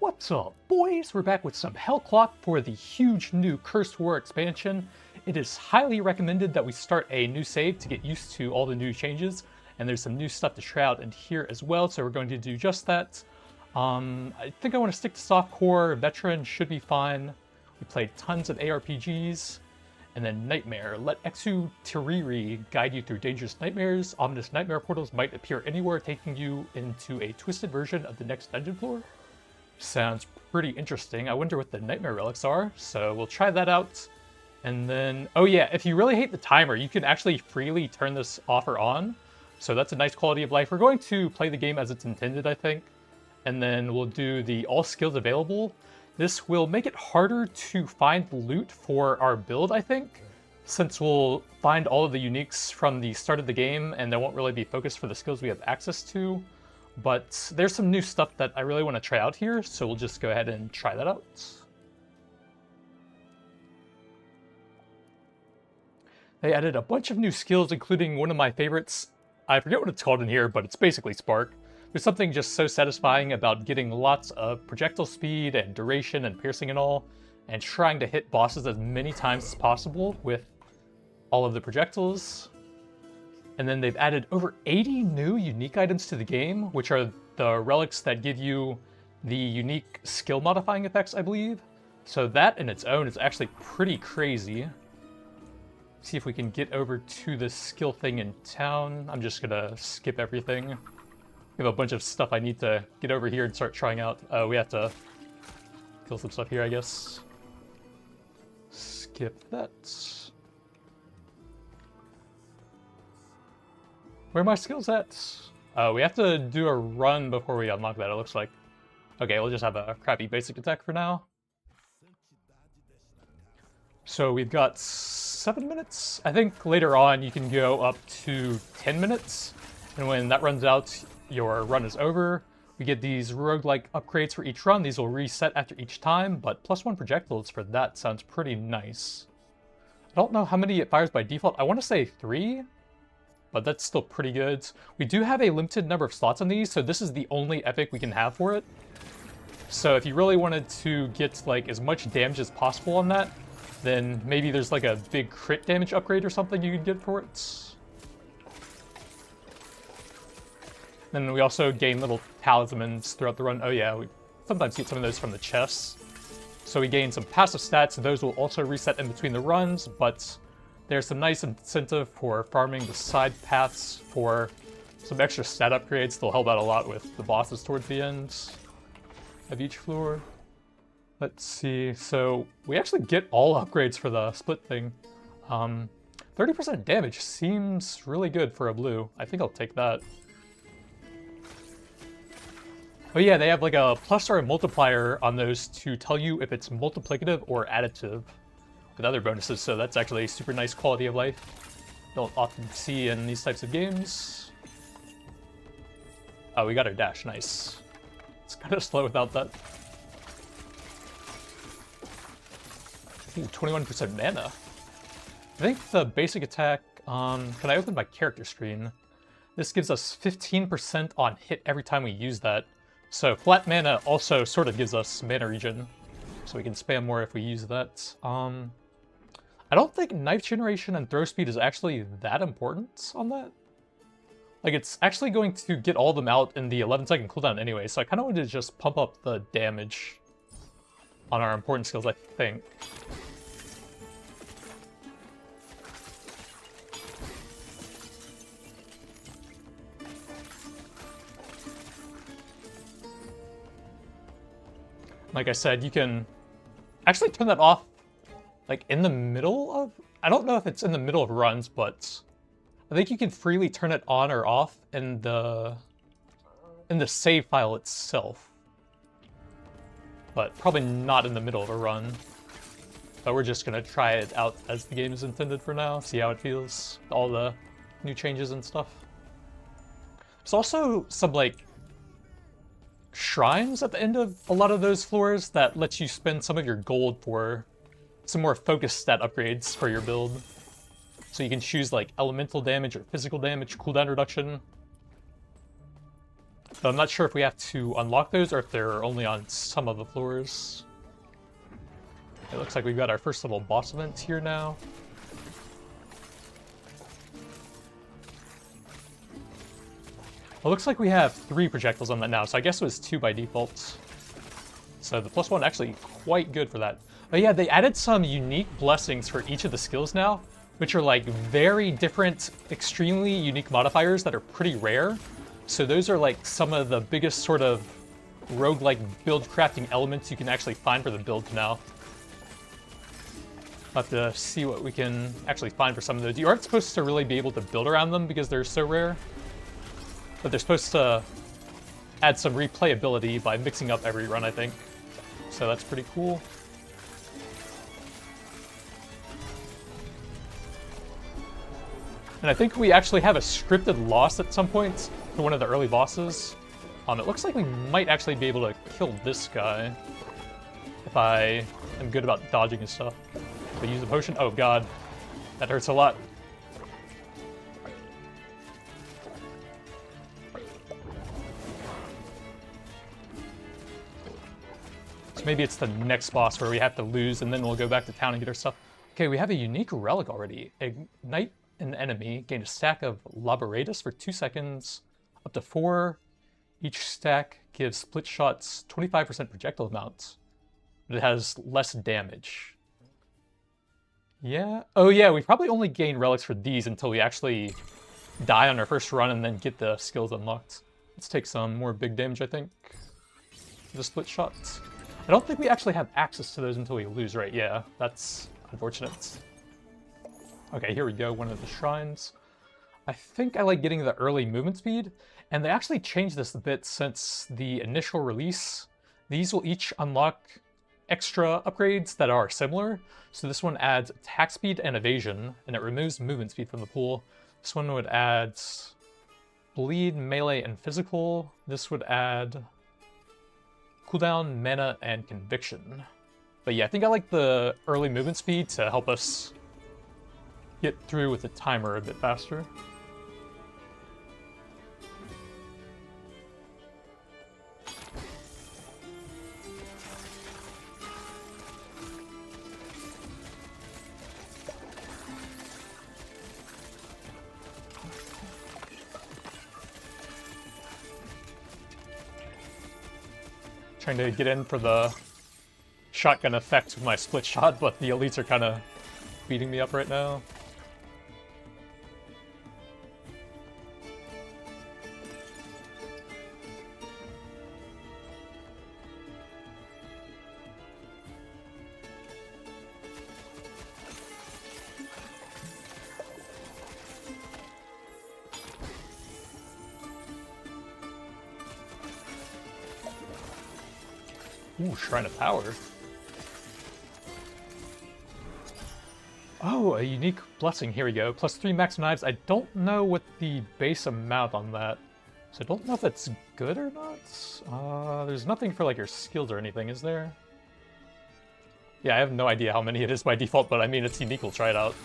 What's up, boys? We're back with some Hell Clock for the huge new Cursed War expansion. It is highly recommended that we start a new save to get used to all the new changes, and there's some new stuff to try out in here as well, so we're going to do just that. I think I want to stick to softcore. Veteran should be fine. We played tons of ARPGs. And then Nightmare. Let Exu Tiriri guide you through dangerous nightmares. Ominous nightmare portals might appear anywhere, taking you into a twisted version of the next dungeon floor. Sounds pretty interesting. I wonder what the nightmare relics are, so we'll try that out. And then, oh yeah, if you really hate the timer, you can actually freely turn this off or on. So that's a nice quality of life. We're going to play the game as it's intended, I think. And then we'll do the all skills available. This will make it harder to find loot for our build, I think, since we'll find all of the uniques from the start of the game and they won't really be focused for the skills we have access to. But there's some new stuff that I really want to try out here, so we'll just go ahead and try that out. They added a bunch of new skills, including one of my favorites. I forget what it's called in here, but it's basically Spark. There's something just so satisfying about getting lots of projectile speed and duration and piercing and all, and trying to hit bosses as many times as possible with all of the projectiles. And then they've added over 80 new unique items to the game, which are the relics that give you the unique skill modifying effects, I believe. So that in its own is actually pretty crazy. See if we can get over to the skill thing in town. I'm just gonna skip everything. We have a bunch of stuff I need to get over here and start trying out. We have to kill some stuff here, I guess. Skip that. Where are my skills at? We have to do a run before we unlock that, it looks like. Okay, we'll just have a crappy basic attack for now. So we've got 7 minutes. I think later on you can go up to 10 minutes. And when that runs out, your run is over. We get these roguelike upgrades for each run. These will reset after each time, but +1 projectiles for that sounds pretty nice. I don't know how many it fires by default. I want to say 3, but that's still pretty good. We do have a limited number of slots on these, so this is the only epic we can have for it. So if you really wanted to get like as much damage as possible on that, then maybe there's like a big crit damage upgrade or something you can get for it. Then we also gain little talismans throughout the run. Oh yeah, we sometimes get some of those from the chests. So we gain some passive stats, and those will also reset in between the runs, but there's some nice incentive for farming the side paths for some extra stat upgrades. They'll help out a lot with the bosses towards the end of each floor. Let's see, so we actually get all upgrades for the split thing. 30% damage seems really good for a blue. I think I'll take that. Oh yeah, they have like a plus or a multiplier on those to tell you if it's multiplicative or additive with other bonuses, so that's actually a super nice quality of life. Don't often see in these types of games. Oh, we got our dash, nice. It's kind of slow without that. Ooh, 21% mana. I think the basic attack, can I open my character screen? This gives us 15% on hit every time we use that. So flat mana also sort of gives us mana regen, so we can spam more if we use that. I don't think knife generation and throw speed is actually that important on that. Like, it's actually going to get all of them out in the 11-second cooldown anyway, so I kind of wanted to just pump up the damage on our important skills, I think. Like I said, you can actually turn that off, like, in the middle of... I don't know if it's in the middle of runs, but I think you can freely turn it on or off in the save file itself. But probably not in the middle of a run. But we're just going to try it out as the game is intended for now, see how it feels, all the new changes and stuff. There's also some, like, shrines at the end of a lot of those floors that lets you spend some of your gold for some more focused stat upgrades for your build. So you can choose like elemental damage or physical damage, cooldown reduction. So I'm not sure if we have to unlock those or if they're only on some of the floors. It looks like we've got our first little boss event here now. It looks like we have 3 projectiles on that now, so I guess it was 2 by default. So the +1 actually quite good for that. But yeah, they added some unique blessings for each of the skills now, which are like very different, extremely unique modifiers that are pretty rare. So those are like some of the biggest sort of roguelike build crafting elements you can actually find for the build now. I'll have to see what we can actually find for some of those. You aren't supposed to really be able to build around them because they're so rare. But they're supposed to add some replayability by mixing up every run, I think. So that's pretty cool. And I think we actually have a scripted loss at some point for one of the early bosses. It looks like we might actually be able to kill this guy if I am good about dodging and stuff. If I use the potion, oh god, that hurts a lot. Maybe it's the next boss where we have to lose, and then we'll go back to town and get our stuff. Okay, we have a unique relic already. Ignite an enemy, gain a stack of laboritus for 2 seconds, up to 4. Each stack gives split shots 25% projectile amount, but it has less damage. Yeah. Oh yeah, we probably only gain relics for these until we actually die on our first run and then get the skills unlocked. Let's take some more big damage, I think. The split shots. I don't think we actually have access to those until we lose, right? Yeah, that's unfortunate. Okay, here we go, one of the shrines. I think I like getting the early movement speed, and they actually changed this a bit since the initial release. These will each unlock extra upgrades that are similar. So this one adds attack speed and evasion, and it removes movement speed from the pool. This one would add bleed, melee, and physical. This would add cooldown, mana, and conviction. But yeah, I think I like the early movement speed to help us get through with the timer a bit faster. Trying to get in for the shotgun effect with my split shot, but the elites are kind of beating me up right now. Ooh, Shrine of Power. Oh, a unique blessing. Here we go. +3 max knives. I don't know what the base amount on that. So I don't know if it's good or not. There's nothing for like your skills or anything, is there? Yeah, I have no idea how many it is by default, but I mean, it's unique. We'll try it out.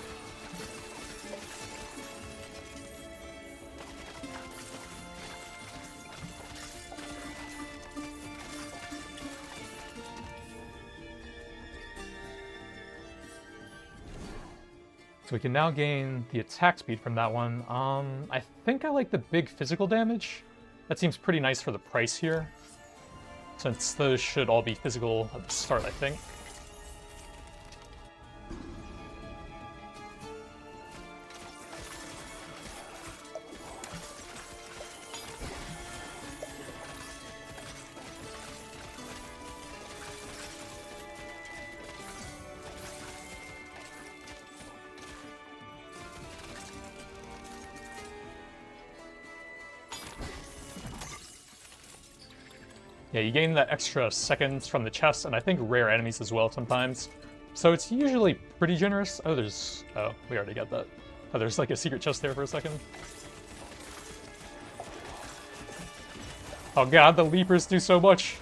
So we can now gain the attack speed from that one. I think I like the big physical damage. That seems pretty nice for the price here, since those should all be physical at the start, I think. Yeah, you gain that extra seconds from the chest, and I think rare enemies as well sometimes. So it's usually pretty generous. Oh, there's... Oh, we already got that. Oh, there's like a secret chest there for a second. Oh god, the leapers do so much.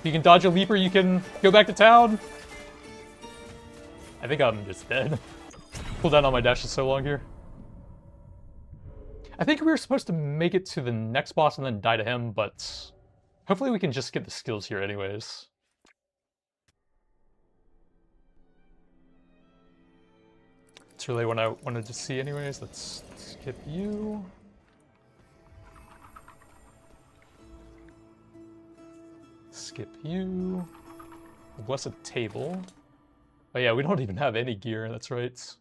If you can dodge a leaper, you can go back to town. I think I'm just dead. Cool down on my dash is so long here. I think we were supposed to make it to the next boss and then die to him, but hopefully we can just get the skills here anyways. That's really what I wanted to see anyways. Let's skip you. Skip you. The Blessed Table. Oh yeah, we don't even have any gear, that's right.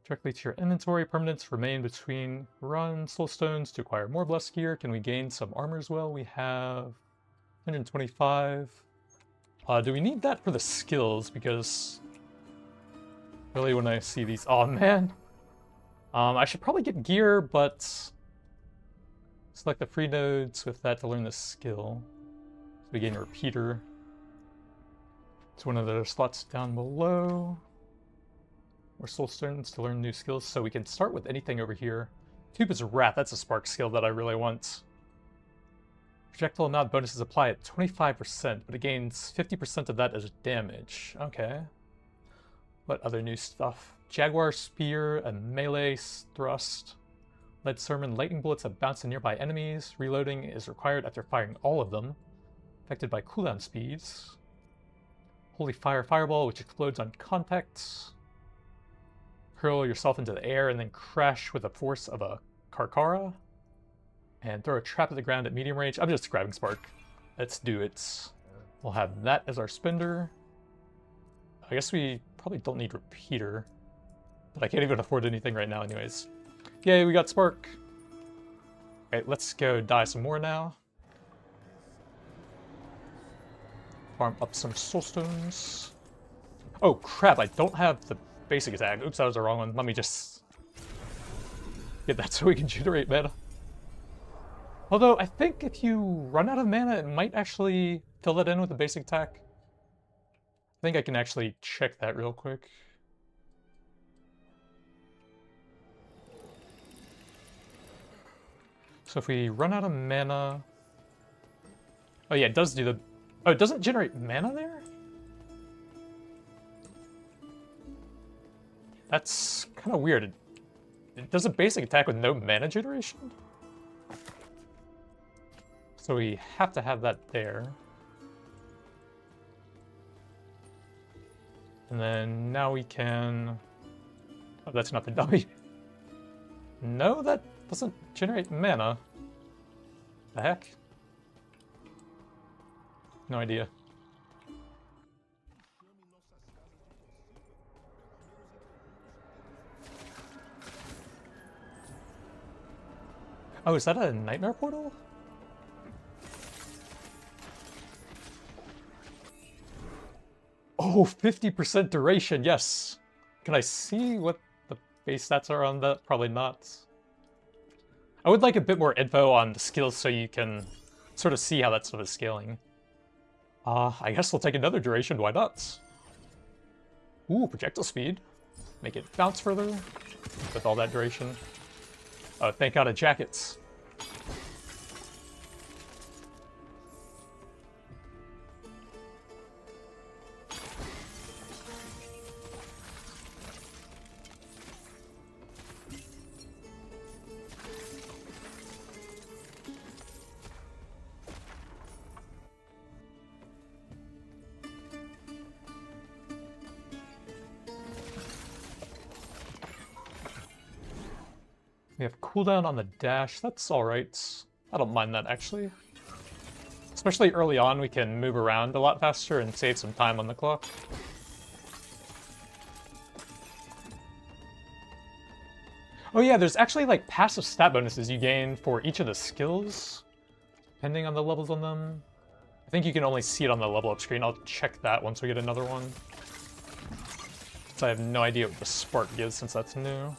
Directly to your inventory. Permanents remain between run soul stones to acquire more blessed gear. Can we gain some armor as well? We have 125. Do we need that for the skills? Because really when I see these... Oh man! I should probably get gear, but select the free nodes with that to learn the skill. So we gain a repeater. It's one of the slots down below. More soul stones to learn new skills, so we can start with anything over here. Cupid's Wrath, that's a spark skill that I really want. Projectile amount bonuses apply at 25%, but it gains 50% of that as damage. Okay. What other new stuff? Jaguar Spear, a melee thrust. Lead Sermon, lightning bullets that bounce to nearby enemies. Reloading is required after firing all of them. Affected by cooldown speeds. Holy Fire Fireball, which explodes on contact. Hurl yourself into the air and then crash with the force of a Karkara. And throw a trap at the ground at medium range. I'm just grabbing Spark. Let's do it. We'll have that as our spender. I guess we probably don't need Repeater. But I can't even afford anything right now anyways. Yay, we got Spark. Okay, let's go die some more now. Farm up some soul stones. Oh crap, I don't have the basic attack. Oops, that was the wrong one. Let me just get that so we can generate mana. Although, I think if you run out of mana, it might actually fill that in with the basic attack. I think I can actually check that real quick. So if we run out of mana... Oh yeah, it does do the... Oh, it doesn't generate mana there? That's kind of weird. It does a basic attack with no mana generation? So we have to have that there. And then now we can... Oh, that's not the W. No, that doesn't generate mana. The heck? No idea. Oh, is that a nightmare portal? Oh, 50% duration, yes! Can I see what the base stats are on that? Probably not. I would like a bit more info on the skills so you can sort of see how that stuff is scaling. I guess we'll take another duration, why not? Ooh, projectile speed. Make it bounce further with all that duration. Oh, thank God, jackets. We have cooldown on the dash, that's alright. I don't mind that, actually. Especially early on, we can move around a lot faster and save some time on the clock. Oh yeah, there's actually like passive stat bonuses you gain for each of the skills, depending on the levels on them. I think you can only see it on the level up screen. I'll check that once we get another one. So I have no idea what the spark gives since that's new.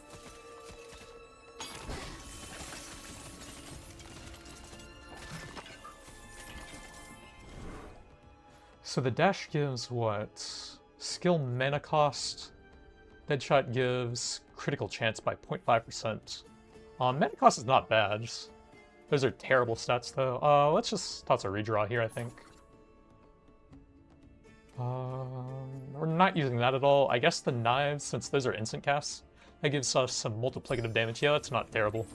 So the dash gives what? Skill mana cost. Deadshot gives critical chance by 0.5%. Mana cost is not bad. Those are terrible stats though. Let's just toss a redraw here, I think. We're not using that at all. I guess the knives, since those are instant casts, That gives us some multiplicative damage. Yeah, that's not terrible.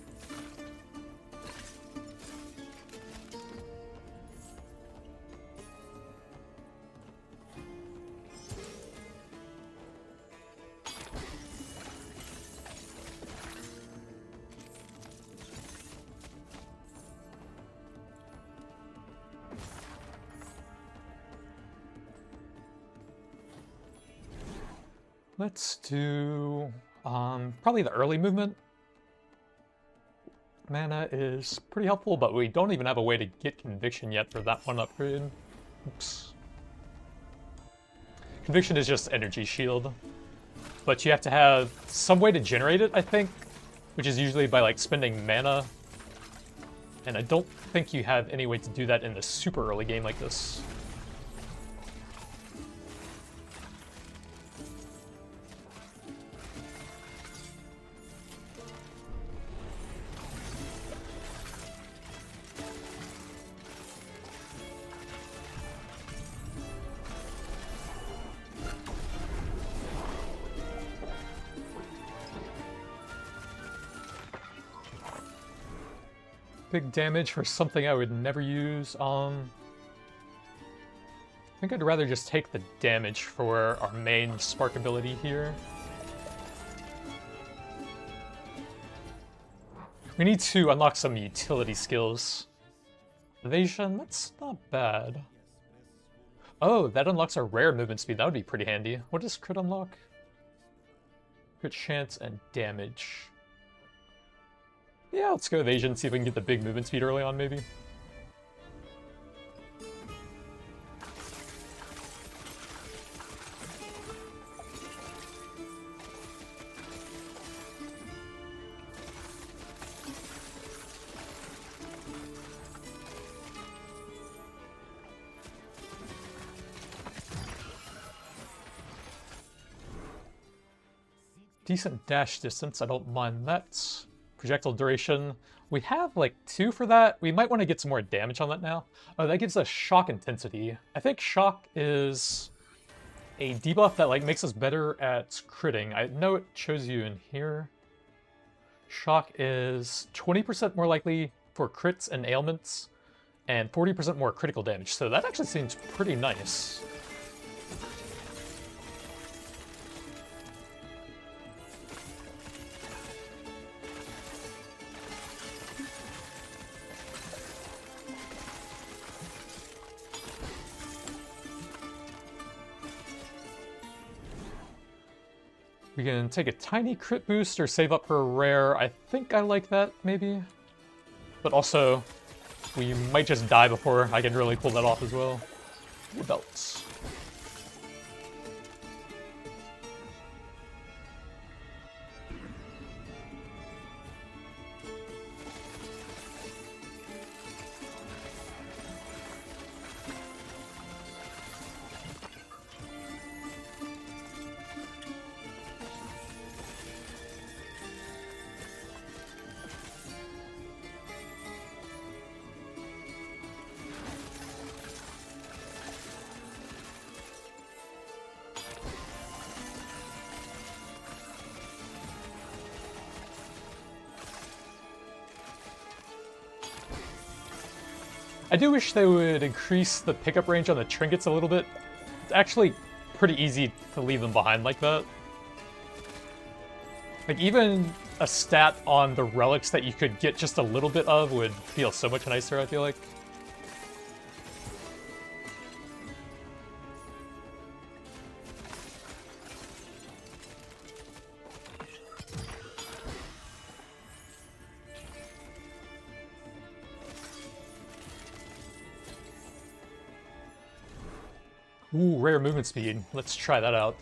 Let's do probably the early movement. Mana is pretty helpful, but we don't even have a way to get conviction yet for that one upgrade. Oops. Conviction is just energy shield, but you have to have some way to generate it, I think, which is usually by like spending mana, and I don't think you have any way to do that in the super early game like this. Big damage for something I would never use. I think I'd rather just take the damage for our main spark ability here. We need to unlock some utility skills. Evasion, that's not bad. Oh, that unlocks our rare movement speed. That would be pretty handy. What does crit unlock? Crit chance and damage. Yeah, let's go evasion, see if we can get the big movement speed early on, maybe. Decent dash distance, I don't mind that. Projectile duration, we have like 2 for that. We might want to get some more damage on that now. Oh, that gives us shock intensity. I think shock is a debuff that like makes us better at critting. I know it shows you in here. Shock is 20% more likely for crits and ailments, and 40% more critical damage. So that actually seems pretty nice. We can take a tiny crit boost or save up for rare. I think I like that, maybe. But also, we might just die before I can really pull that off as well. Wood belts. I do wish they would increase the pickup range on the trinkets a little bit. It's actually pretty easy to leave them behind like that. Like, even a stat on the relics that you could get just a little bit of would feel so much nicer, I feel like. Ooh, rare movement speed. Let's try that out.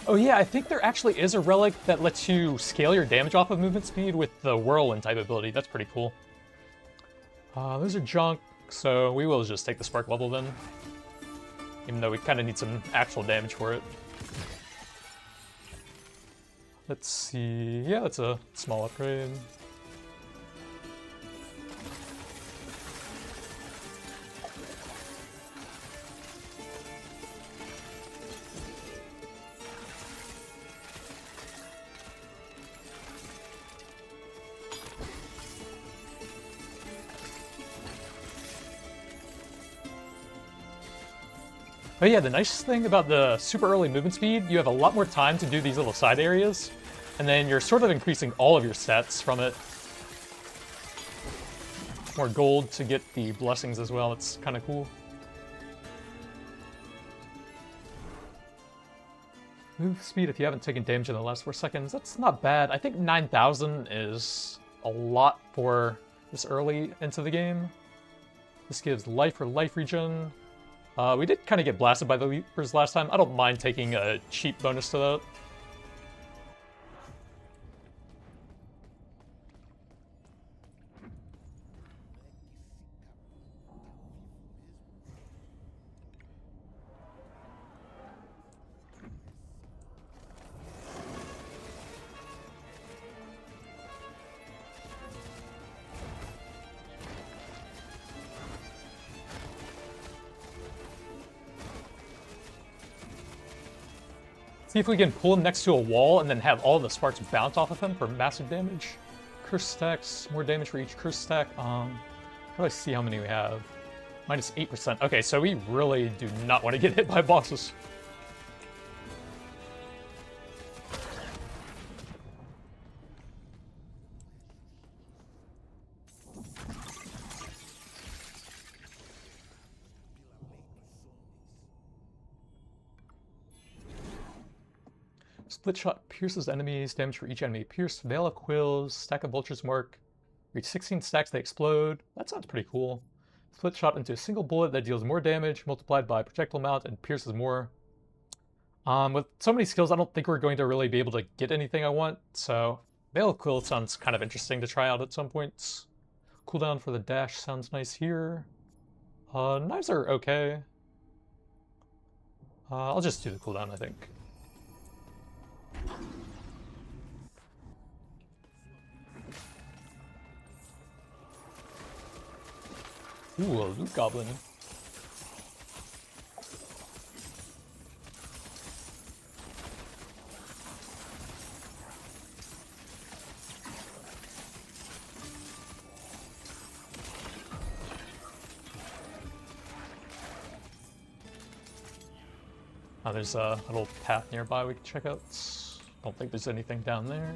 Oh yeah, I think there actually is a relic that lets you scale your damage off of movement speed with the whirlwind type ability. That's pretty cool. Those are junk, so we will just take the spark level then. Even though we kind of need some actual damage for it. Let's see. Yeah, that's a small upgrade. Oh yeah, the nice thing about the super early movement speed, you have a lot more time to do these little side areas, and then you're sort of increasing all of your stats from it. More gold to get the blessings as well, it's kind of cool. Move speed if you haven't taken damage in the last 4 seconds, that's not bad. I think 9,000 is a lot for this early into the game. This gives life or life regen. We did kind of get blasted by the Leapers last time. I don't mind taking a cheap bonus to that. See if we can pull him next to a wall and then have all the sparks bounce off of him for massive damage. Curse stacks, more damage for each curse stack. How do I see how many we have? Minus 8%. Okay, so we really do not want to get hit by bosses. Split shot pierces enemies, damage for each enemy pierced, Veil of Quills, stack of Vulture's Mark. Reach 16 stacks, they explode. That sounds pretty cool. Split shot into a single bullet that deals more damage, multiplied by projectile amount, and pierces more. With so many skills, I don't think we're going to really be able to get anything I want, so Veil of Quills sounds kind of interesting to try out at some points. Cooldown for the dash sounds nice here. Knives are okay. I'll just do the cooldown, I think. Ooh, a loot goblin. Oh, there's a little path nearby we can check out. Don't think there's anything down there.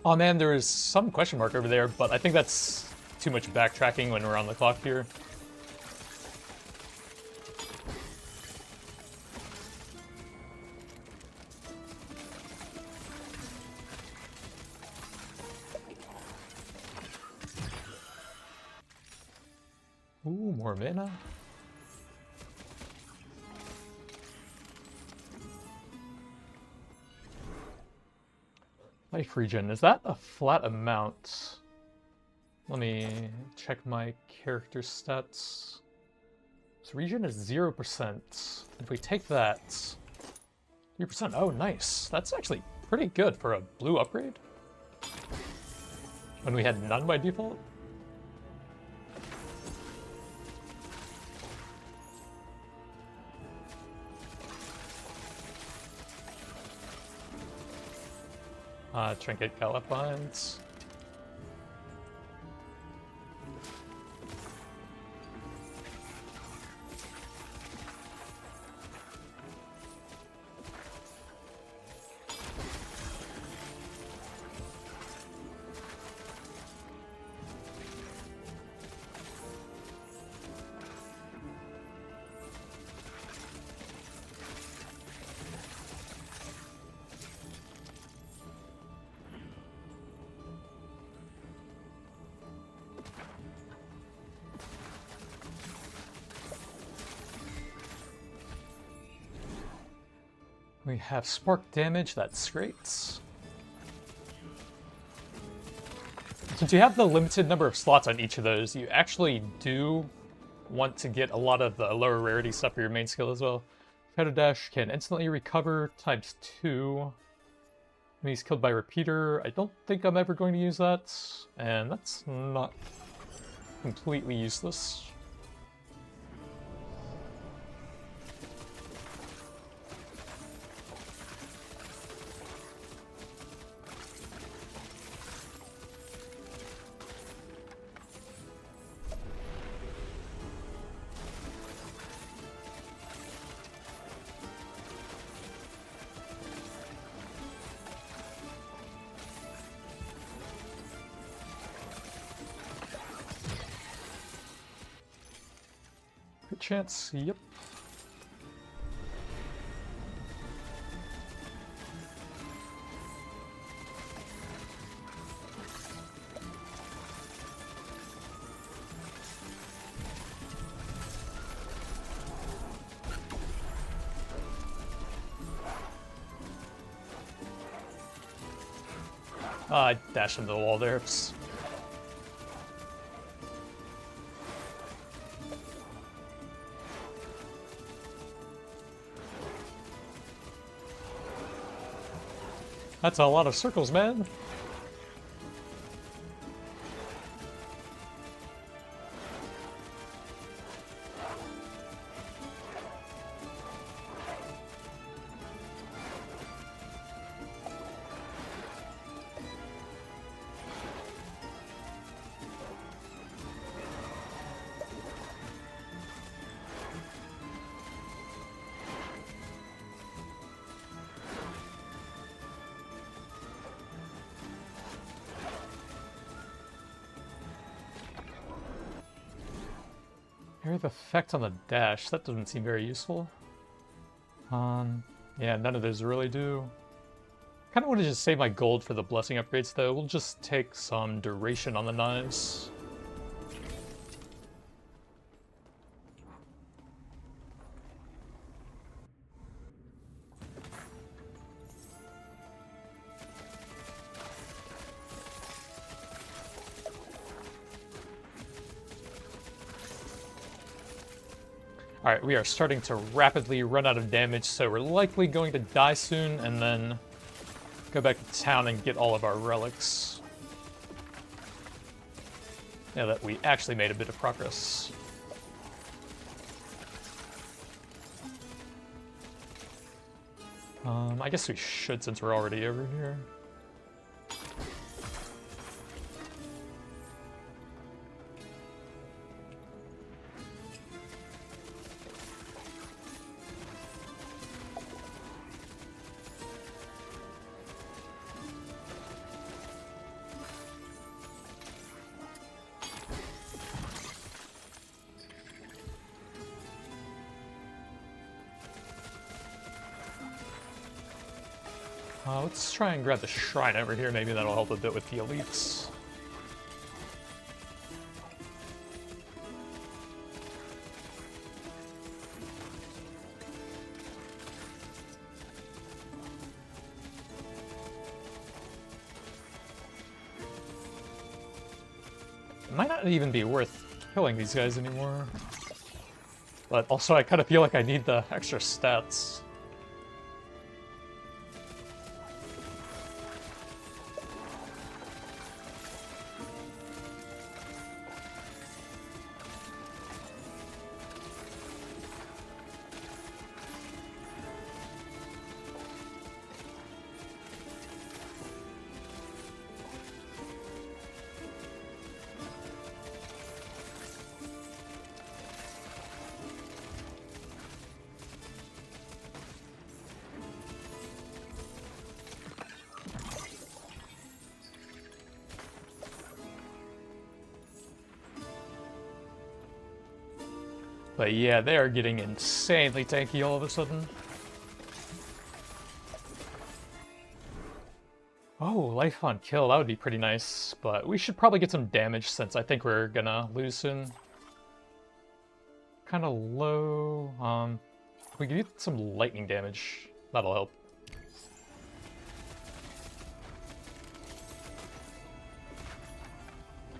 Oh man, there is some question mark over there, but I think that's too much backtracking when we're on the clock here. Ooh, more mana. Life regen, is that a flat amount? Let me check my character stats. So regen is 0%. If we take that, 3%, oh nice. That's actually pretty good for a blue upgrade. When we had none by default. Trinket got left behind. We have spark damage, that's great. Since you have the limited number of slots on each of those, you actually do want to get a lot of the lower rarity stuff for your main skill as well. Shadow Dash can instantly recover ×2. Enemies killed by repeater. I don't think I'm ever going to use that, and that's not completely useless. Good chance. Yep. I dashed into the wall there. Oops. That's a lot of circles, man. Area of effect on the dash. That doesn't seem very useful. Yeah, none of those really do. Kind of want to just save my gold for the blessing upgrades, though. We'll just take some duration on the knives. Alright, we are starting to rapidly run out of damage, so we're likely going to die soon, and then go back to town and get all of our relics. Now that we actually made a bit of progress. I guess we should, since we're already over here. Let's try and grab the shrine over here. Maybe that'll help a bit with the elites. It might not even be worth killing these guys anymore. But also I kind of feel like I need the extra stats. But yeah, they are getting insanely tanky all of a sudden. Oh, life on kill, that would be pretty nice. But we should probably get some damage since I think we're gonna lose soon. Kind of low. We can get some lightning damage. That'll help.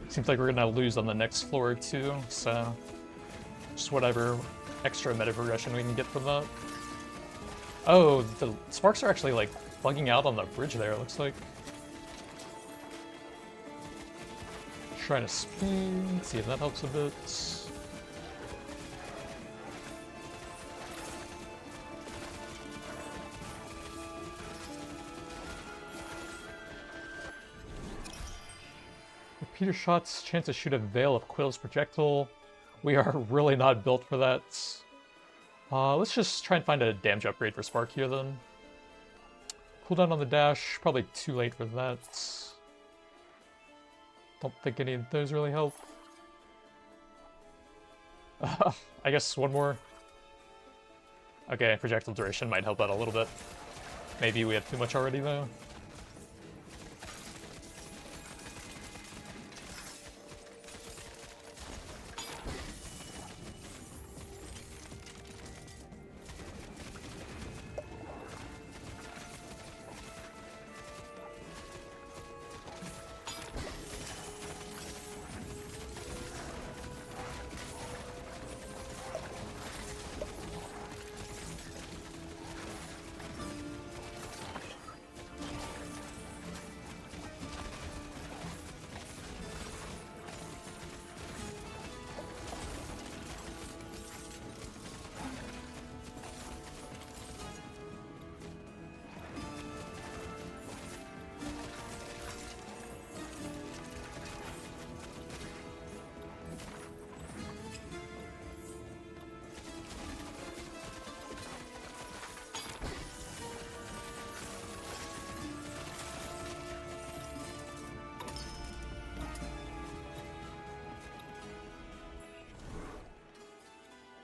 Seems like we're gonna lose on the next floor too, so just whatever extra meta progression we can get from that. Oh, the sparks are actually like bugging out on the bridge there, it looks like. Trying to spin, see if that helps a bit. Repeater shots, chance to shoot a veil of quills projectile. We are really not built for that. Let's just try and find a damage upgrade for Spark here then. Cooldown on the dash, probably too late for that. Don't think any of those really help. I guess one more. Okay, projectile duration might help out a little bit. Maybe we have too much already, though.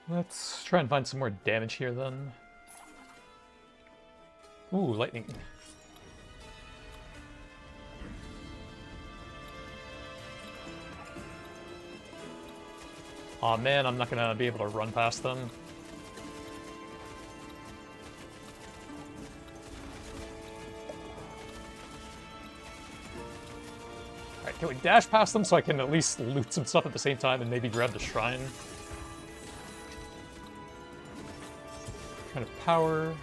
Let's try and find some more damage here, then. Ooh, lightning. Aw, man, I'm not gonna be able to run past them. Alright, can we dash past them so I can at least loot some stuff at the same time and maybe grab the shrine? Kind of power.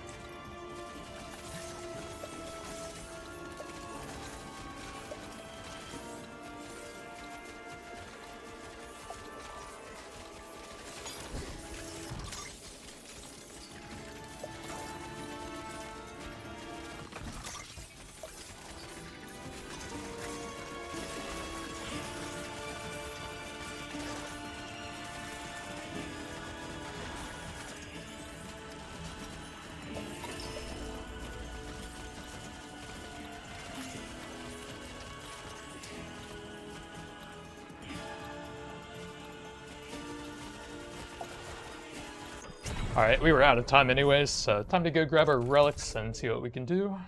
Alright, we were out of time anyways, so time to go grab our relics and see what we can do.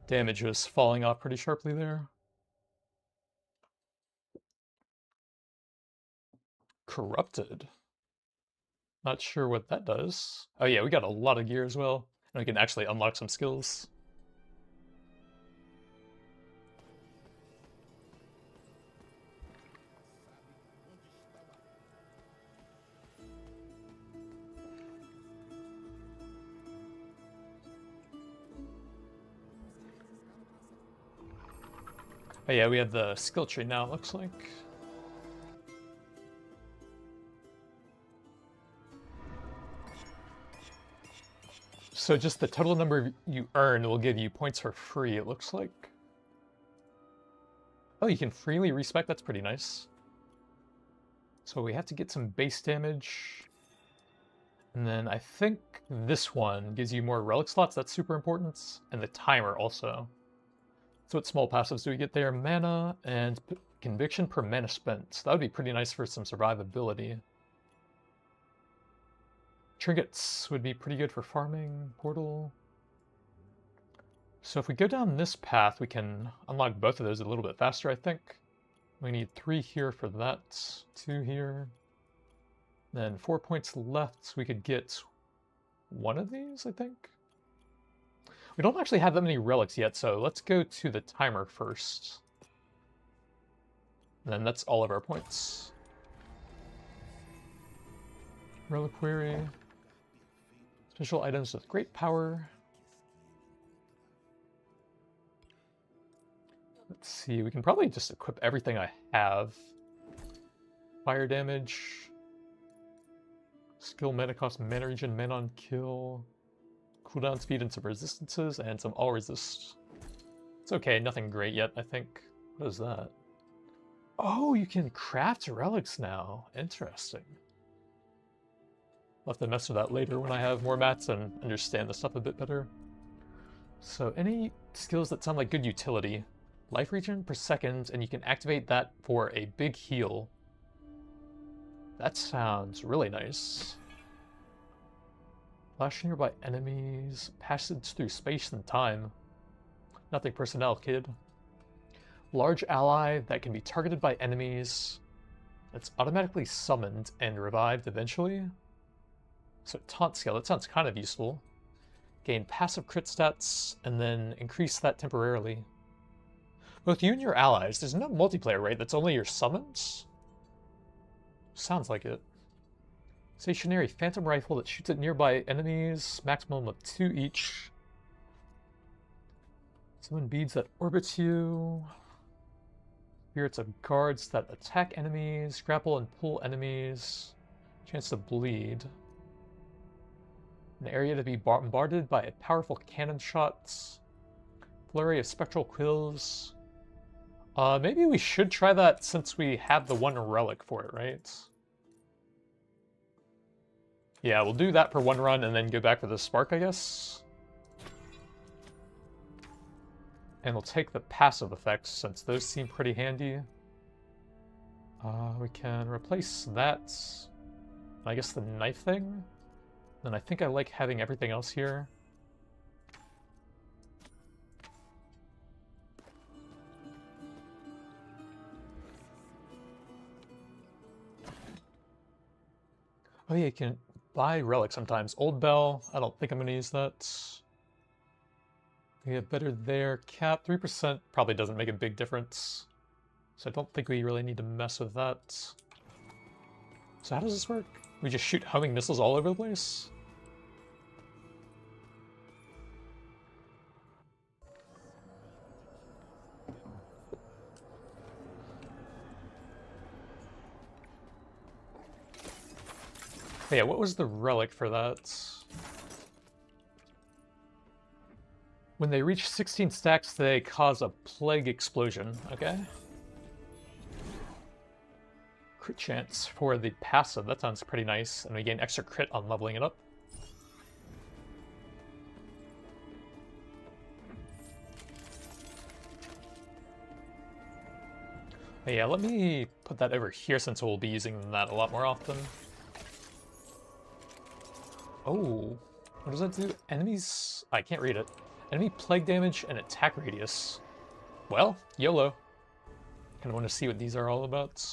Damage was falling off pretty sharply there. Corrupted. Not sure what that does. Oh yeah, we got a lot of gear as well, and we can actually unlock some skills. Oh yeah, we have the skill tree now, it looks like. So just the total number you earn will give you points for free, it looks like. Oh, you can freely respec, that's pretty nice. So we have to get some base damage. And then I think this one gives you more relic slots, that's super important. And the timer also. So what small passives do we get there? Mana and conviction per mana spent. So that would be pretty nice for some survivability. Trinkets would be pretty good for farming. Portal. So if we go down this path, we can unlock both of those a little bit faster, I think. We need 3 here for that, 2 here. Then 4 points left, we could get one of these, I think. We don't actually have that many relics yet, so let's go to the timer first. And then that's all of our points. Reliquary. Special items with great power. Let's see, we can probably just equip everything I have. Fire damage. Skill mana cost, mana regen, mana on kill. Cooldown speed and some resistances, and some all resist. It's okay, nothing great yet, I think. What is that? Oh, you can craft relics now. Interesting. I'll have to mess with that later when I have more mats and understand the stuff a bit better. So any skills that sound like good utility. Life regen per second, and you can activate that for a big heal. That sounds really nice. Flash nearby enemies. Passage through space and time. Nothing personnel, kid. Large ally that can be targeted by enemies. That's automatically summoned and revived eventually. So taunt skill, that sounds kind of useful. Gain passive crit stats, and then increase that temporarily. Both you and your allies, there's no multiplayer, right? That's only your summons? Sounds like it. Stationary phantom rifle that shoots at nearby enemies, maximum of 2 each. Summon beads that orbit you. Spirits of guards that attack enemies, grapple and pull enemies. Chance to bleed. An area to be bombarded by powerful cannon shots. Flurry of spectral quills. Maybe we should try that since we have the one relic for it, right? Yeah, we'll do that for one run and then go back for the spark, I guess. And we'll take the passive effects since those seem pretty handy. We can replace that. I guess the knife thing. And I think I like having everything else here. Oh yeah, you can buy relics sometimes. Old bell, I don't think I'm gonna use that. We have better there. Cap, 3% probably doesn't make a big difference. So I don't think we really need to mess with that. So how does this work? We just shoot homing missiles all over the place? Oh yeah, what was the relic for that? When they reach 16 stacks, they cause a plague explosion. Okay. Crit chance for the passive. That sounds pretty nice. And we gain extra crit on leveling it up. But yeah, let me put that over here since we'll be using that a lot more often. Oh, what does that do? Enemies... I can't read it. Enemy plague damage and attack radius. Well, YOLO. Kind of want to see what these are all about.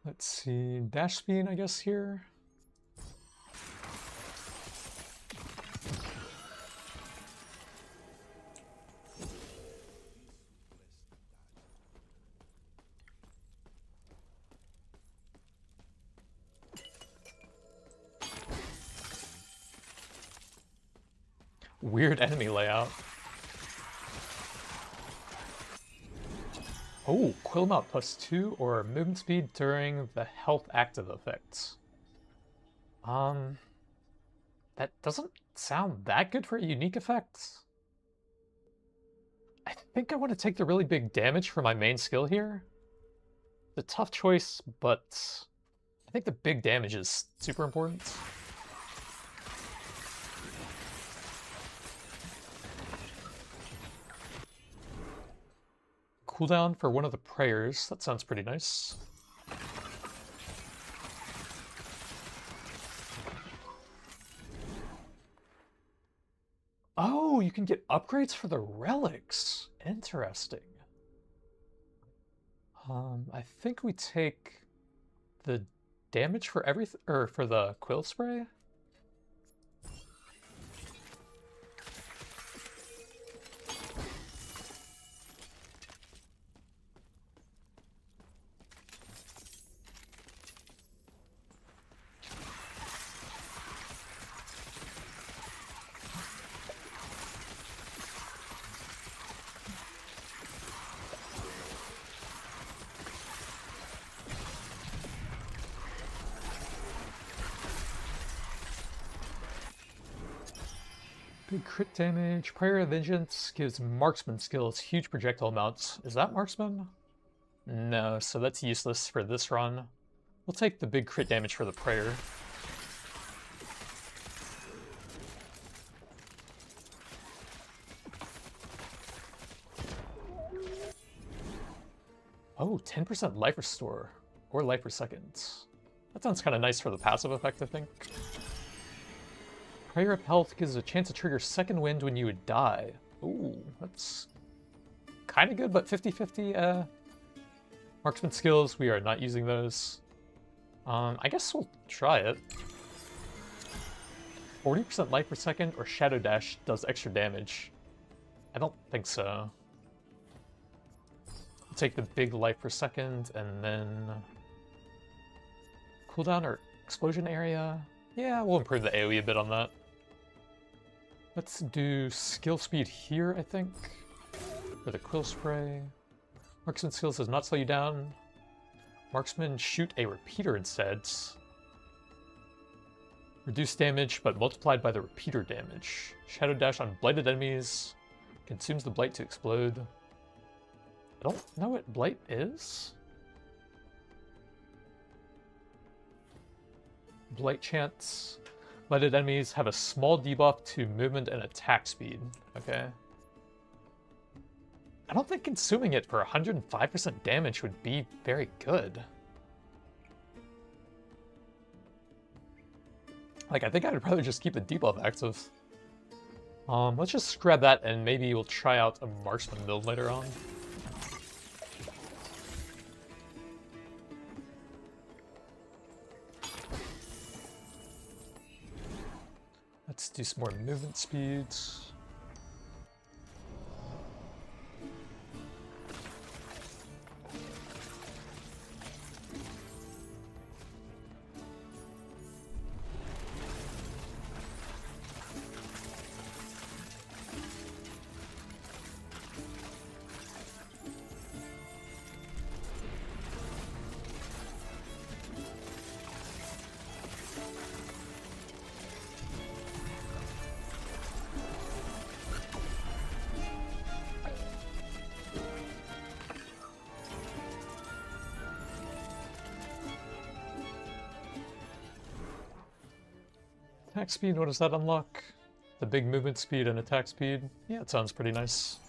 Let's see, dash speed, I guess, here. Weird enemy layout. Oh, quill mount +2 or movement speed during the health active effects. That doesn't sound that good for a unique effect. I think I want to take the really big damage for my main skill here. The tough choice, but I think the big damage is super important. Cooldown for one of the prayers. That sounds pretty nice. Oh, you can get upgrades for the relics. Interesting. I think we take the damage for everything, or for the quill spray. Big crit damage. Prayer of Vengeance gives marksman skills huge projectile amounts. Is that marksman? No, so that's useless for this run. We'll take the big crit damage for the prayer. Oh, 10% life restore, or life per second. That sounds kind of nice for the passive effect, I think. Prayer of Health gives a chance to trigger second wind when you would die. Ooh, that's kind of good, but 50-50. Marksman skills, we are not using those. I guess we'll try it. 40% life per second or Shadow Dash does extra damage. I don't think so. We'll take the big life per second and then cooldown or explosion area. Yeah, we'll improve the AoE a bit on that. Let's do skill speed here, I think. For the quill spray. Marksman skills does not slow you down. Marksman shoot a repeater instead. Reduce damage, but multiplied by the repeater damage. Shadow Dash on blighted enemies. Consumes the blight to explode. I don't know what blight is. Blight chance. Blighted enemies have a small debuff to movement and attack speed. Okay. I don't think consuming it for 105% damage would be very good. Like, I think I'd probably just keep the debuff active. Let's just grab that and maybe we'll try out a marksman build later on. Let's do some more movement speeds. Attack speed, what does that unlock? The big movement speed and attack speed? Yeah, it sounds pretty nice.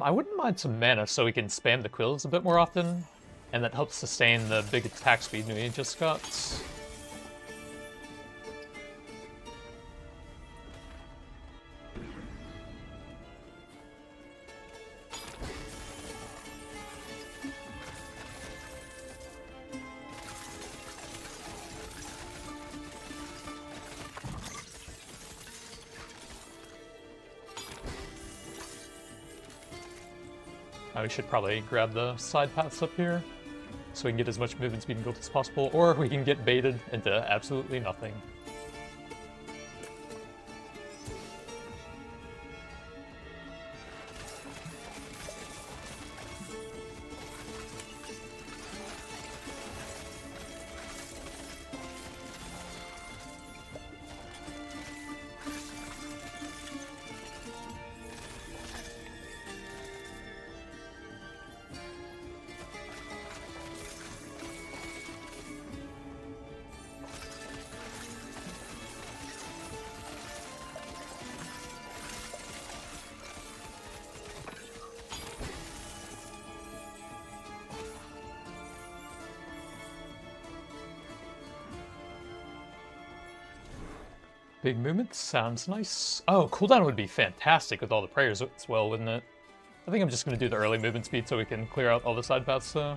I wouldn't mind some mana so we can spam the quills a bit more often, and that helps sustain the big attack speed we just got. We should probably grab the side paths up here so we can get as much movement speed and build as possible, or we can get baited into absolutely nothing. Big movement sounds nice. Oh, cooldown would be fantastic with all the prayers as well, wouldn't it? I think I'm just going to do the early movement speed so we can clear out all the side paths, though.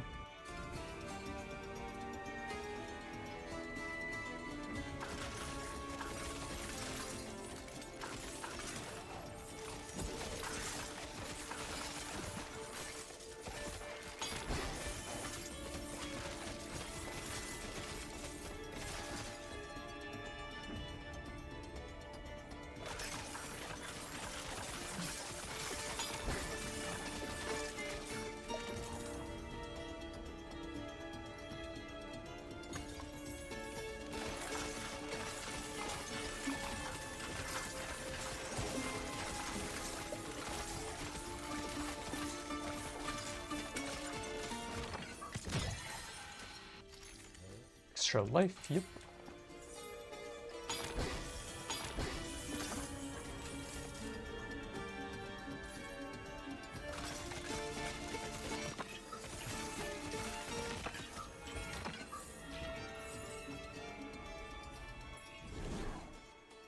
extra life, yep.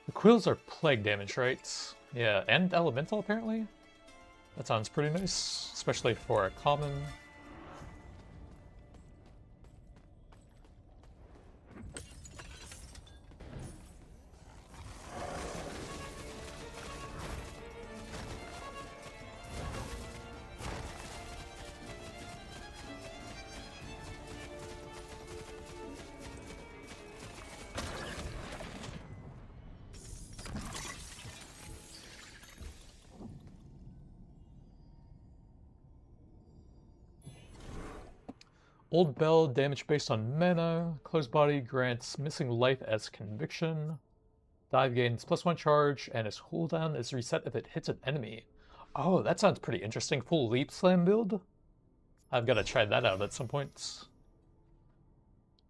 The quills are plague damage, right? Yeah, and elemental apparently? That sounds pretty nice, especially for a common. Old Bell, damage based on mana. Closed body grants missing life as conviction. Dive gains +1 charge, and its cooldown is reset if it hits an enemy. Oh, that sounds pretty interesting. Full leap slam build? I've got to try that out at some point.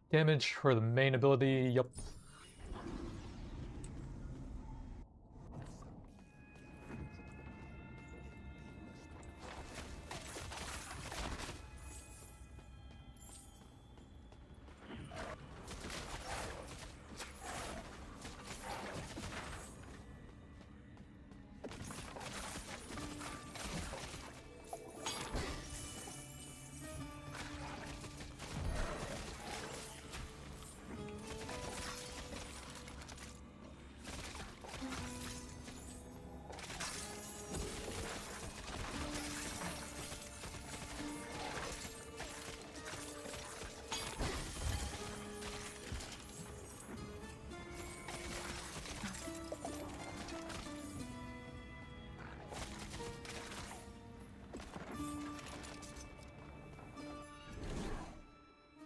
Damage for the main ability, yup.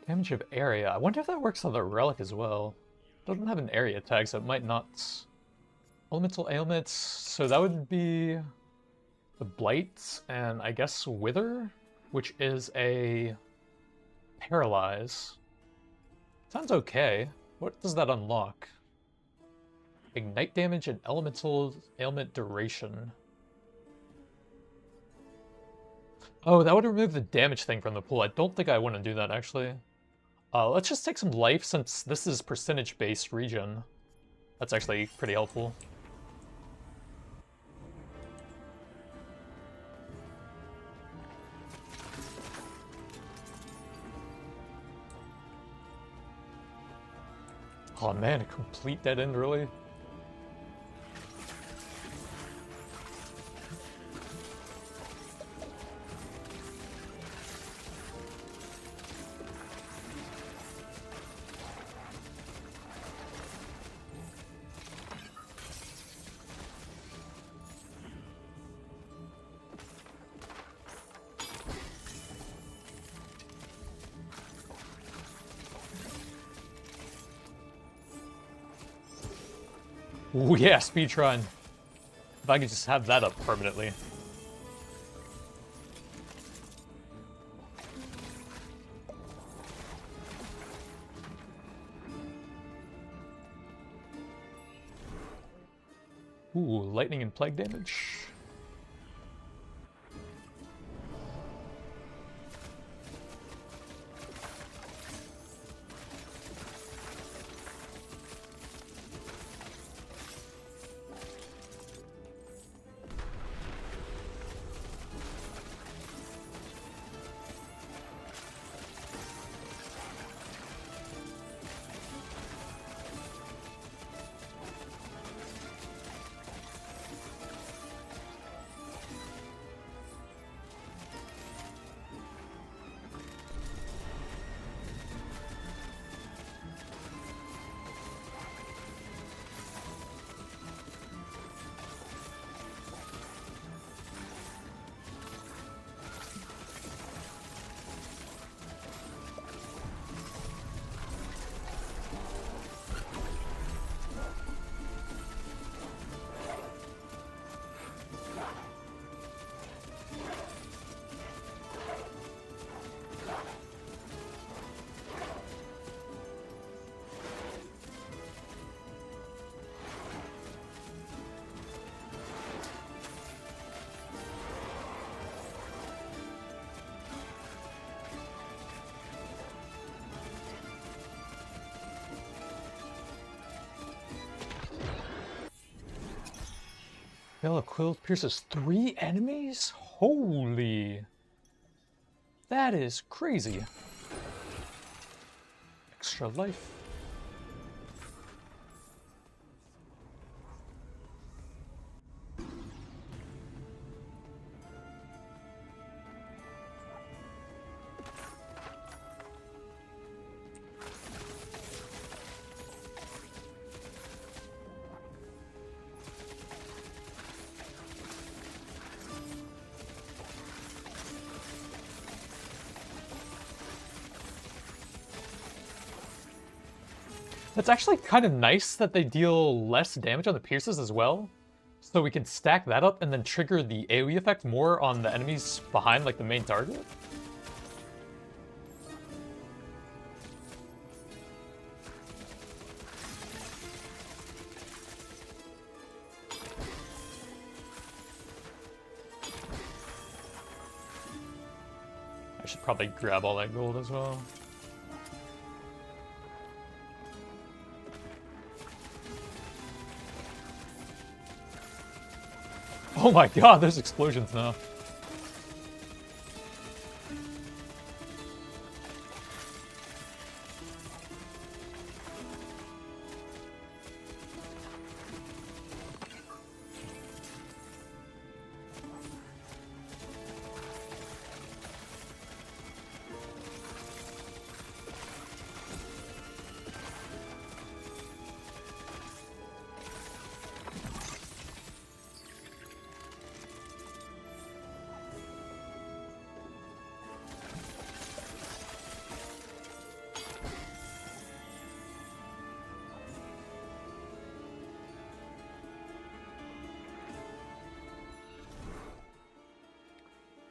Damage of area. I wonder if that works on the relic as well. Doesn't have an area tag, so it might not. Elemental ailments. So that would be the blight and I guess wither, which is a paralyze. Sounds okay. What does that unlock? Ignite damage and elemental ailment duration. Oh, that would remove the damage thing from the pool. I don't think I want to do that actually. Let's just take some life since this is percentage-based regen. That's actually pretty helpful. Oh man, a complete dead end, really? Ooh, yeah, speedrun. If I could just have that up permanently. Ooh, lightning and plague damage. Veil of Quill pierces 3 enemies? Holy. That is crazy. Extra life. It's actually kind of nice that they deal less damage on the pierces as well. So we can stack that up and then trigger the AoE effect more on the enemies behind, like the main target. I should probably grab all that gold as well. Oh my god, there's explosions now.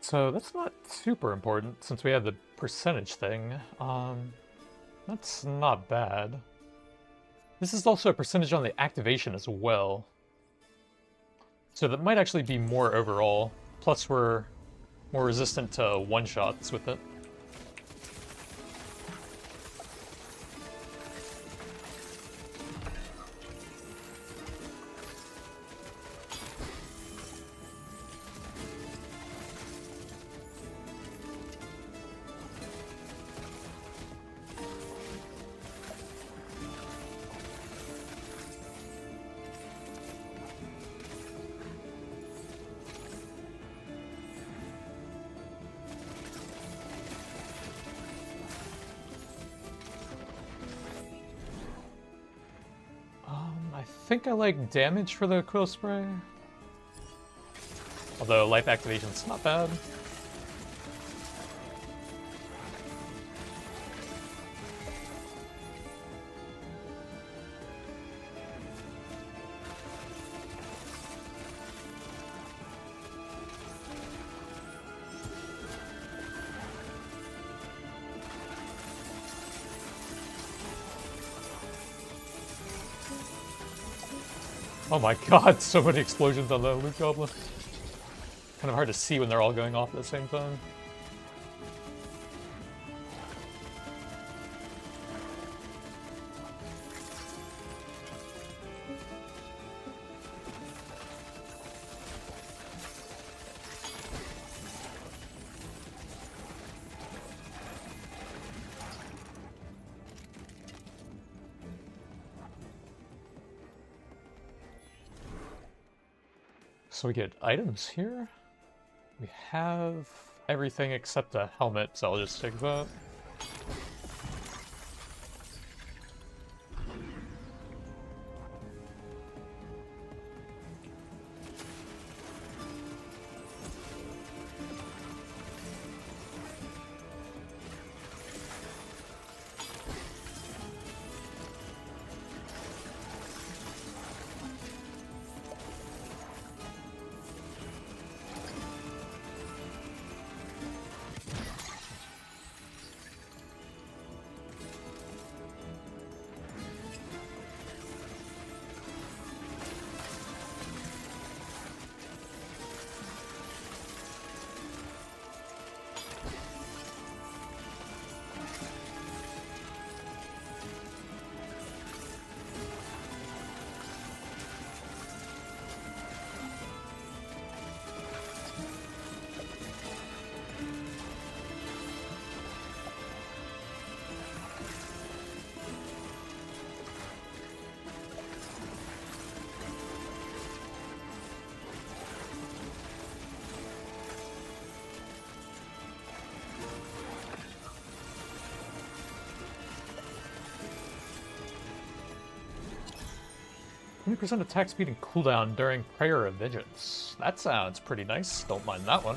So that's not super important since we have the percentage thing. That's not bad. This is also a percentage on the activation as well. So that might actually be more overall. Plus we're more resistant to one-shots with it. I think I like damage for the quill spray. Although life activation's not bad. Oh my god, so many explosions on the loot goblin. Kind of hard to see when they're all going off at the same time. So we get items here. We have everything except a helmet, so I'll just take that. 20% attack speed and cooldown during Prayer of Vengeance. That sounds pretty nice. Don't mind that one.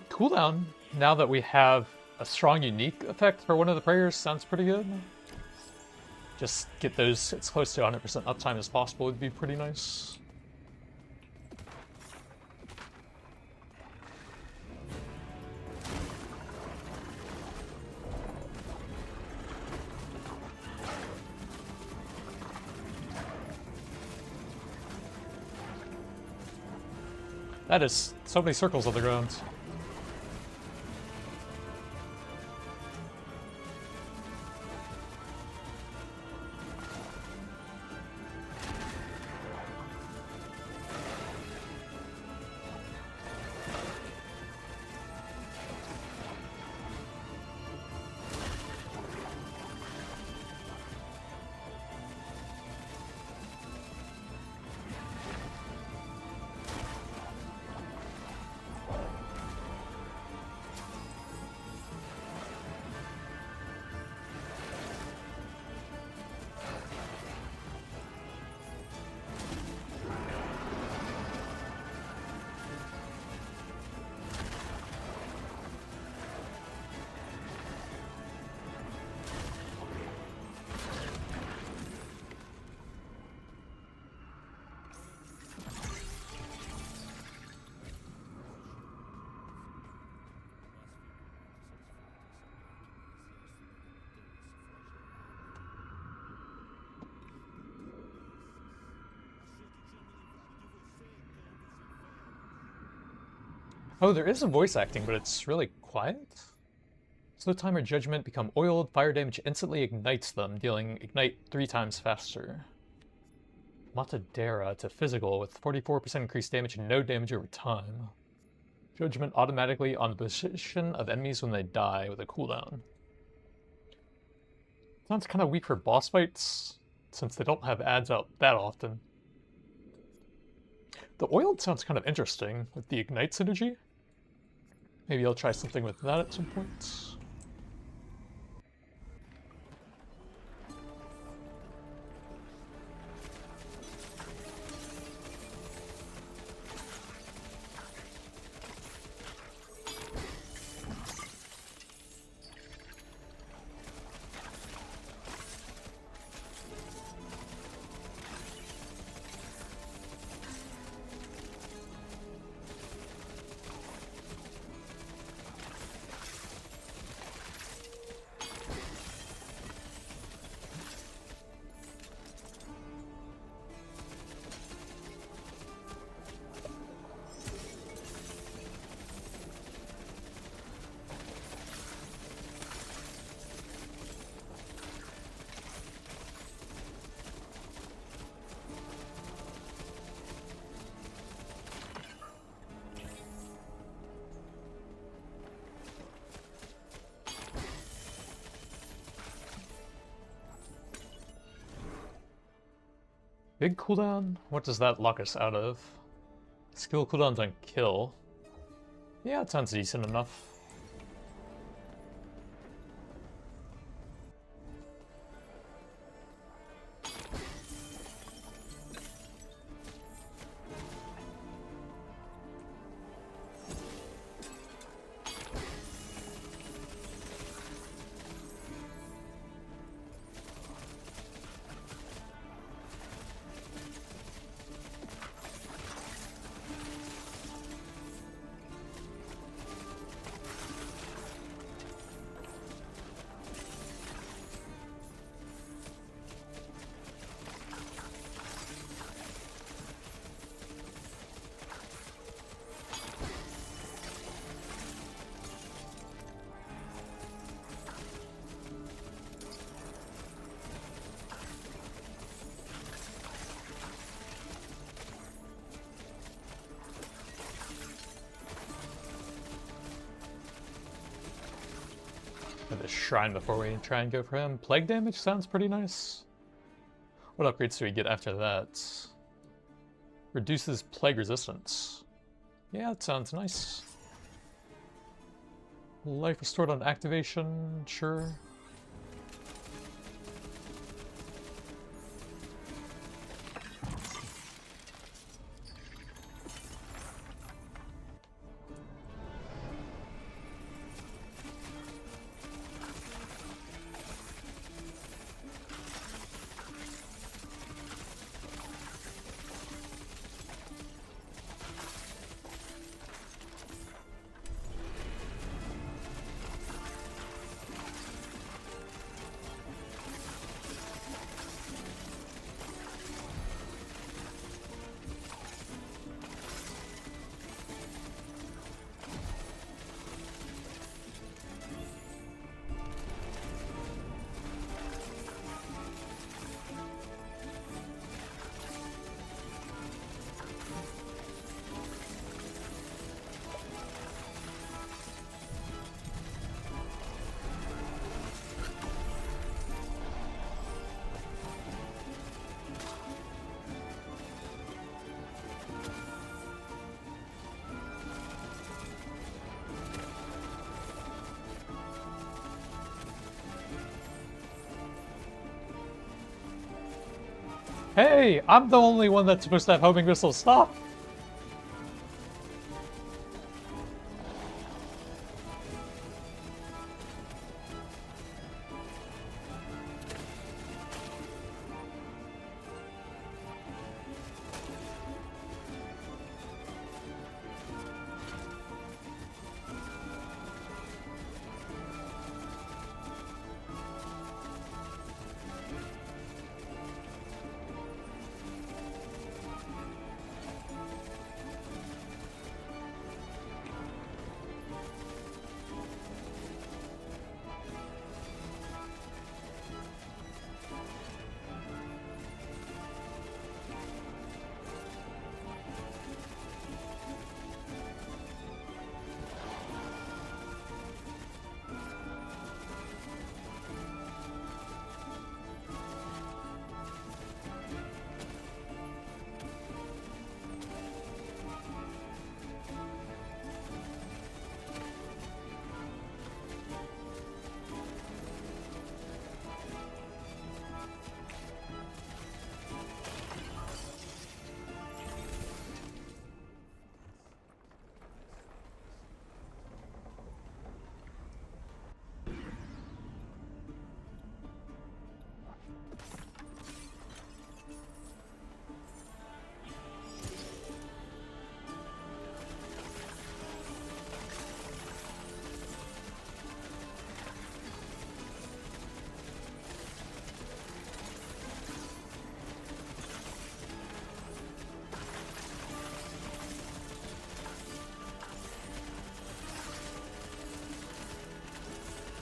Cooldown, now that we have a strong unique effect for one of the prayers, sounds pretty good. Just get those as close to 100% uptime as possible would be pretty nice. That is so many circles on the ground. Oh, there is some voice acting, but it's really quiet. Slow timer judgment become oiled. Fire damage instantly ignites them, dealing ignite 3 times faster. Matadera to physical with 44% increased damage and no damage over time. Judgment automatically on the position of enemies when they die with a cooldown. Sounds kind of weak for boss fights, since they don't have ads out that often. The oiled sounds kind of interesting with the ignite synergy. Maybe I'll try something with that at some point. Big cooldown? What does that lock us out of? Skill cooldowns on kill. Yeah, it sounds decent enough. The shrine before we try and go for him. Plague damage sounds pretty nice. What upgrades do we get after that? Reduces plague resistance. Yeah, that sounds nice. Life restored on activation, sure. Hey, I'm the only one that's supposed to have homing missiles. Stop!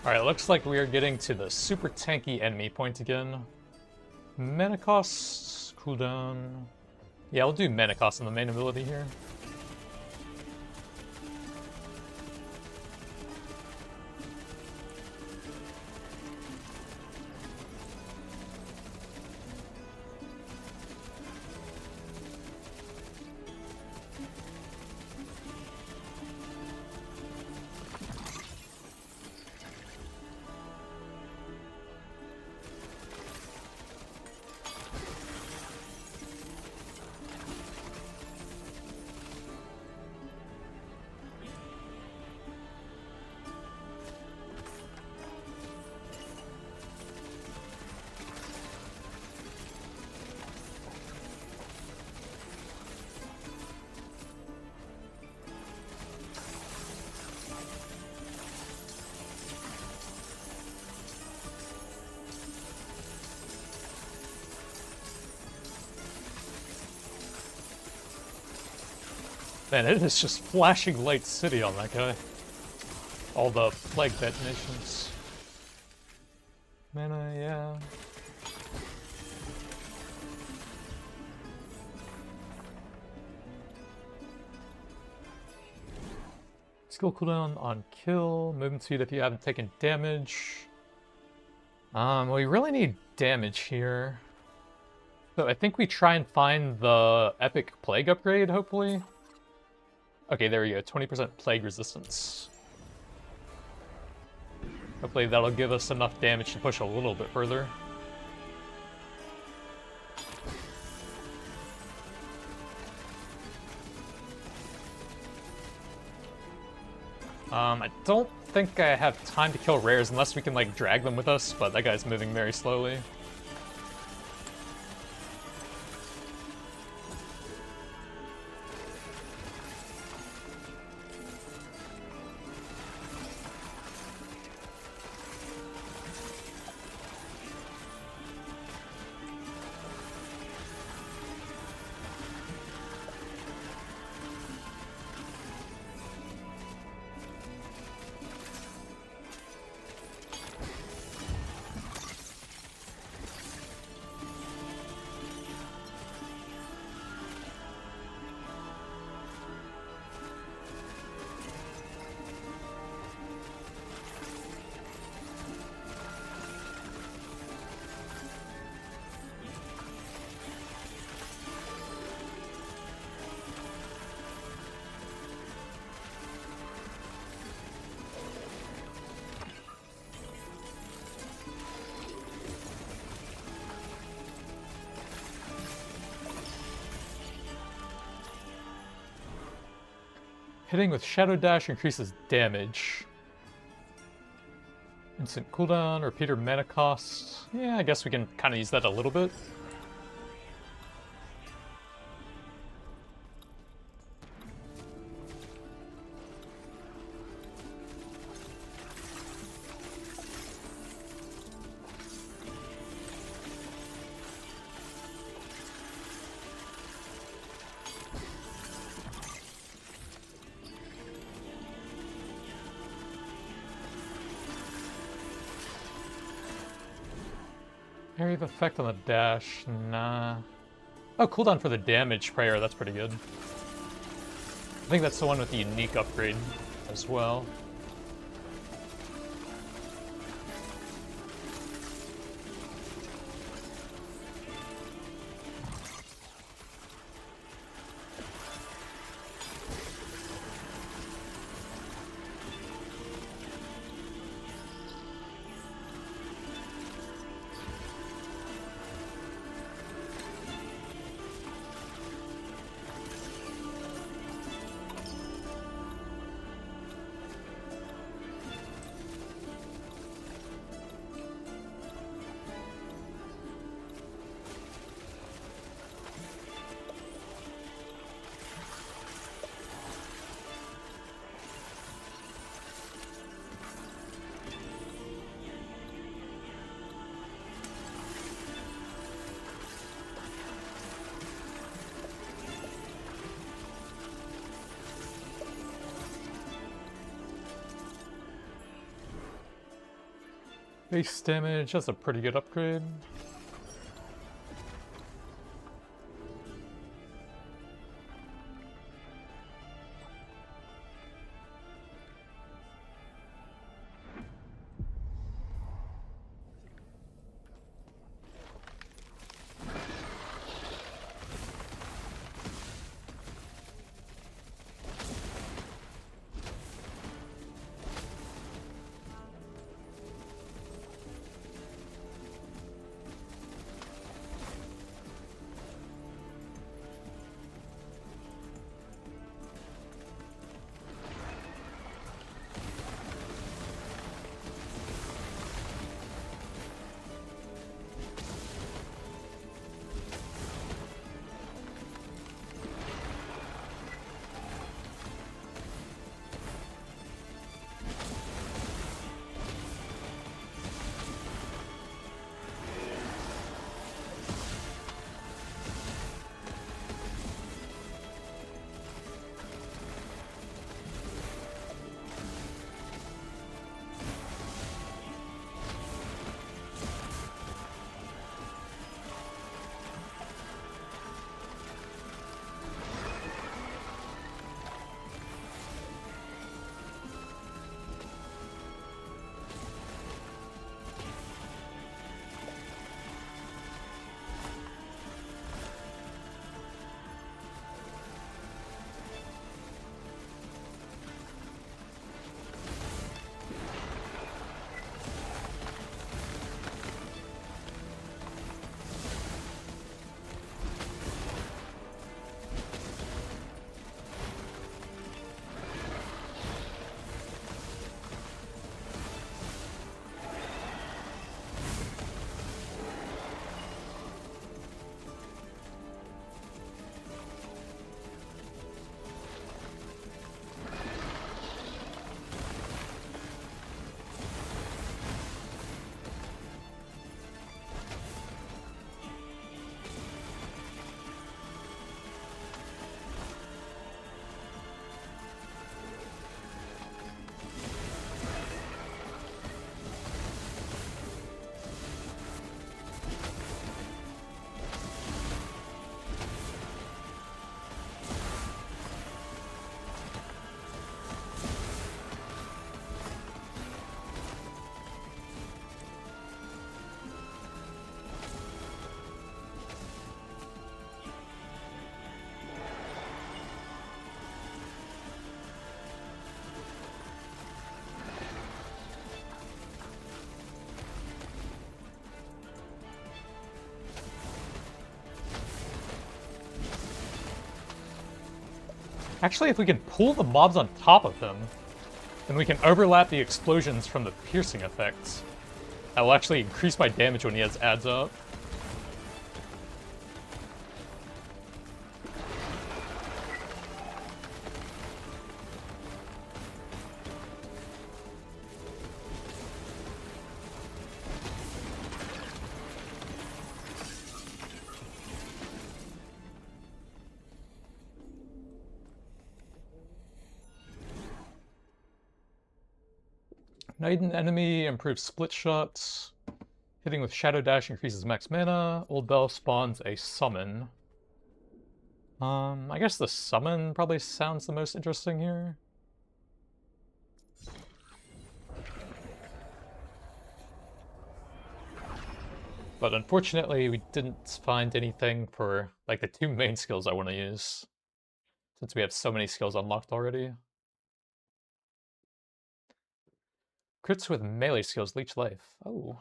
Alright, looks like we are getting to the super tanky enemy point again. Mana cost, cooldown. Yeah, we'll do mana cost on the main ability here. Man, it is just flashing light city on that guy. All the plague detonations. Mana, yeah. Skill cooldown on kill, movement speed if you haven't taken damage. We really need damage here. So I think we try and find the epic plague upgrade, hopefully. Okay, there we go, 20% plague resistance. Hopefully that'll give us enough damage to push a little bit further. I don't think I have time to kill rares unless we can, like, drag them with us, but that guy's moving very slowly. Hitting with Shadow Dash increases damage. Instant cooldown, repeater mana cost. Yeah, I guess we can kind of use that a little bit. Area of effect on the dash, nah. Oh, cooldown for the damage prayer, that's pretty good. I think that's the one with the unique upgrade as well. Base damage, that's a pretty good upgrade. Actually, if we can pull the mobs on top of him, then we can overlap the explosions from the piercing effects. That will actually increase my damage when he has adds up. Knight an enemy, improves split shots. Hitting with Shadow Dash increases max mana. Old Bell spawns a summon. I guess the summon probably sounds the most interesting here. But unfortunately, we didn't find anything for like the two main skills I want to use, since we have so many skills unlocked already. Crits with melee skills leech life. Oh.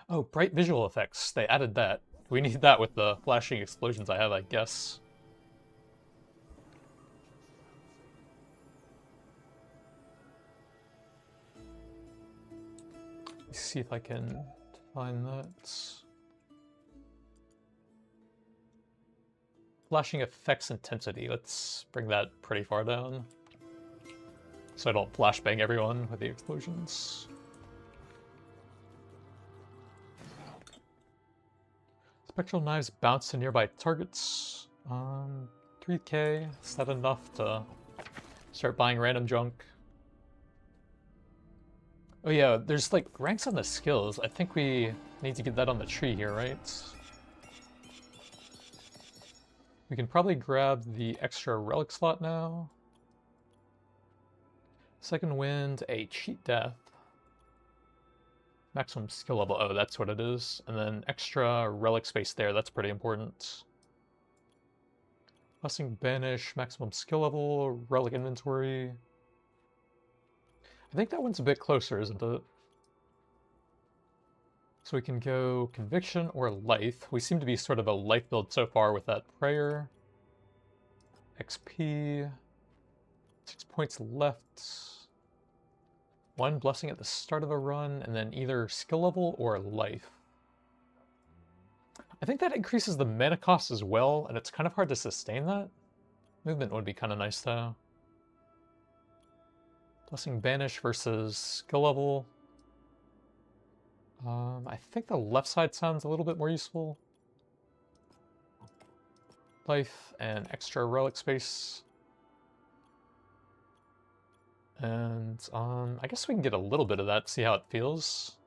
Oh, bright visual effects. They added that. We need that with the flashing explosions I have, I guess. Let's see if I can find that. Flashing effects intensity. Let's bring that pretty far down, so I don't flashbang everyone with the explosions. Spectral knives bounce to nearby targets. 3k. Is that enough to start buying random junk? Oh yeah, there's like ranks on the skills. I think we need to get that on the tree here, right? We can probably grab the extra relic slot now. Second wind, a cheat death. Maximum skill level, oh that's what it is. And then extra relic space there, that's pretty important. Blessing banish, maximum skill level, relic inventory. I think that one's a bit closer, isn't it? So we can go conviction or life. We seem to be sort of a life build so far with that prayer. XP. 6 points left. One blessing at the start of a run, and then either skill level or life. I think that increases the mana cost as well, and it's kind of hard to sustain that. Movement would be kind of nice though. Blessing banish versus skill level. I think the left side sounds a little bit more useful. Life and extra relic space. And I guess we can get a little bit of that, see how it feels.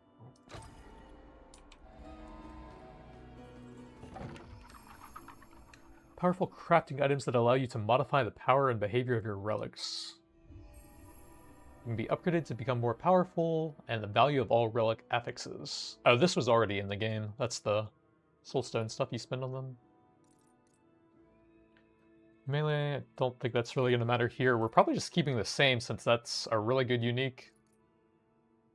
Powerful crafting items that allow you to modify the power and behavior of your relics. Can be upgraded to become more powerful, and the value of all relic affixes. Oh, this was already in the game. That's the soulstone stuff you spend on them. Melee, I don't think that's really going to matter here. We're probably just keeping the same since that's a really good unique.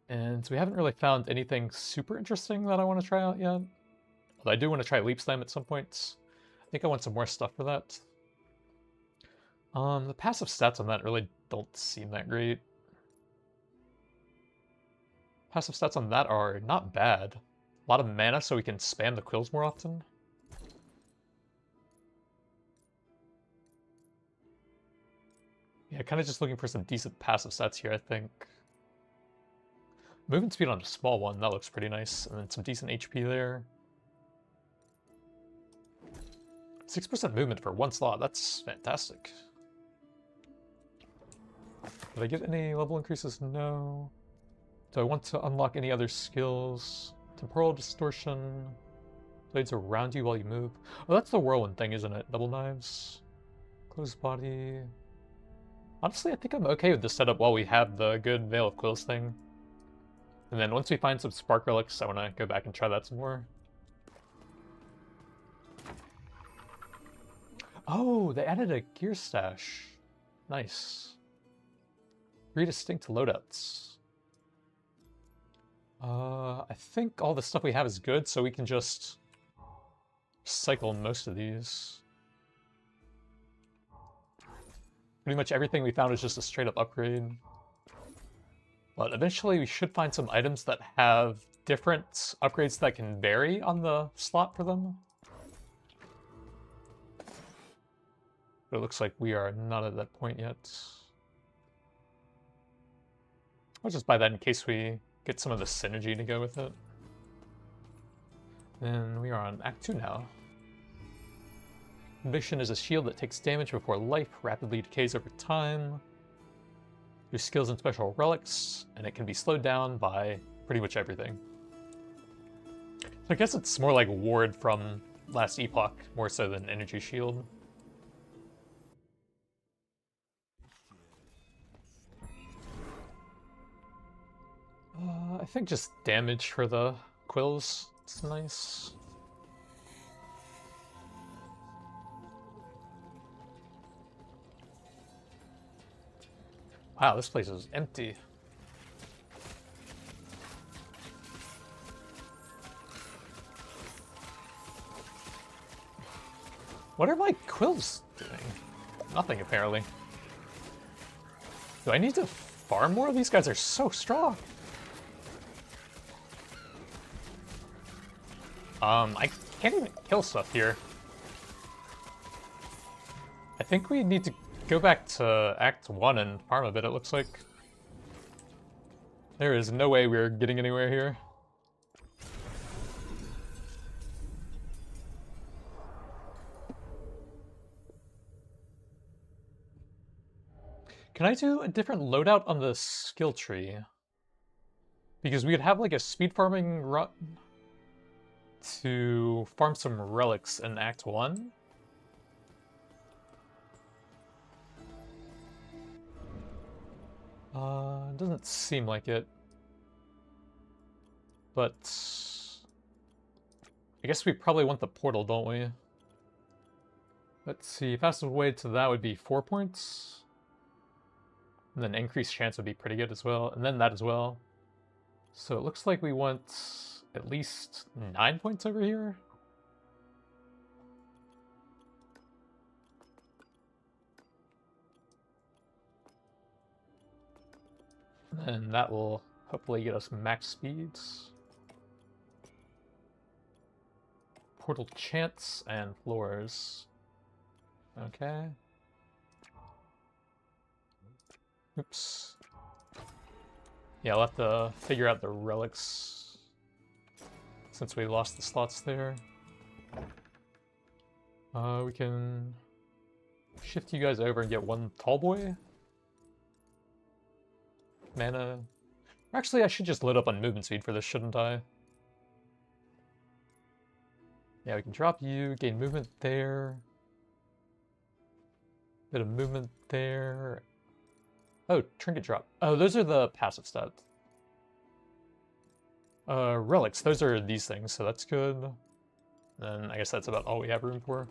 And we haven't really found anything super interesting that I want to try out yet. Although I do want to try Leap Slam at some point. I think I want some more stuff for that. The passive stats on that really don't seem that great. Passive stats on that are not bad. A lot of mana so we can spam the quills more often. Yeah, kind of just looking for some decent passive stats here, I think. Movement speed on a small one, that looks pretty nice. And then some decent HP there. 6% movement for one slot, that's fantastic. Did I get any level increases? No. Do I want to unlock any other skills? Temporal distortion. Blades around you while you move. Oh, that's the whirlwind thing, isn't it? Double knives. Closed body. Honestly, I think I'm okay with this setup while we have the good Veil of Quills thing. And then once we find some Spark Relics, I want to go back and try that some more. Oh, they added a gear stash. Nice. 3 distinct loadouts. I think all the stuff we have is good, so we can just cycle most of these. Pretty much everything we found is just a straight up upgrade. But eventually we should find some items that have different upgrades that can vary on the slot for them. But it looks like we are not at that point yet. I'll just buy that in case we get some of the synergy to go with it. And we are on Act 2 now. Conviction is a shield that takes damage before life rapidly decays over time. Your skills and special relics, and it can be slowed down by pretty much everything. So I guess it's more like Ward from last Epoch, more so than Energy Shield. I think just damage for the quills. It's nice. Wow, this place is empty. What are my quills doing? Nothing, apparently. Do I need to farm more? These guys are so strong. I can't even kill stuff here. I think we need to go back to Act 1 and farm a bit, it looks like. There is no way we're getting anywhere here. Can I do a different loadout on the skill tree? Because we could have like a speed farming run to farm some relics in Act 1. Doesn't seem like it. But I guess we probably want the portal, don't we? Let's see, fastest way to that would be 4 points. And then increased chance would be pretty good as well. And then that as well. So it looks like we want at least 9 points over here. And that will hopefully get us max speeds. Portal chance and floors. Okay. Oops. Yeah, I'll have to figure out the relics since we lost the slots there. We can shift you guys over and get one tall boy. Mana. Actually, I should just load up on movement speed for this, shouldn't I? Yeah, we can drop you, gain movement there. Bit of movement there. Oh, trinket drop. Oh, those are the passive stats. Relics, those are these things, so that's good. Then I guess that's about all we have room for.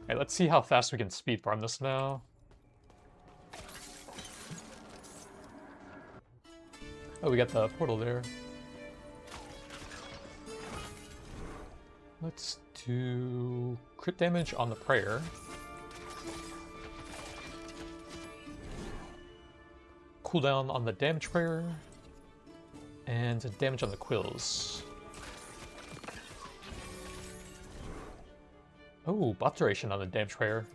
Alright, let's see how fast we can speed farm this now. Oh, we got the portal there. Let's do crit damage on the prayer. Cooldown on the damage prayer. And damage on the quills. Oh, buff duration on the damage prayer.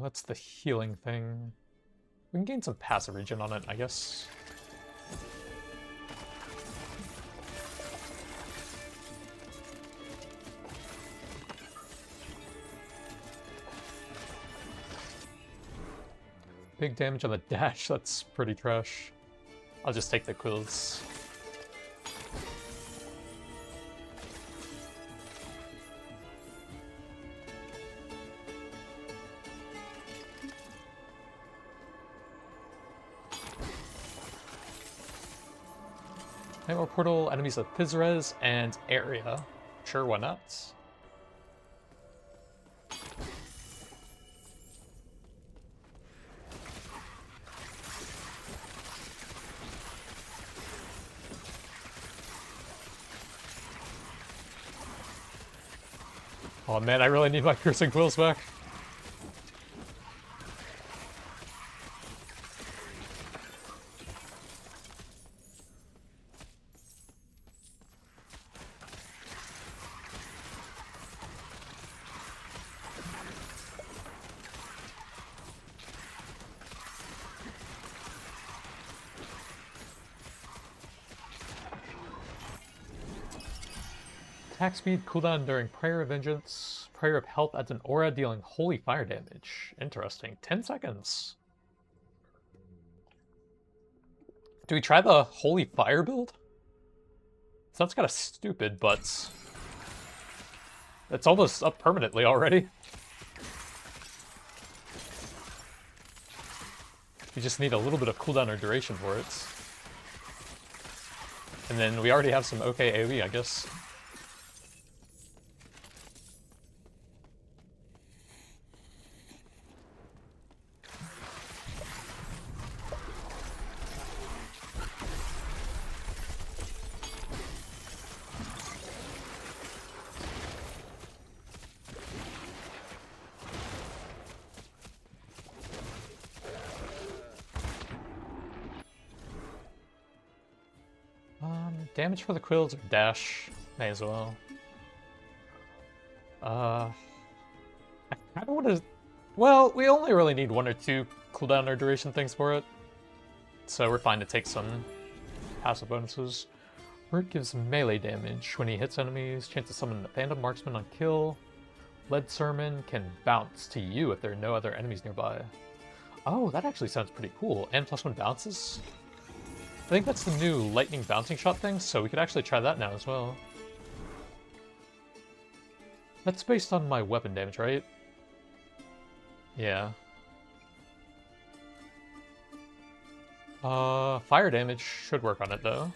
That's the healing thing. We can gain some passive regen on it, I guess. Big damage on the dash, that's pretty trash. I'll just take the quills. Nightmare portal, enemies of Physres and area. Sure, why not? Oh man, I really need my piercing quills back. Attack speed, cooldown during Prayer of Vengeance. Prayer of Health adds an aura dealing holy fire damage. Interesting. 10 seconds. Do we try the holy fire build? Sounds kind of stupid, but it's almost up permanently already. You just need a little bit of cooldown or duration for it. And then we already have some okay AoE, I guess. Damage for the quills or dash? May as well. I kind of want to... Well, we only really need 1 or 2 cooldown or duration things for it. So we're fine to take some passive bonuses. Root gives melee damage when he hits enemies. Chance to summon a Phantom Marksman on kill. Lead Sermon can bounce to you if there are no other enemies nearby. Oh, that actually sounds pretty cool. And +1 bounces? I think that's the new lightning bouncing shot thing, so we could actually try that now as well. That's based on my weapon damage, right? Yeah. Fire damage should work on it though.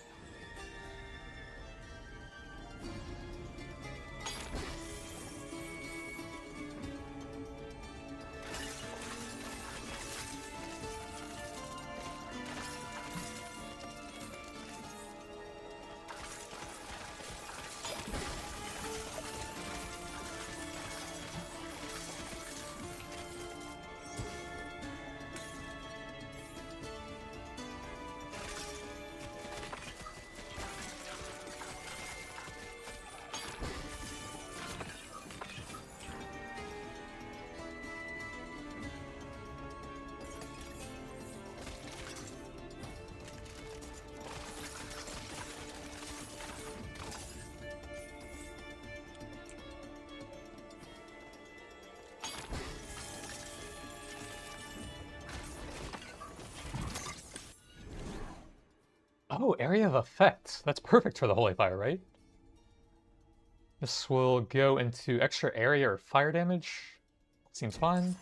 Oh, area of effect. That's perfect for the Holy Fire, right? This will go into extra area or fire damage. Seems fine.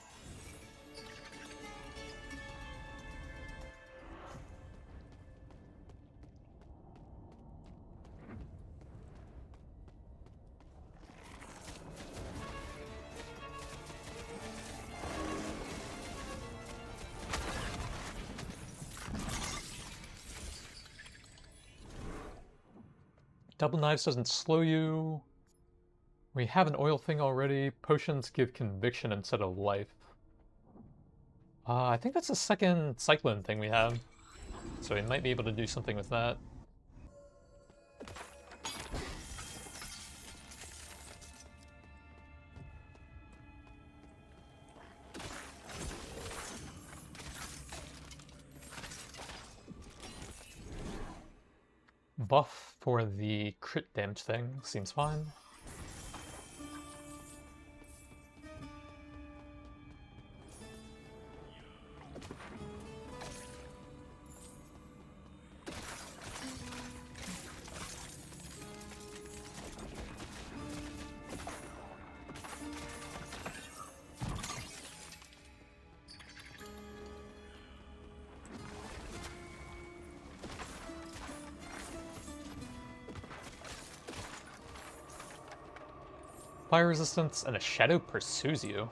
Double knives doesn't slow you. We have an oil thing already. Potions give conviction instead of life. I think that's the second cyclone thing we have. So we might be able to do something with that. Buff for the crit damage thing seems fine. Fire resistance and a shadow pursues you.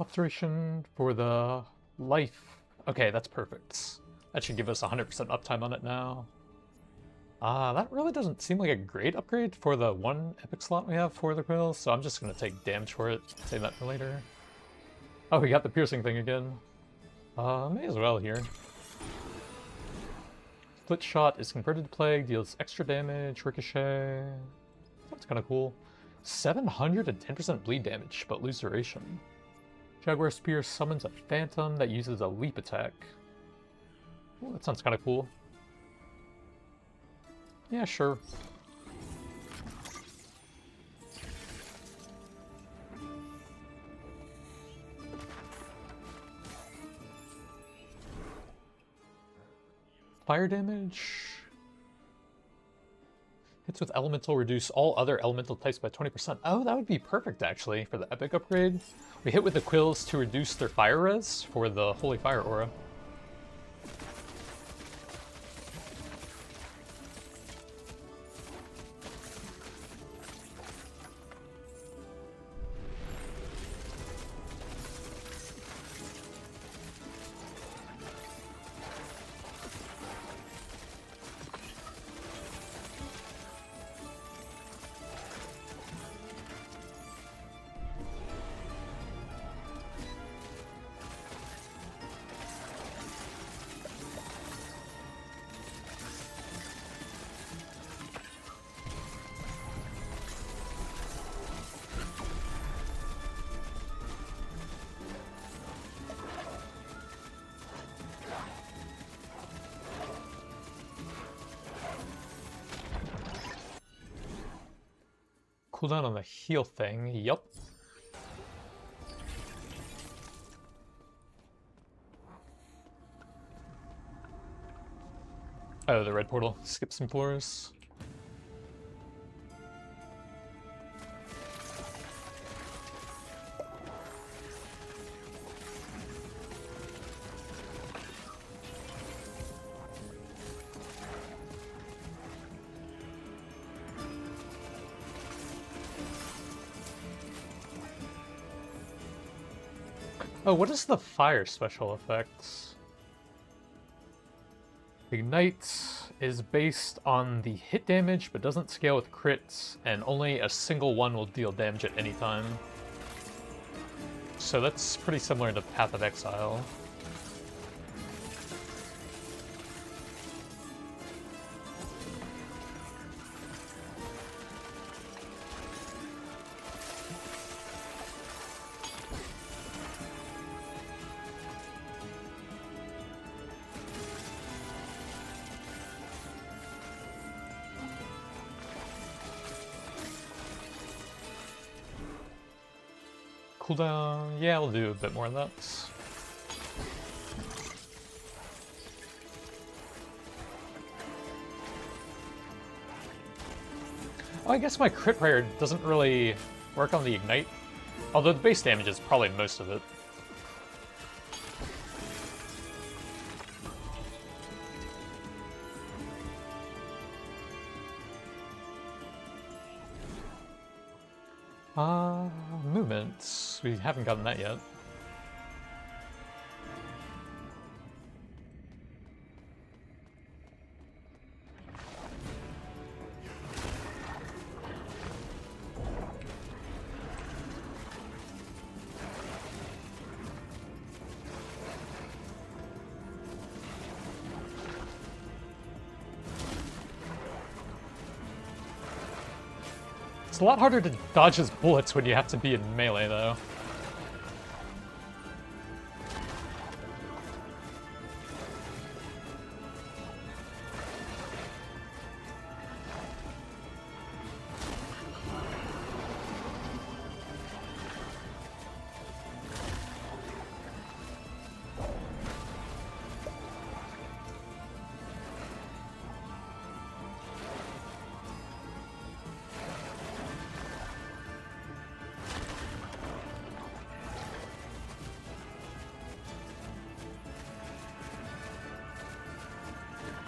Observation for the life. Okay, that's perfect. That should give us 100% uptime on it now. That really doesn't seem like a great upgrade for the one epic slot we have for the quill, so I'm just gonna take damage for it, save that for later. Oh, we got the piercing thing again. May as well here. Split shot is converted to plague, deals extra damage, ricochet. That's kind of cool. 710% bleed damage, but lose duration. Jaguar Spear summons a phantom that uses a leap attack. Ooh, that sounds kind of cool. Yeah, sure. Fire damage. Hits with elemental reduce all other elemental types by 20%. Oh, that would be perfect actually for the epic upgrade. We hit with the quills to reduce their fire res for the Holy Fire aura. Cooldown on the heal thing, yup. Oh, the red portal. Skip some floors. Oh, what is the fire special effects? Ignite is based on the hit damage, but doesn't scale with crits, and only a single one will deal damage at any time. So that's pretty similar to Path of Exile. Cooldown, yeah, we'll do a bit more of that. Oh, I guess my crit prayer doesn't really work on the ignite, although the base damage is probably most of it. Movements. We haven't gotten that yet. It's a lot harder to dodge his bullets when you have to be in melee, though.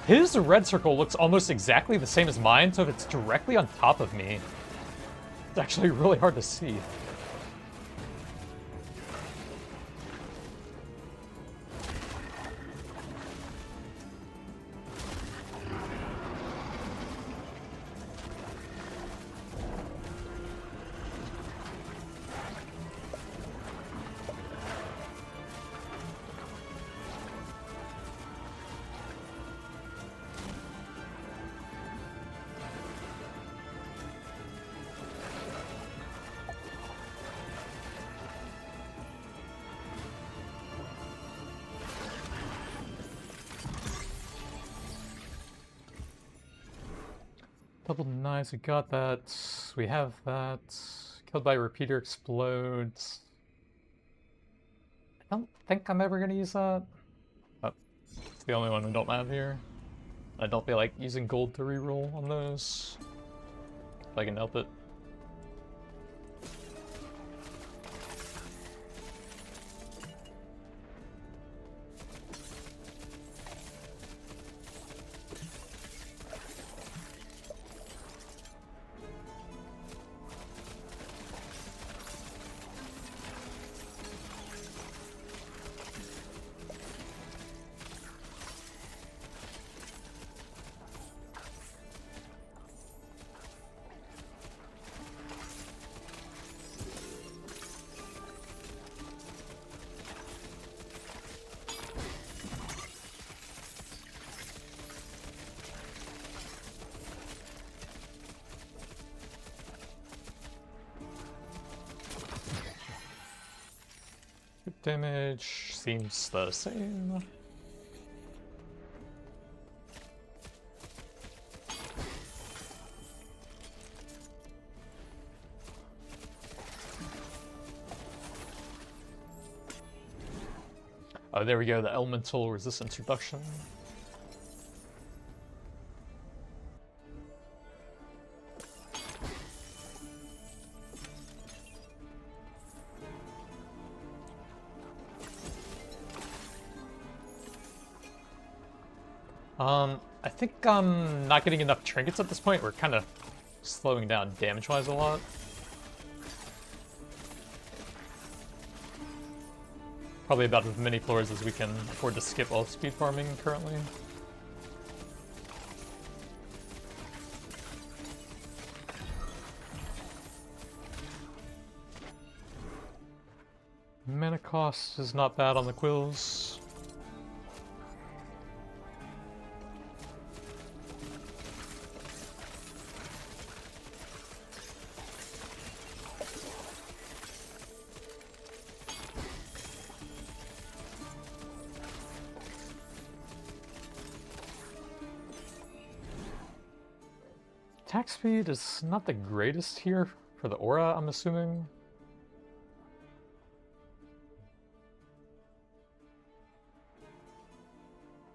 His red circle looks almost exactly the same as mine, so if it's directly on top of me, it's actually really hard to see. Double knives, we got that. We have that. Killed by repeater explodes. I don't think I'm ever gonna use that. But it's the only one we don't have here. I don't feel like using gold to reroll on those. If I can help it. Damage seems the same. Oh, there we go, the elemental resistance reduction. I think I'm not getting enough trinkets at this point. We're kind of slowing down damage-wise a lot. Probably about as many floors as we can afford to skip while speed farming currently. Mana cost is not bad on the quills. Attack speed is not the greatest here for the aura, I'm assuming.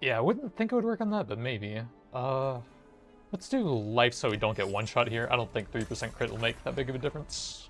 Yeah, I wouldn't think it would work on that, but maybe. Let's do life so we don't get one shot here. I don't think 3% crit will make that big of a difference.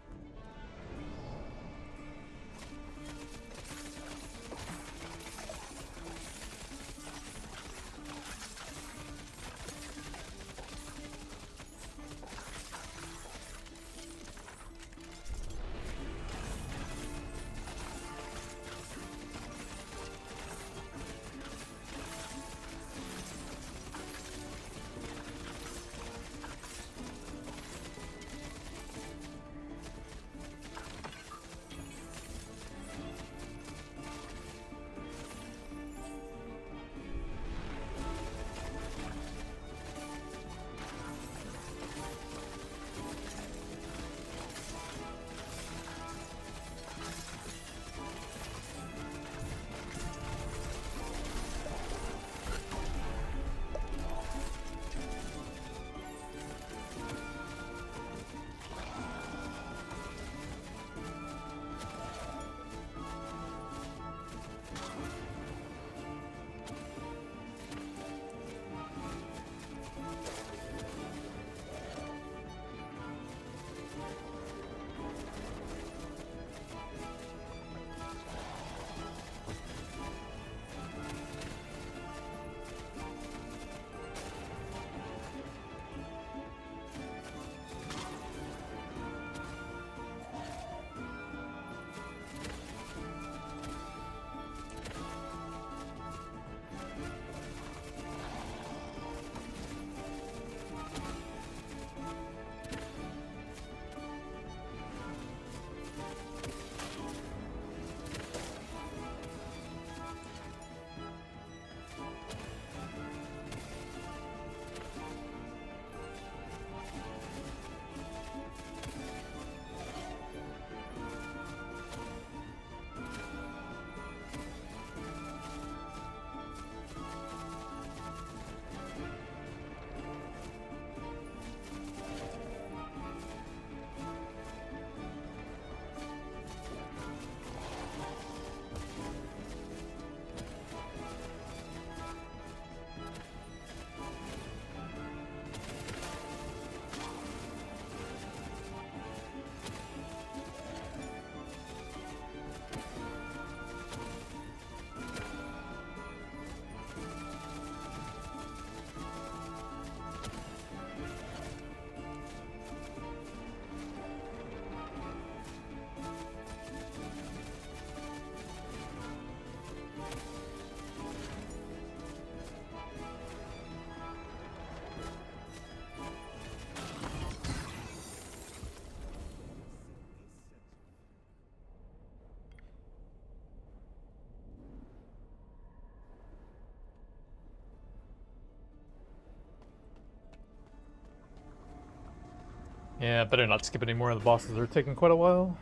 Yeah, better not skip any more of the bosses. They're taking quite a while.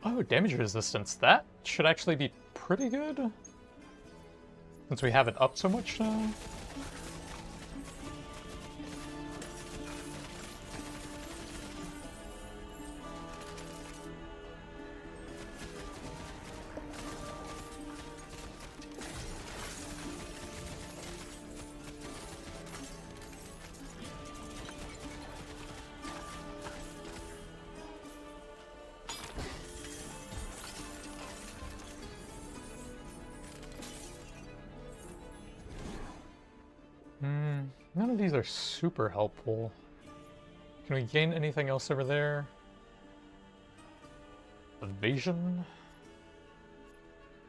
Oh, damage resistance. That should actually be pretty good. Since we have it up so much now. None of these are super helpful. Can we gain anything else over there? Evasion?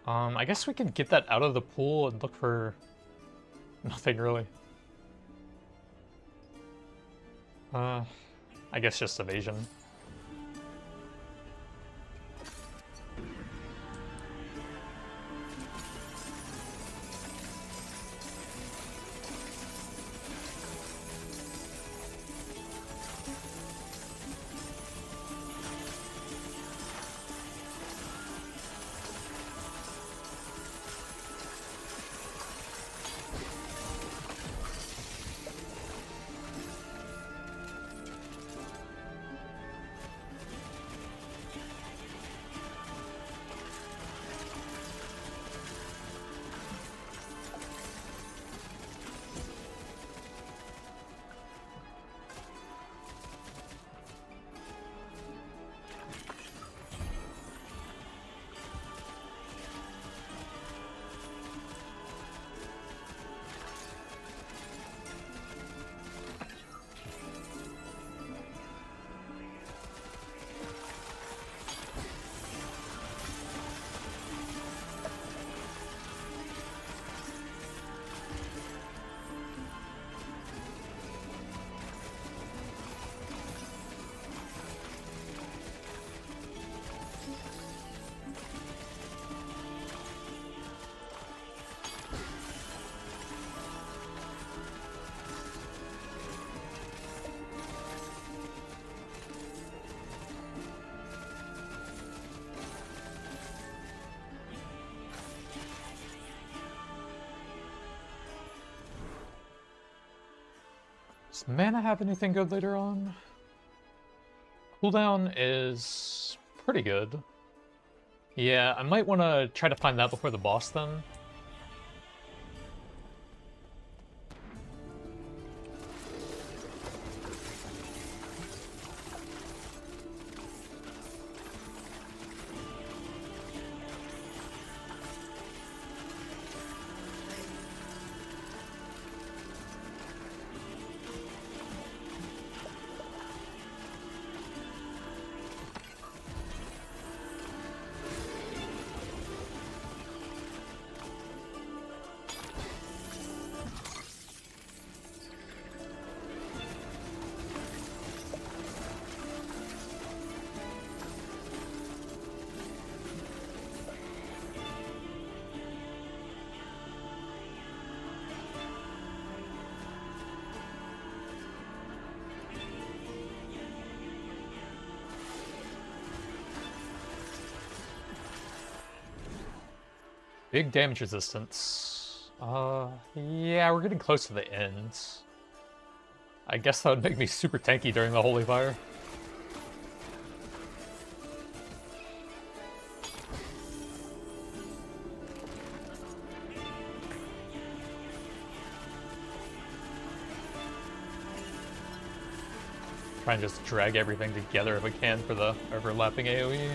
I guess we could get that out of the pool and look for nothing really. I guess just evasion. Does mana have anything good later on? Cooldown is pretty good. Yeah, I might want to try to find that before the boss then. Big damage resistance. Yeah, we're getting close to the end. I guess that would make me super tanky during the Holy Fire. Try and just drag everything together if we can for the overlapping AoE.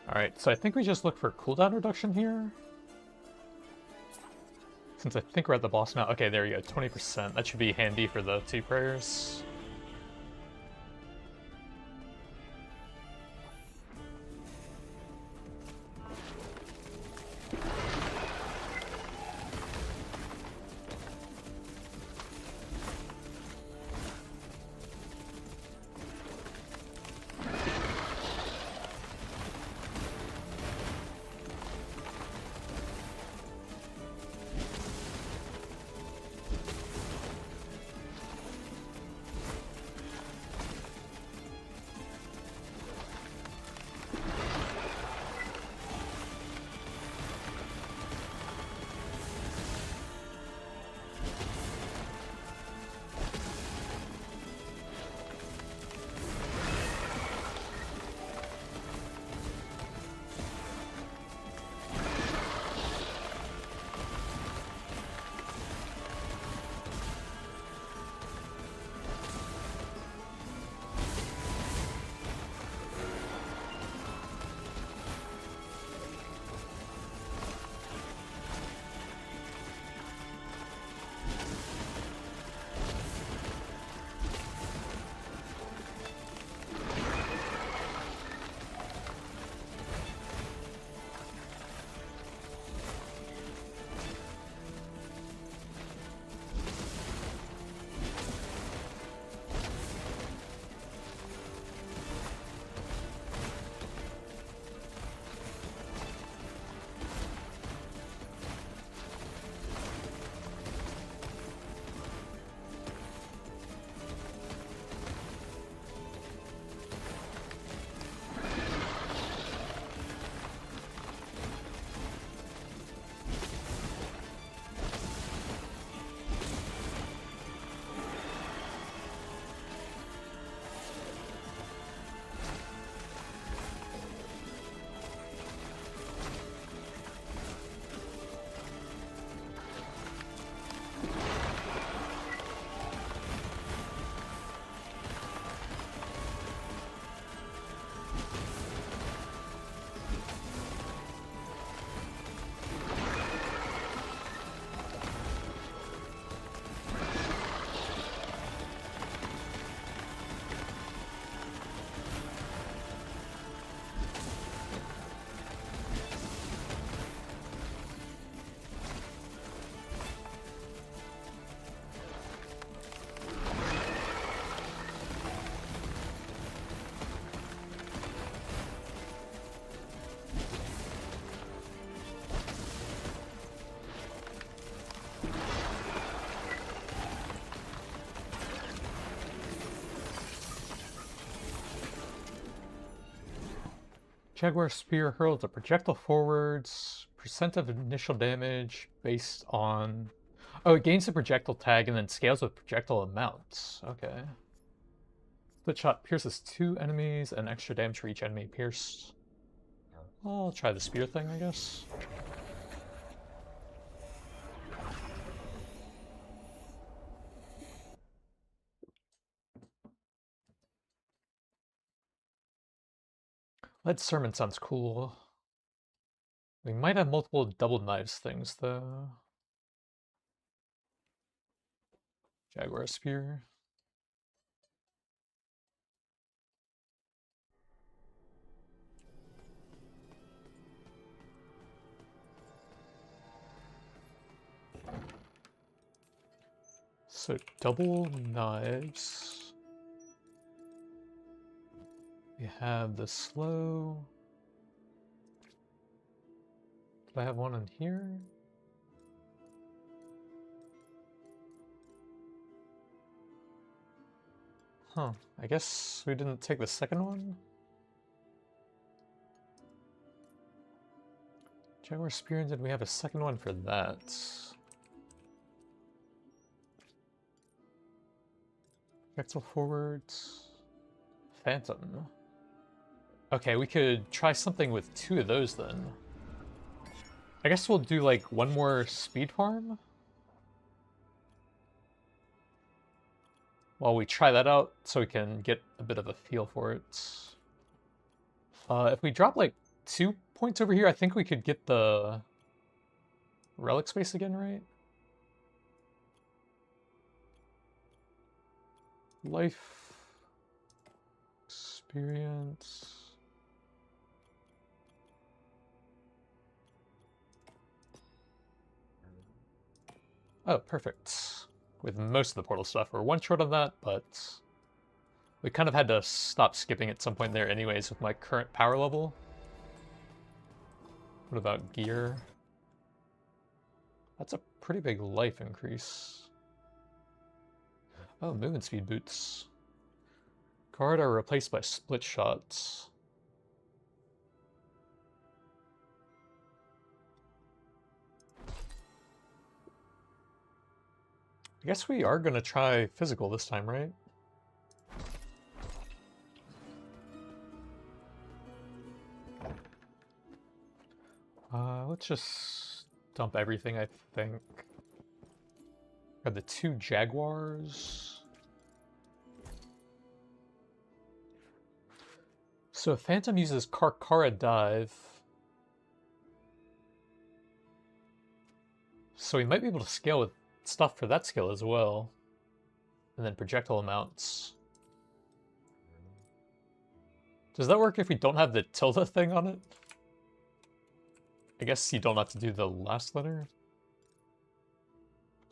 Alright, so I think we just look for cooldown reduction here. Since I think we're at the boss now. Okay, there you go, 20%. That should be handy for the 2 prayers. Jaguar Spear hurls a projectile forwards, percent of initial damage based on... Oh, it gains the projectile tag and then scales with projectile amounts. Okay. Split shot pierces 2 enemies and extra damage for each enemy pierced. I'll try the spear thing, I guess. Lead sermon sounds cool. We might have multiple double knives things, though. Jaguar Spear. So double knives. We have the slow. Do I have one in here? Huh, I guess we didn't take the second one? Jaguar Spear, did we have a second one for that? Vector forwards. Phantom. Okay, we could try something with 2 of those then. I guess we'll do like one more speed farm while we try that out so we can get a bit of a feel for it. If we drop like 2 points over here, I think we could get the relic space again, right? Life experience. Oh, perfect. With most of the portal stuff. We're one short on that, but we kind of had to stop skipping at some point there anyways with my current power level. What about gear? That's a pretty big life increase. Oh, movement speed boots. Guard are replaced by split shots. I guess we are going to try physical this time, right? Let's just dump everything, I think. Got the 2 jaguars. So Phantom uses Karkara Dive. So we might be able to scale with stuff for that skill as well. And then projectile amounts. Does that work if we don't have the tilde thing on it? I guess you don't have to do the last letter.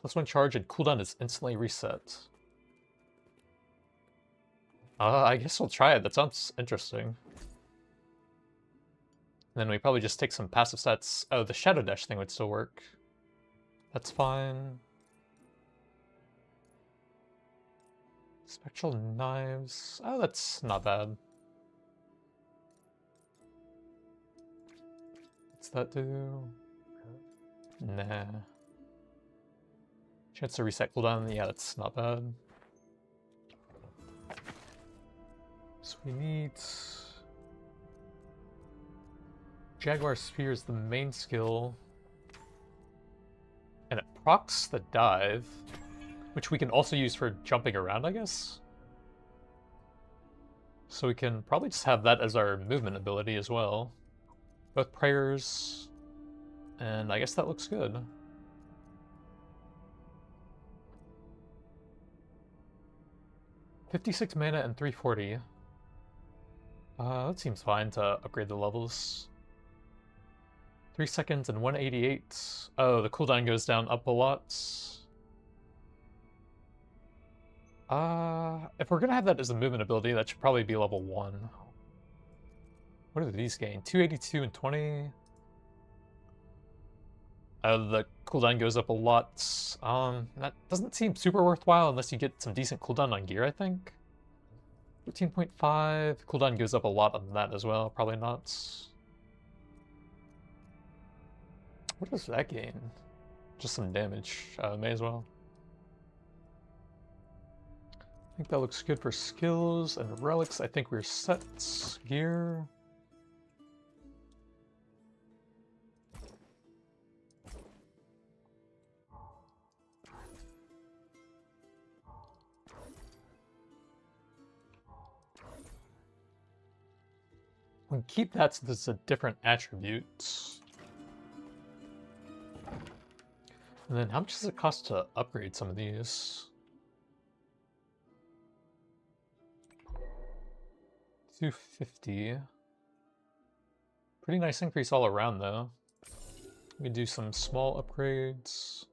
+1 charge and cooldown is instantly reset. I guess we'll try it. That sounds interesting. And then we probably just take some passive stats. Oh, the Shadow Dash thing would still work. That's fine. Spectral Knives. Oh, that's not bad. What's that do? Nah. Chance to reset cooldown. Yeah, that's not bad. So we need Jaguar Spear is the main skill. And it procs the dive, which we can also use for jumping around, I guess. So we can probably just have that as our movement ability as well. Both prayers, and I guess that looks good. $56 mana and 340. That seems fine to upgrade the levels. 3 seconds and 188. Oh, the cooldown goes down up a lot. If we're gonna have that as a movement ability, that should probably be level 1. What do these gain? 282 and 20. The cooldown goes up a lot. That doesn't seem super worthwhile unless you get some decent cooldown on gear, I think. 13.5. Cooldown goes up a lot on that as well. Probably not. What does that gain? Just some damage. May as well. I think that looks good for skills and relics. I think we're set. Gear. We can keep that so this is a different attribute. And then how much does it cost to upgrade some of these? 250. Pretty nice increase all around though. We can do some small upgrades.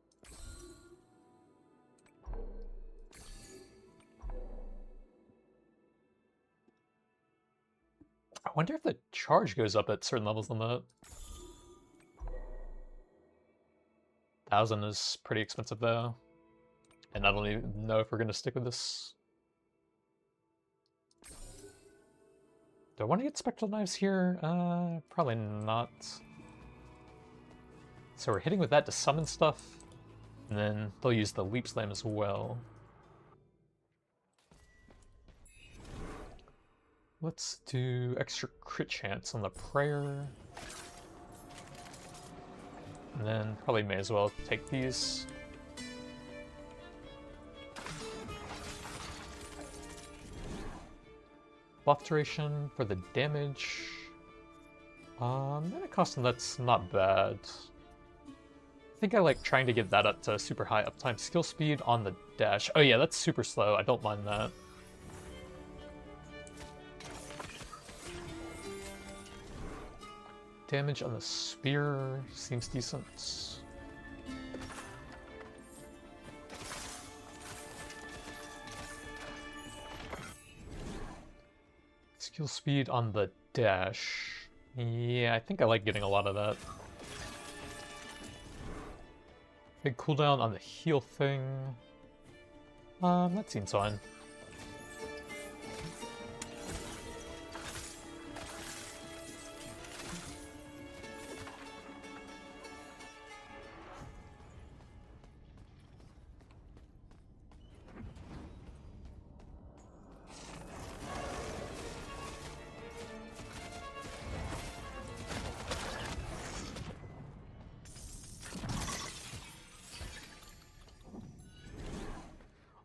wonder if the charge goes up at certain levels on that. 1,000 is pretty expensive though. And I don't even know if we're going to stick with this. Do I want to get spectral knives here? Probably not. So we're hitting with that to summon stuff. And then they'll use the leap slam as well. Let's do extra crit chance on the prayer. And then probably may as well take these. Buff duration for the damage. Mana cost on that's not bad. I think I like trying to get that up to super high uptime. Skill speed on the dash. Oh yeah, that's super slow. I don't mind that. Damage on the spear seems decent. Skill speed on the dash. Yeah, I think I like getting a lot of that. Big cooldown on the heal thing. That seems fine.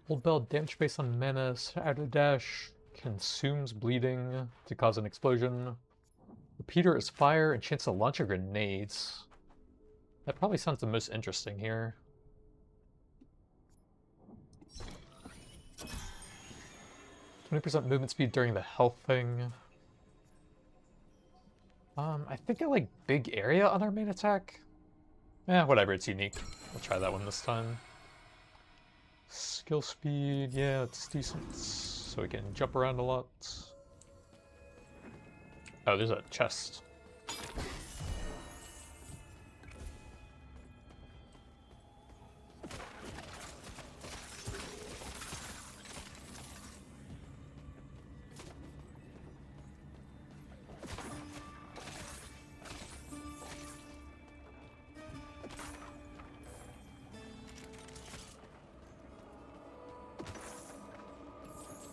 Old Bell, damage based on mana, Shadow Dash, consumes bleeding to cause an explosion. Repeater is fire and chance to launch a grenades. That probably sounds the most interesting here. 20% movement speed during the health thing. I think I like big area on our main attack. Whatever, it's unique. I'll try that one this time. Skill speed, yeah, it's decent. So we can jump around a lot. Oh, there's a chest.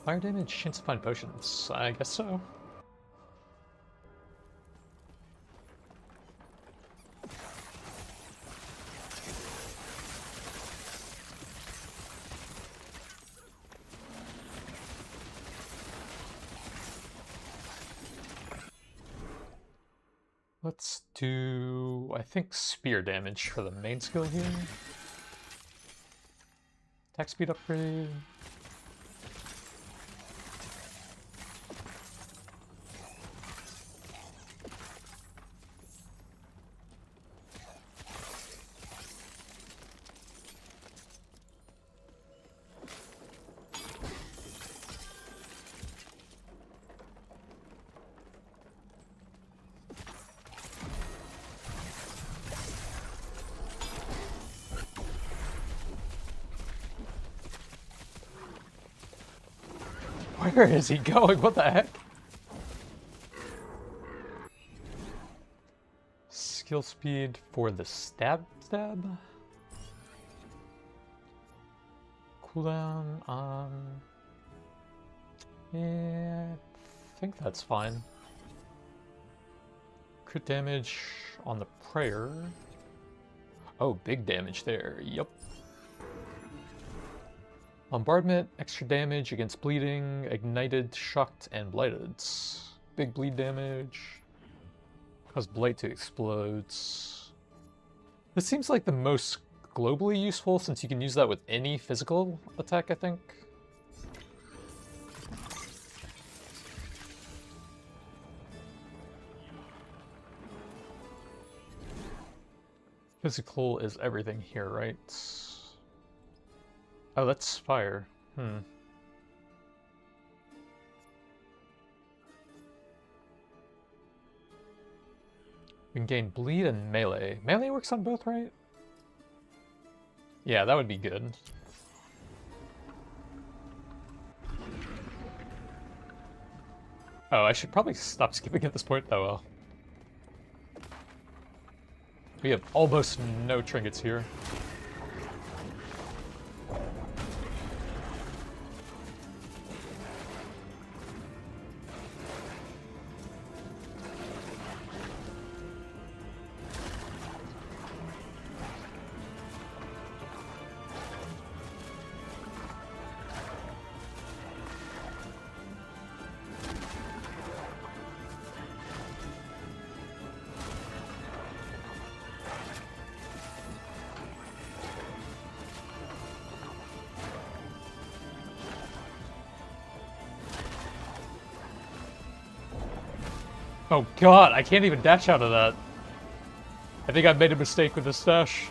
Fire damage, chance to find potions. I guess so. Let's do, I think, spear damage for the main skill here. Attack speed upgrade. Where is he going? What the heck? Skill speed for the stab. Cooldown, yeah, I think that's fine. Crit damage on the prayer. Oh, big damage there, yep. Bombardment, extra damage against bleeding, ignited, shocked, and blighted. Big bleed damage. Cause blight to explodes. This seems like the most globally useful since you can use that with any physical attack, I think. Physical is everything here, right? Oh, that's fire. can gain bleed and melee. Melee works on both, right? Yeah, that would be good. Oh, I should probably stop skipping at this point. Oh well. We have almost no trinkets here. Oh god, I can't even dash out of that. I think I've made a mistake with this dash.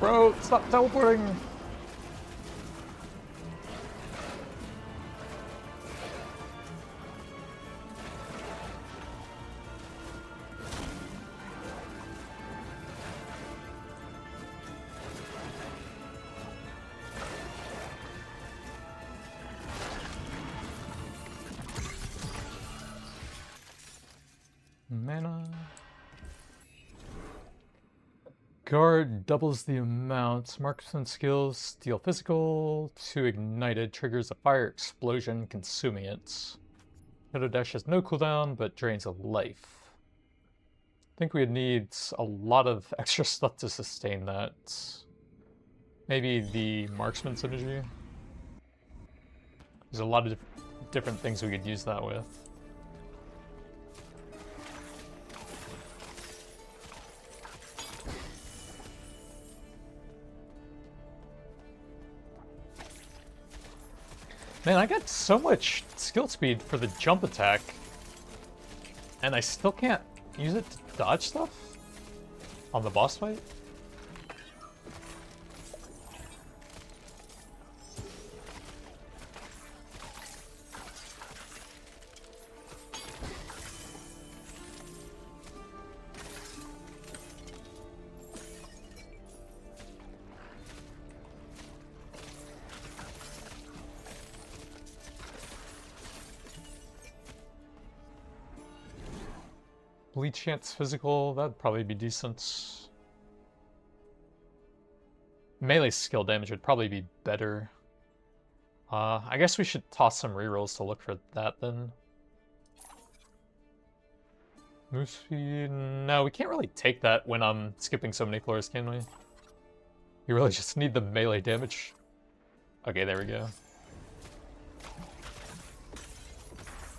Bro, stop teleporting! Mana. Guard doubles the amount. Marksman skills deal physical. 2 ignited triggers a fire explosion, consuming it. Shadow Dash has no cooldown, but drains a life. I think we'd need a lot of extra stuff to sustain that. Maybe the Marksman's energy. There's a lot of different things we could use that with. Man, I got so much skill speed for the jump attack, and I still can't use it to dodge stuff on the boss fight? Bleed chance physical, that'd probably be decent. Melee skill damage would probably be better. I guess we should toss some rerolls to look for that then. Move speed, no, we can't really take that when I'm skipping so many floors, can we? You really just need the melee damage. Okay, there we go.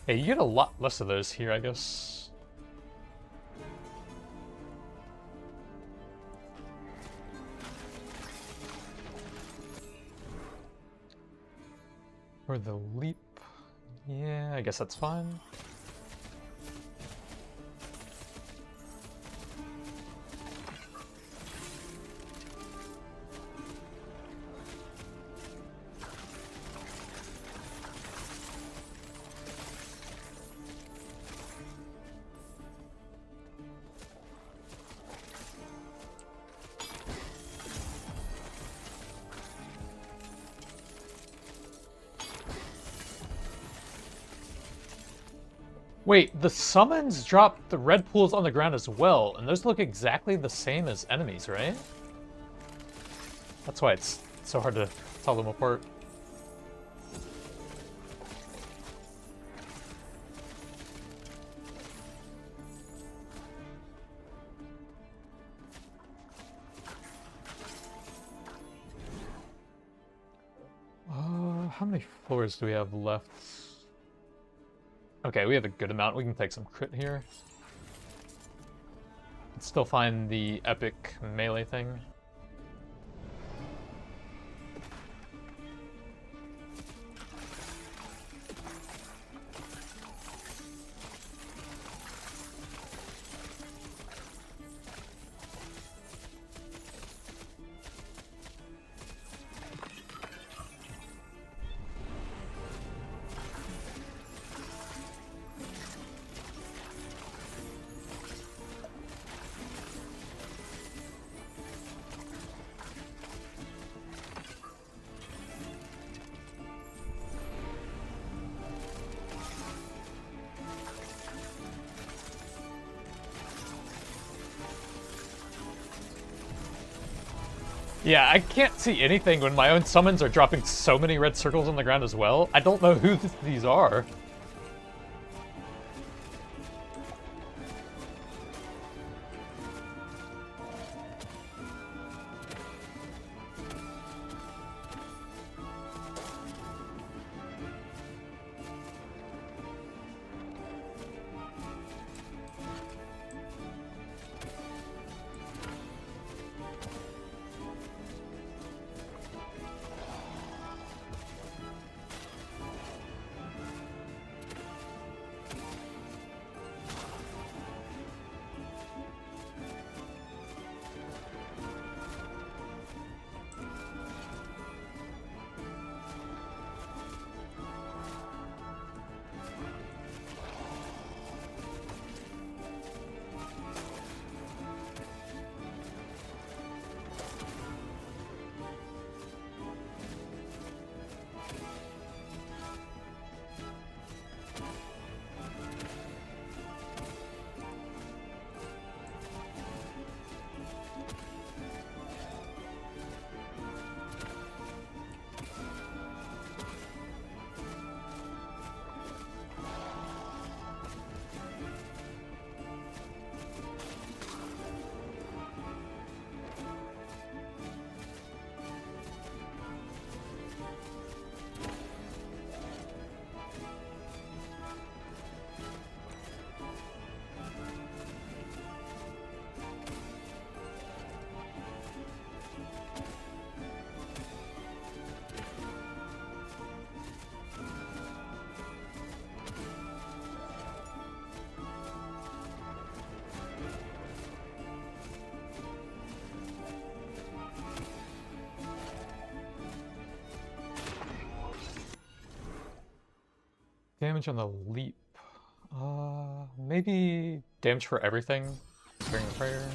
Hey, you get a lot less of those here, I guess. Or the leap. Yeah, I guess that's fine. Wait, the summons drop the red pools on the ground as well, and those look exactly the same as enemies, right? That's why it's so hard to tell them apart. How many floors do we have left? Okay, we have a good amount. We can take some crit here. Still find the epic melee thing. Yeah, I can't see anything when my own summons are dropping so many red circles on the ground as well. I don't know who these are. Damage on the leap. Maybe damage for everything during the prayer.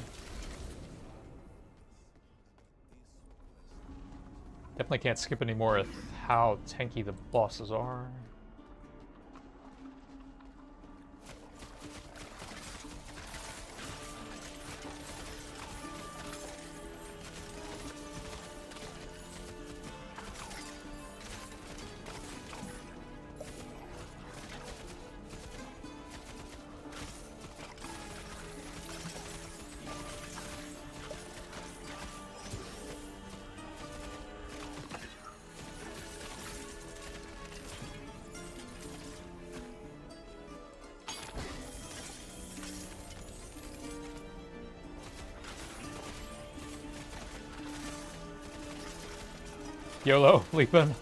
Definitely can't skip anymore with how tanky the bosses are. YOLO, leaping.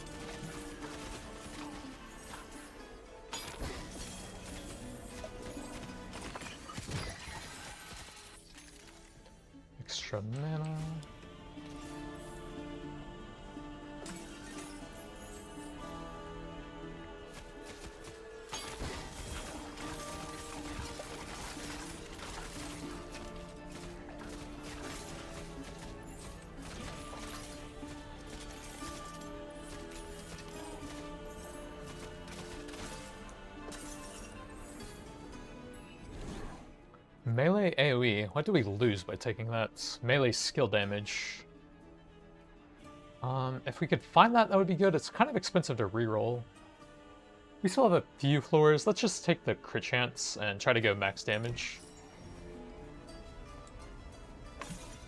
Extra mana. Melee AoE, what do we lose by taking that? Melee skill damage. If we could find that, that would be good. It's kind of expensive to reroll. We still have a few floors. Let's just take the crit chance and try to go max damage.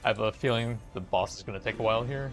I have a feeling the boss is going to take a while here.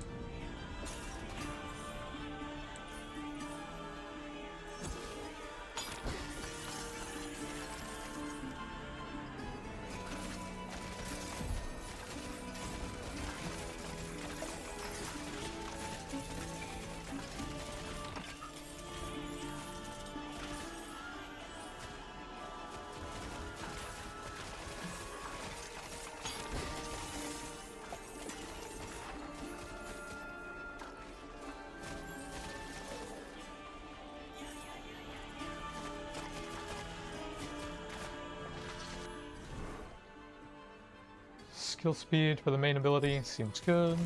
skill speed for the main ability. Seems good.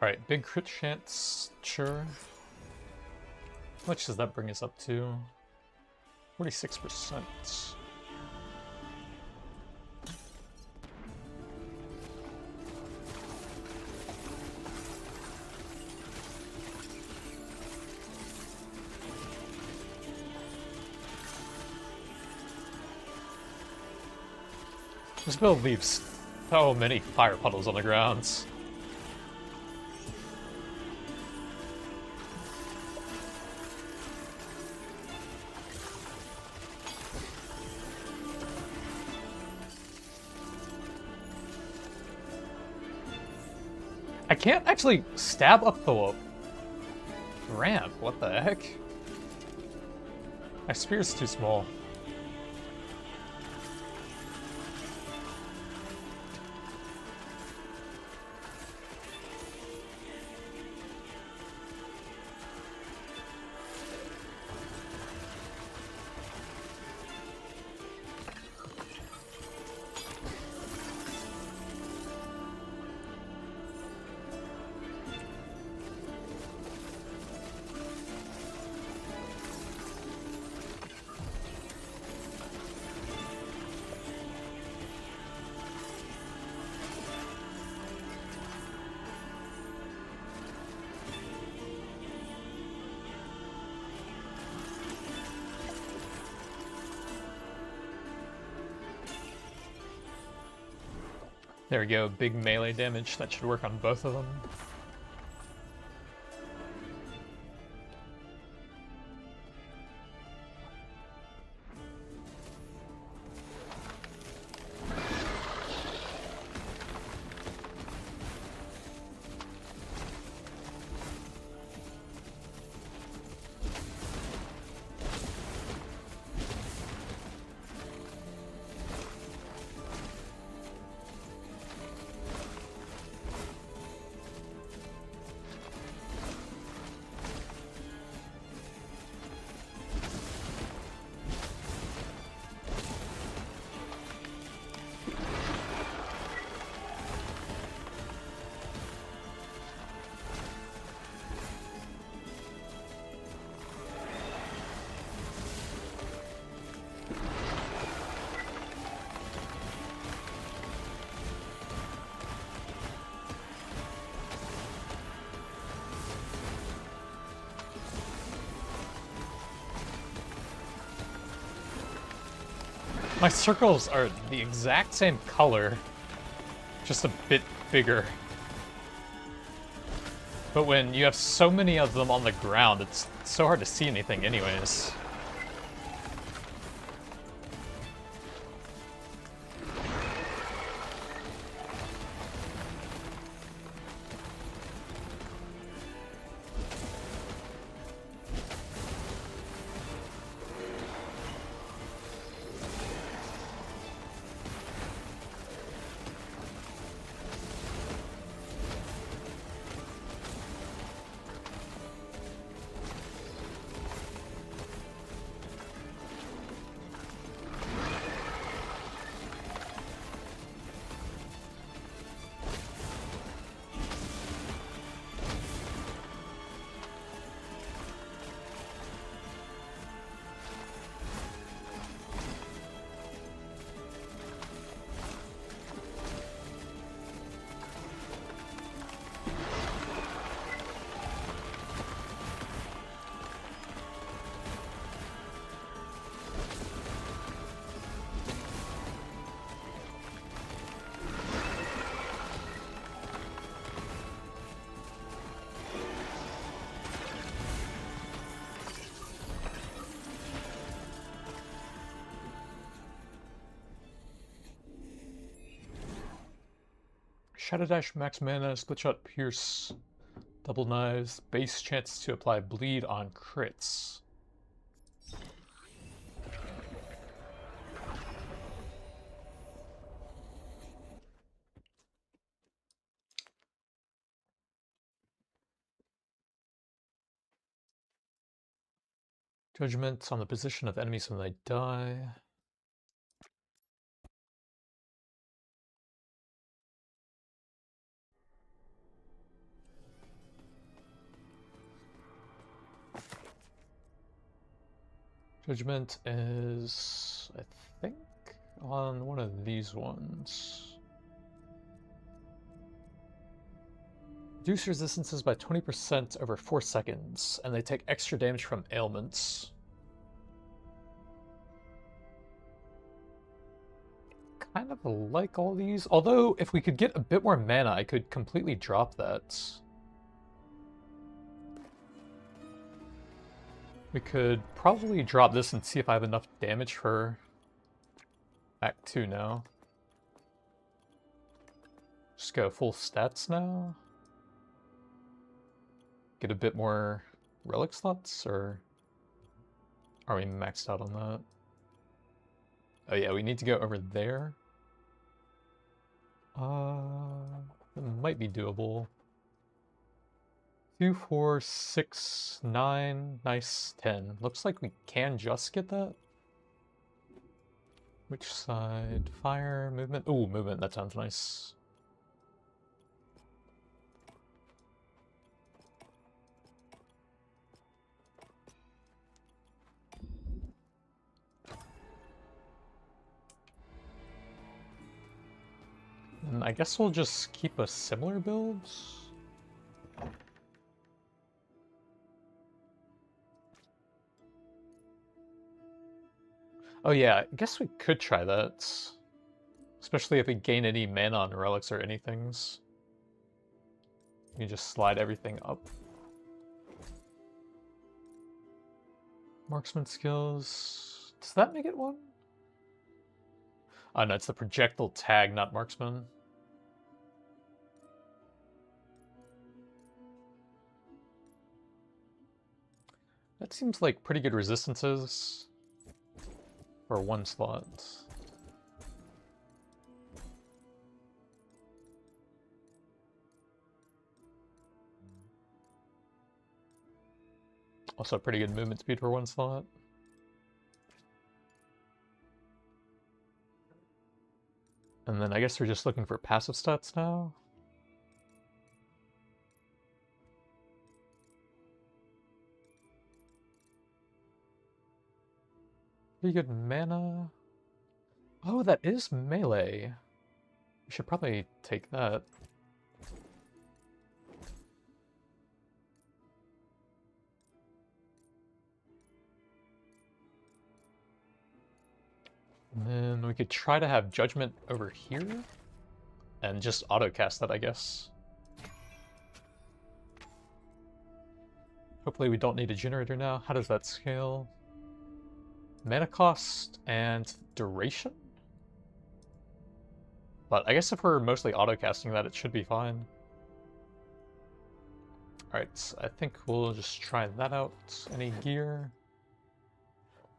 Alright, big crit chance, sure. How much does that bring us up to? 46%. This build leaves so many fire puddles on the grounds. I can't actually stab up the ramp. What the heck? My spear's too small. There we go, big melee damage. That should work on both of them. My circles are the exact same color, just a bit bigger. But when you have so many of them on the ground, it's so hard to see anything anyways. Shadow Dash, max mana, split shot, pierce, double knives, base chance to apply bleed on crits. Judgment on the position of enemies when they die. Judgment is, I think, on one of these ones. Reduce resistances by 20% over 4 seconds, and they take extra damage from ailments. Kind of like all these, although if we could get a bit more mana, I could completely drop that. We could probably drop this and see if I have enough damage for Act 2 now. Just go full stats now. Get a bit more relic slots, or are we maxed out on that? Oh yeah, we need to go over there. It might be doable. 2, 4, 6, 9, nice, 10. Looks like we can just get that. Which side? Fire, movement? Ooh, movement, that sounds nice. And I guess we'll just keep a similar build. Oh yeah, I guess we could try that. Especially if we gain any mana on relics or anythings. You can just slide everything up. Marksman skills. Does that make it 1? Oh no, it's the projectile tag, not marksman. That seems like pretty good resistances for 1 slot. Also pretty good movement speed for 1 slot. And then I guess we're just looking for passive stats now. Pretty good mana. Oh, that is melee. We should probably take that. And then we could try to have Judgment over here. And just auto-cast that, I guess. Hopefully we don't need a generator now. How does that scale? Mana cost and duration? But I guess if we're mostly auto-casting that, it should be fine. Alright, I think we'll just try that out. Any gear?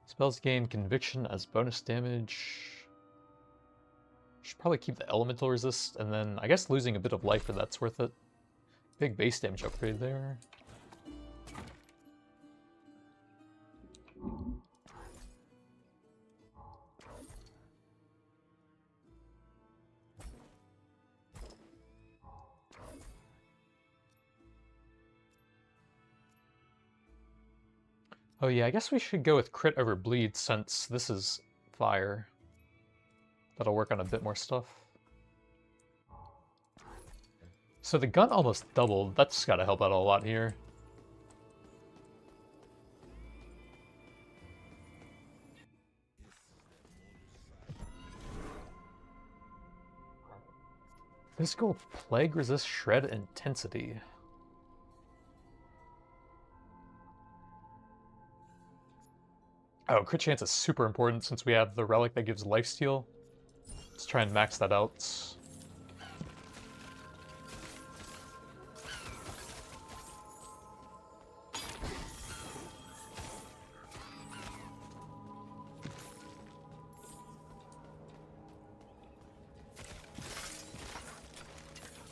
Spells gain conviction as bonus damage. Should probably keep the elemental resist, and then I guess losing a bit of life for that's worth it. Big base damage upgrade there. Oh yeah, I guess we should go with crit over bleed since this is fire. That'll work on a bit more stuff. So the gun almost doubled. That's gotta help out a lot here. Physical plague resists shred intensity. Oh, crit chance is super important since we have the relic that gives lifesteal. Let's try and max that out.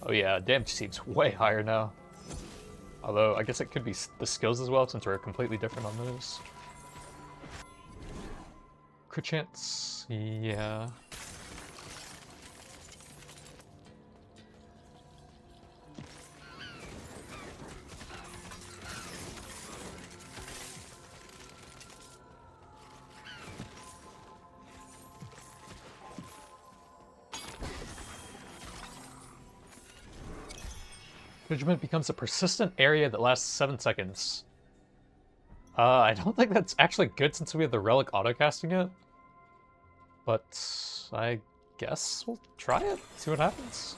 Oh yeah, damage seems way higher now. Although, I guess it could be the skills as well, since we're completely different on those. Crit chance, yeah. Judgment becomes a persistent area that lasts 7 seconds. I don't think that's actually good since we have the relic autocasting it. But I guess we'll try it, see what happens.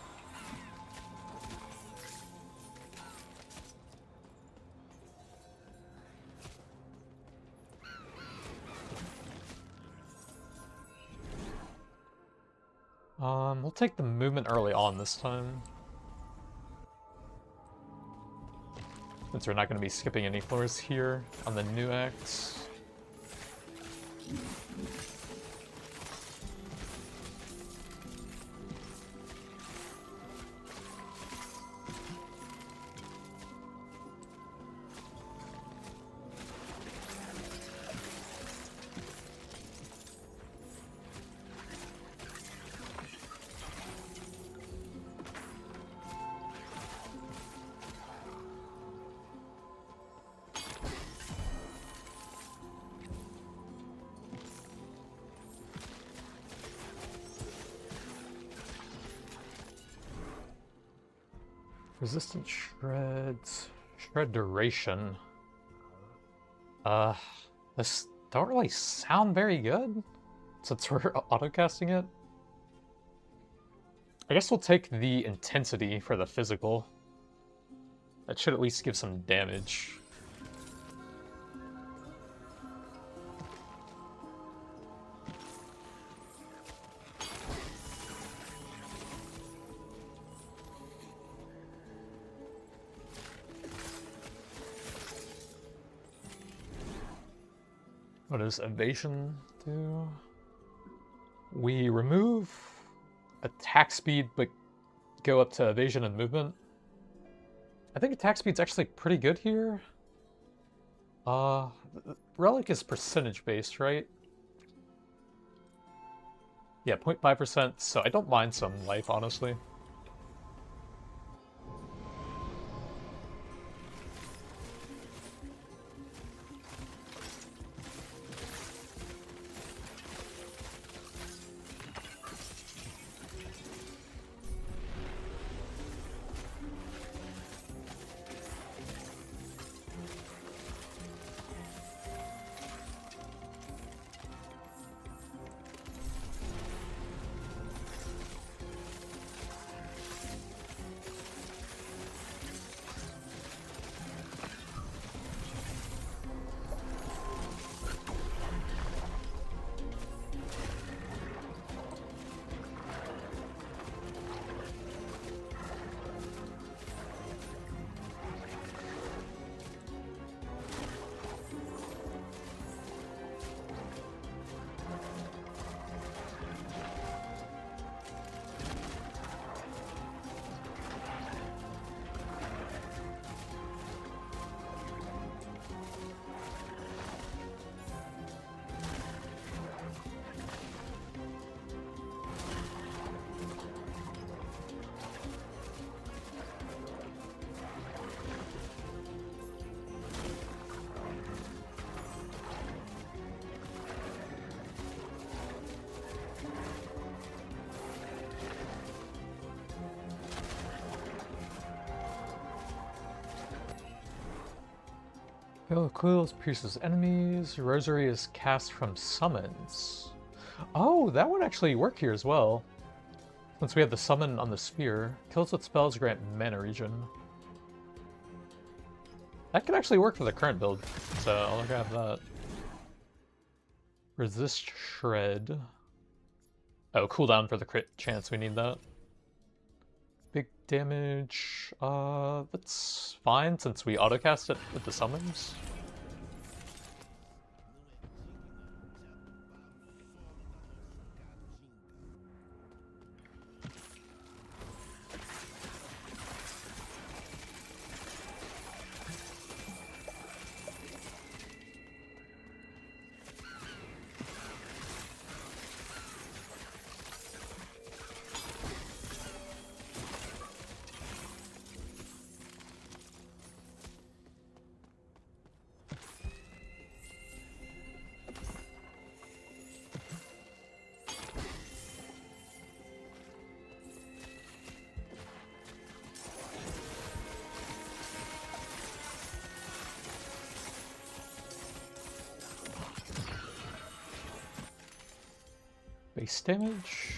We'll take the movement early on this time. Since we're not going to be skipping any floors here on the new acts. Resistant shreds. Shred duration. This don't really sound very good since we're autocasting it. I guess we'll take the intensity for the physical. That should at least give some damage. What does evasion do? We remove attack speed, but go up to evasion and movement. I think attack speed's actually pretty good here. Relic is percentage based, right? Yeah, 0.5%, so I don't mind some life, honestly. Veil of Coils pierces enemies. Rosary is cast from summons. Oh, that would actually work here as well. Since we have the summon on the sphere. Kills with spells grant mana regen. That could actually work for the current build, so I'll grab that. Resist Shred. Oh, cooldown for the crit chance, we need that. Big damage, that's fine since we autocast it with the summons. base damage.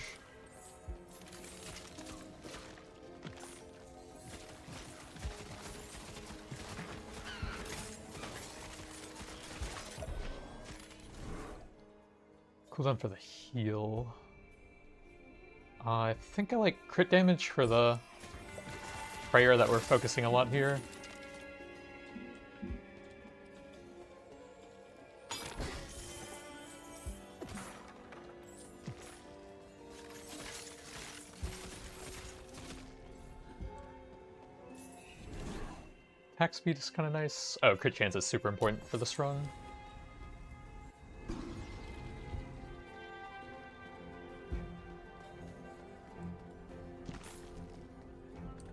Cooldown for the heal. I think I like crit damage for the prayer that we're focusing a lot here. Attack speed is kind of nice. Oh, crit chance is super important for this run.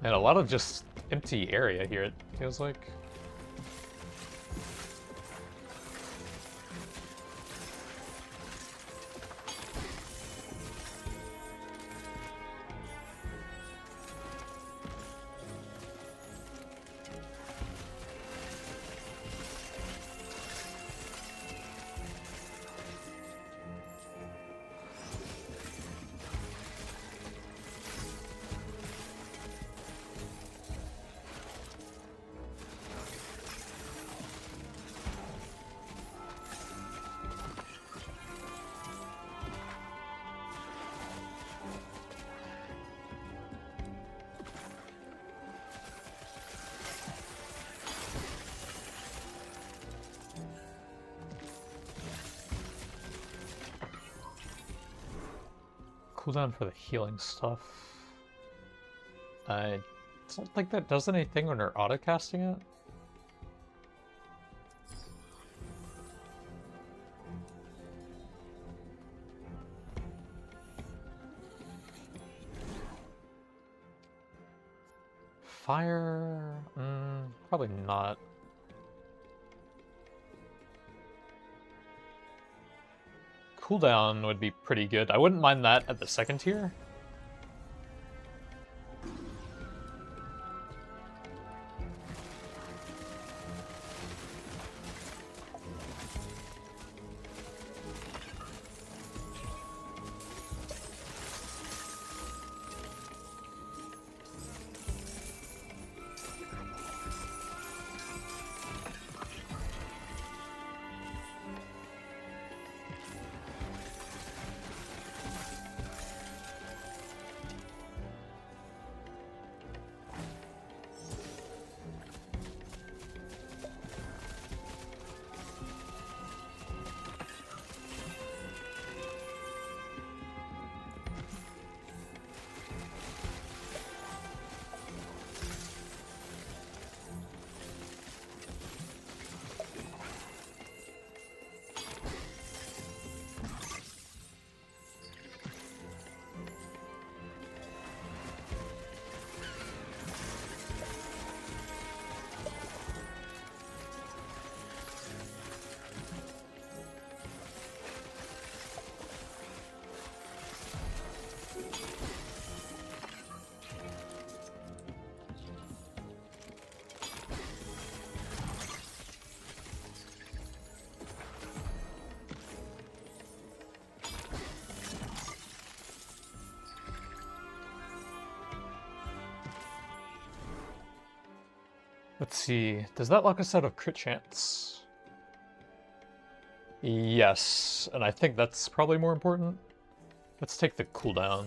And a lot of just empty area here, it feels like. Cooldown for the healing stuff. I don't think that does anything when we're auto-casting it. Fire? Probably not. Cooldown would be pretty good. I wouldn't mind that at the second tier. Let's see, does that lock us out of crit chance? Yes, and I think that's probably more important. Let's take the cooldown.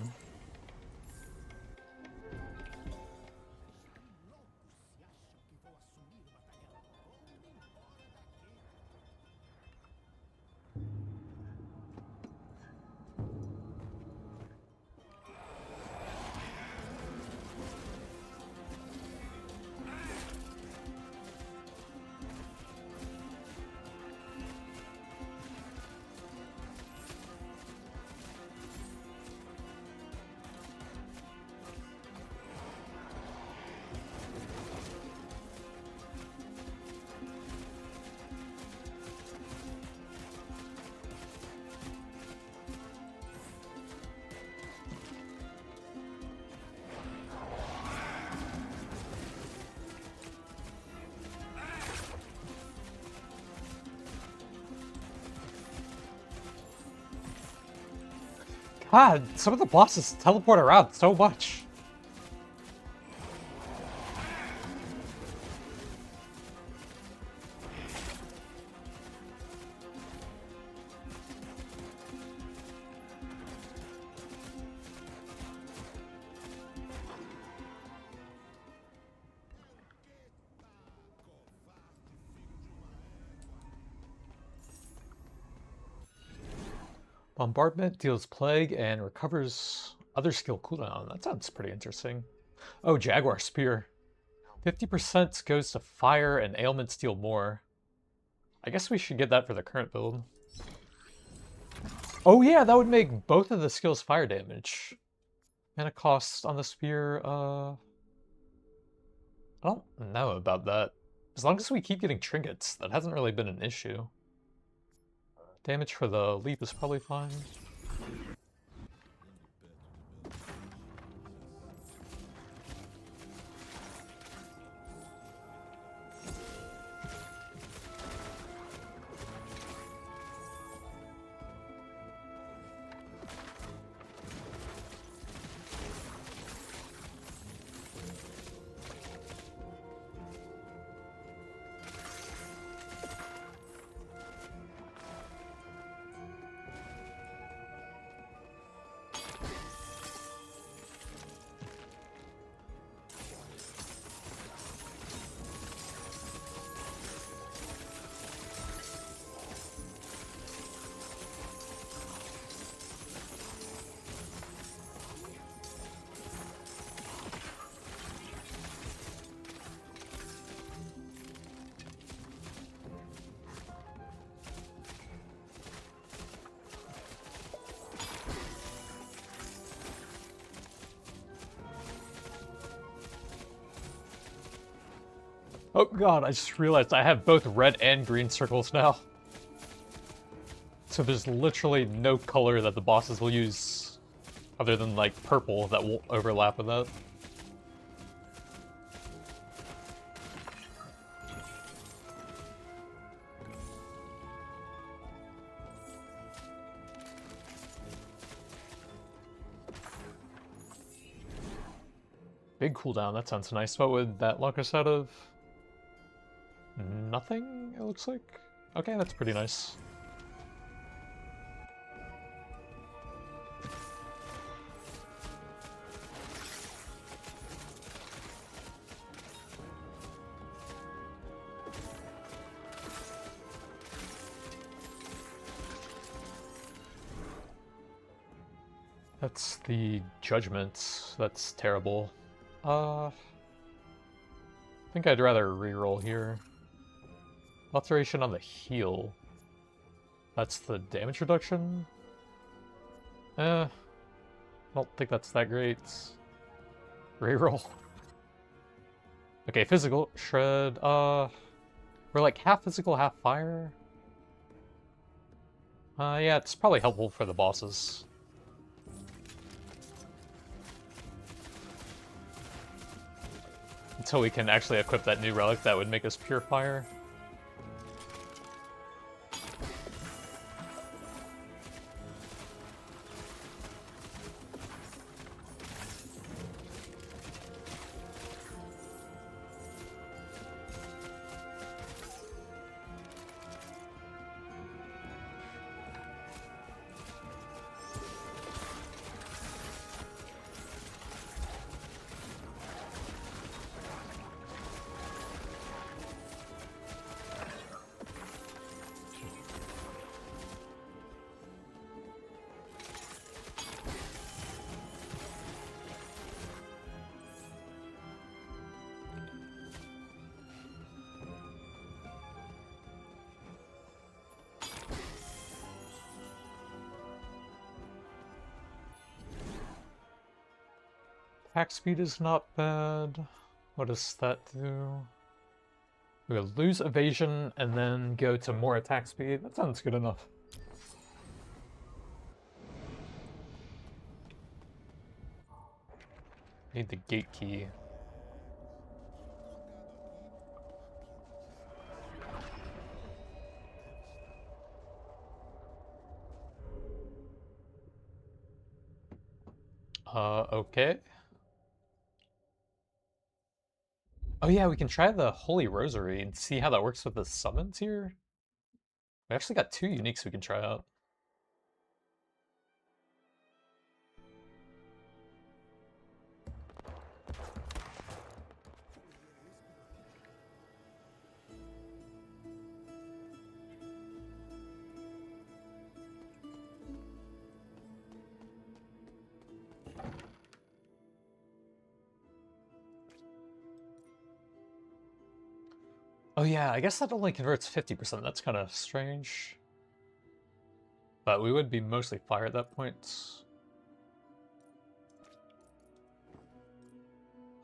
Ah, some of the bosses teleport around so much. Bombardment deals plague and recovers other skill cooldown. That sounds pretty interesting. Oh, Jaguar Spear. 50% goes to fire and ailments deal more. I guess we should get that for the current build. Oh yeah, that would make both of the skills fire damage. Mana cost on the spear, I don't know about that. As long as we keep getting trinkets, that hasn't really been an issue. Damage for the leap is probably fine. Oh god, I just realized I have both red and green circles now. So there's literally no color that the bosses will use other than like purple that will overlap with that. Big cooldown, that sounds nice. What would that lock us out of? Nothing, it looks like. Okay, that's pretty nice. That's the judgment. That's terrible. I think I'd rather reroll here. Alteration on the heal. That's the damage reduction? I don't think that's that great. Reroll. Okay, physical. Shred. We're like half physical, half fire. Yeah, it's probably helpful for the bosses. Until we can actually equip that new relic that would make us pure fire. Attack speed is not bad. What does that do? We'll lose evasion and then go to more attack speed. That sounds good enough. Need the gate key. Okay. Oh yeah, we can try the Holy Rosary and see how that works with the summons here. We actually got 2 uniques we can try out. Oh yeah, I guess that only converts 50%. That's kind of strange. But we would be mostly fire at that point.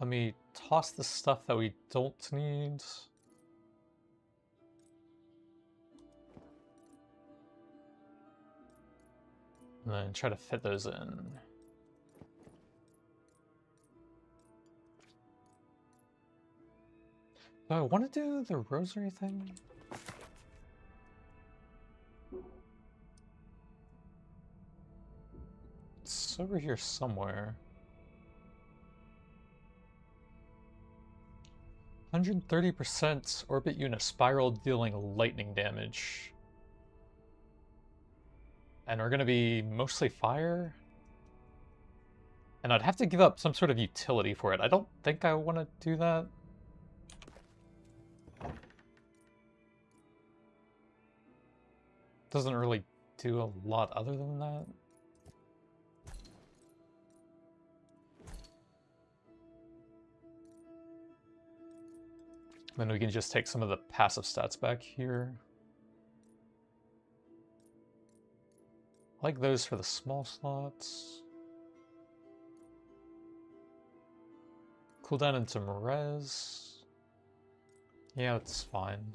Let me toss the stuff that we don't need. And then try to fit those in. Do I want to do the rosary thing? It's over here somewhere. 130% orbit unit spiral dealing lightning damage. And we're gonna be mostly fire? And I'd have to give up some sort of utility for it. I don't think I want to do that. Doesn't really do a lot other than that. Then we can just take some of the passive stats back here. I like those for the small slots. Cooldown into res. Yeah, it's fine.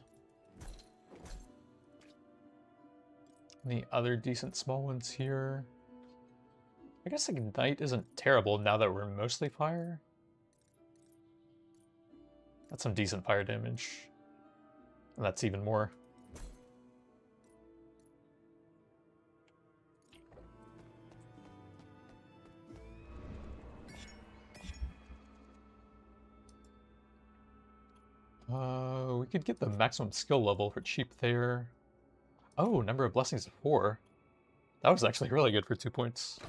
Any other decent small ones here? I guess Ignite isn't terrible now that we're mostly fire. That's some decent fire damage. And that's even more. We could get the maximum skill level for cheap there. Oh, number of blessings of 4. That was actually really good for 2 points.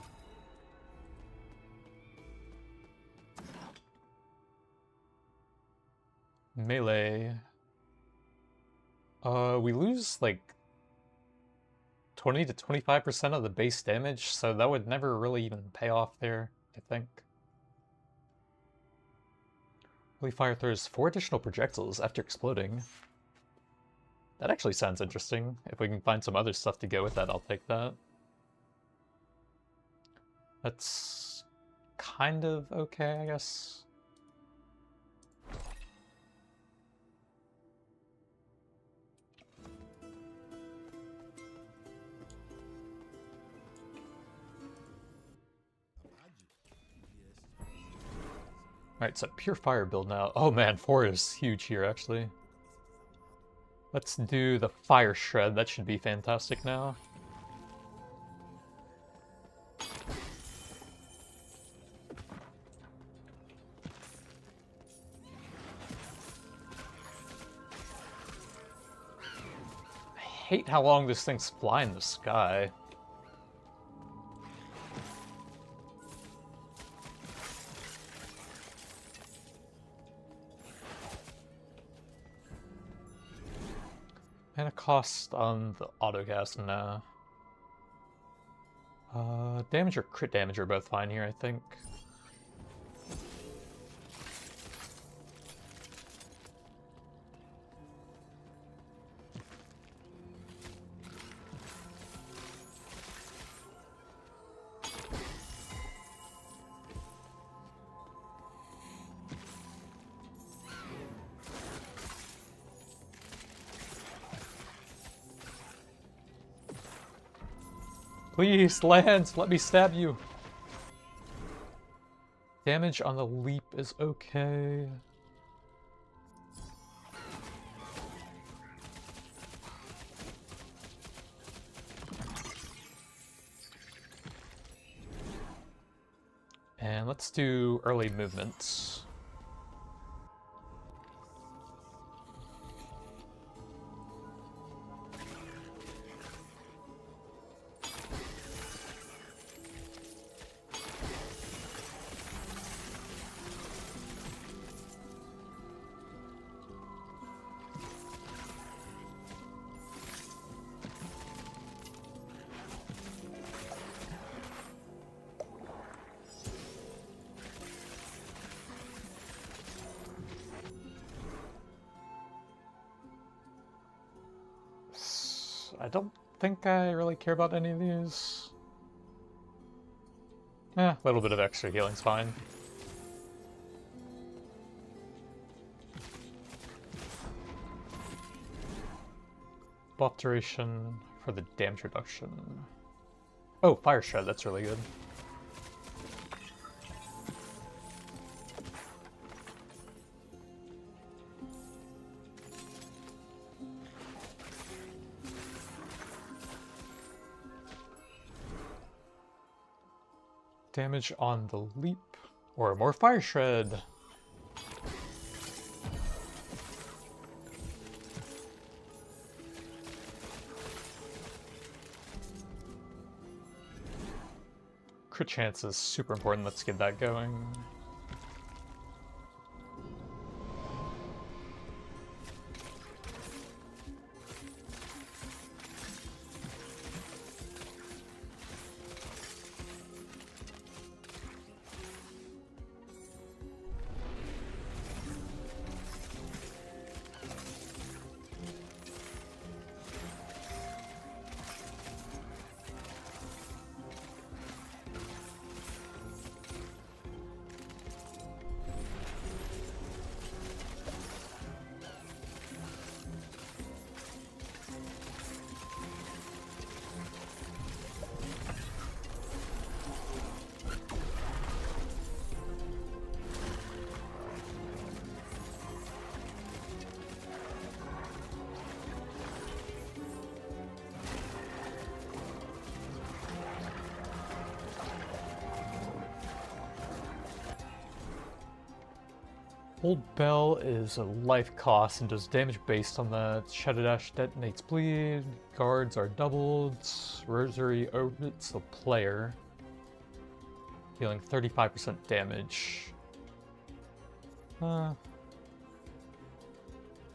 Melee. We lose like 20 to 25% of the base damage, so that would never really even pay off there, I think. Holy Fire throws 4 additional projectiles after exploding. That actually sounds interesting. If we can find some other stuff to go with that, I'll take that. That's kind of okay, I guess. Alright, it's a pure fire build now. Oh man, 4 is huge here, actually. Let's do the Fire Shred. That should be fantastic now. I hate how long this things fly in the sky. Mana cost on the autocast now. Damage or crit damage are both fine here, I think. Please, land, let me stab you. Damage on the leap is okay. let's do early movements. I don't think I really care about any of these. A little bit of extra healing's fine. Buff duration for the damage reduction. Oh, Fire Shred, that's really good. Damage on the leap, or more Fire Shred. Crit chance is super important, let's get that going. Old Bell is a life cost and does damage based on that. Shadow Dash detonates bleed. Guards are doubled. Rosary orbits the player, dealing 35% damage.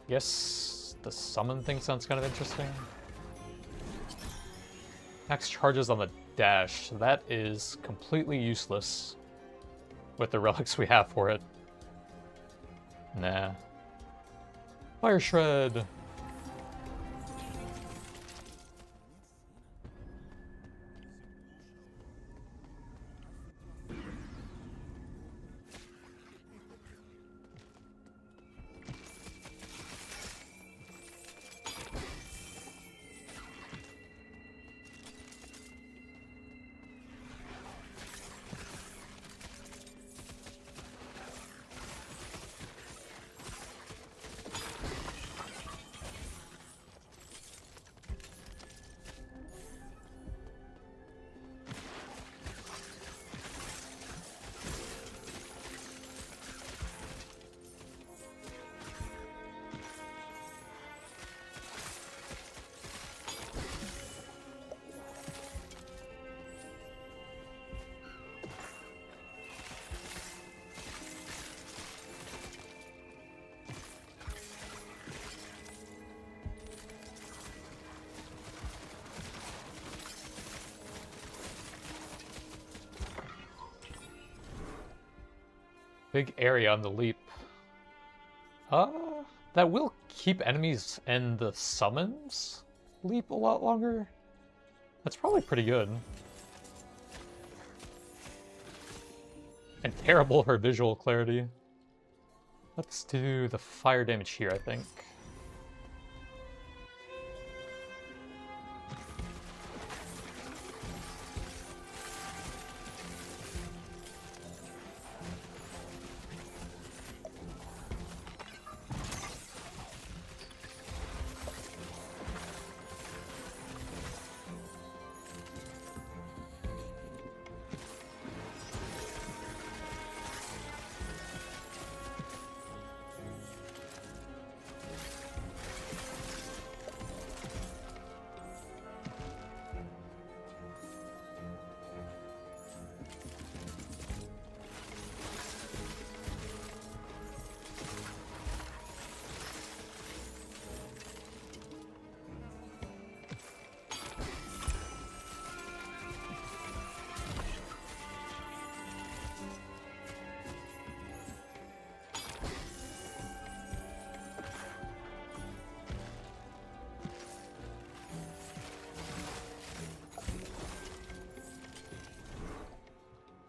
Guess the summon thing sounds kind of interesting. Max charges on the dash. That is completely useless with the relics we have for it. Nah. Fire Shred! Big area on the leap. That will keep enemies and the summons leap a lot longer. That's probably pretty good. And terrible for visual clarity. Let's do the fire damage here, I think.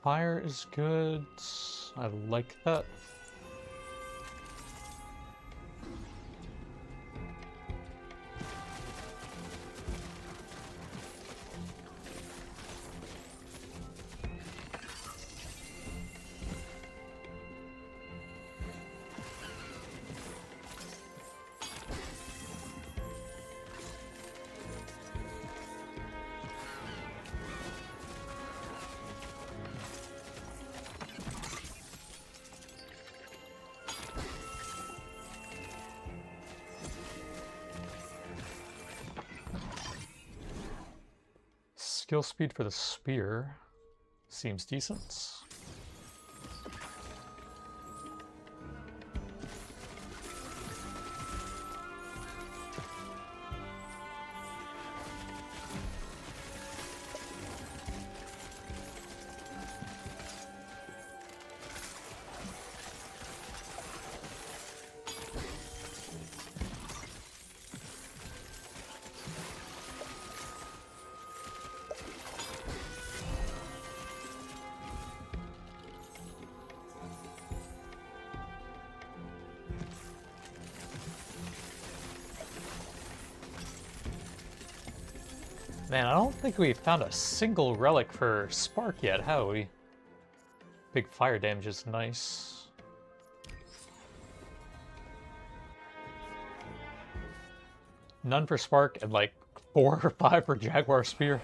Fire is good. I like that. Skill speed for the spear seems decent. Man, I don't think we found a single relic for Spark yet, have we? Big fire damage is nice. None for Spark and like 4 or 5 for Jaguar Spear.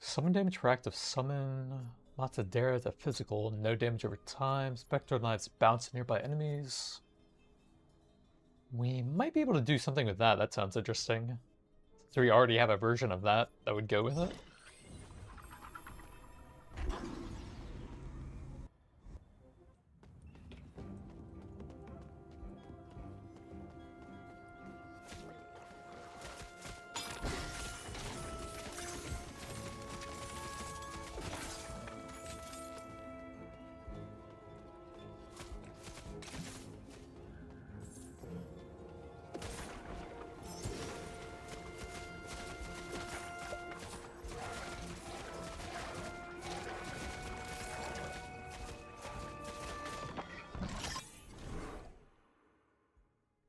Summon damage for active summon. Matadera the physical, no damage over time. Spectral knives bounce nearby enemies. We might be able to do something with that. That sounds interesting. So we already have a version of that that would go with it.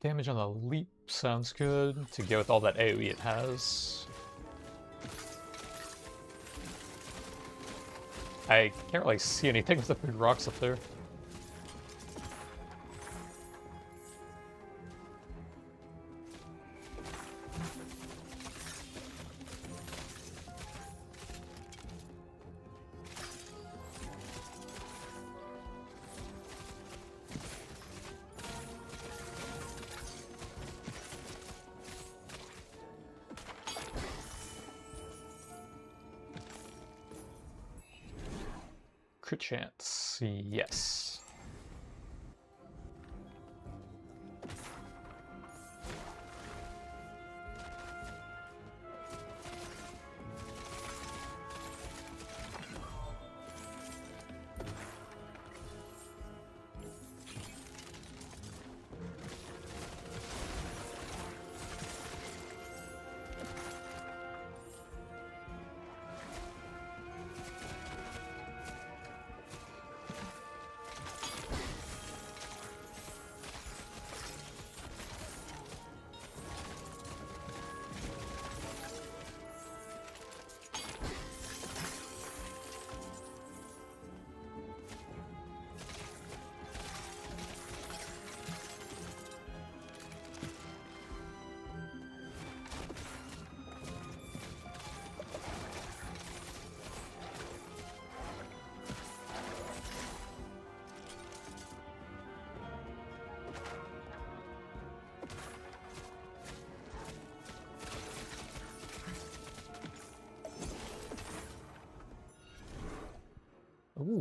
Damage on the leap sounds good to go with all that AoE it has. I can't really see anything with the big rocks up there. Crit chance, yes.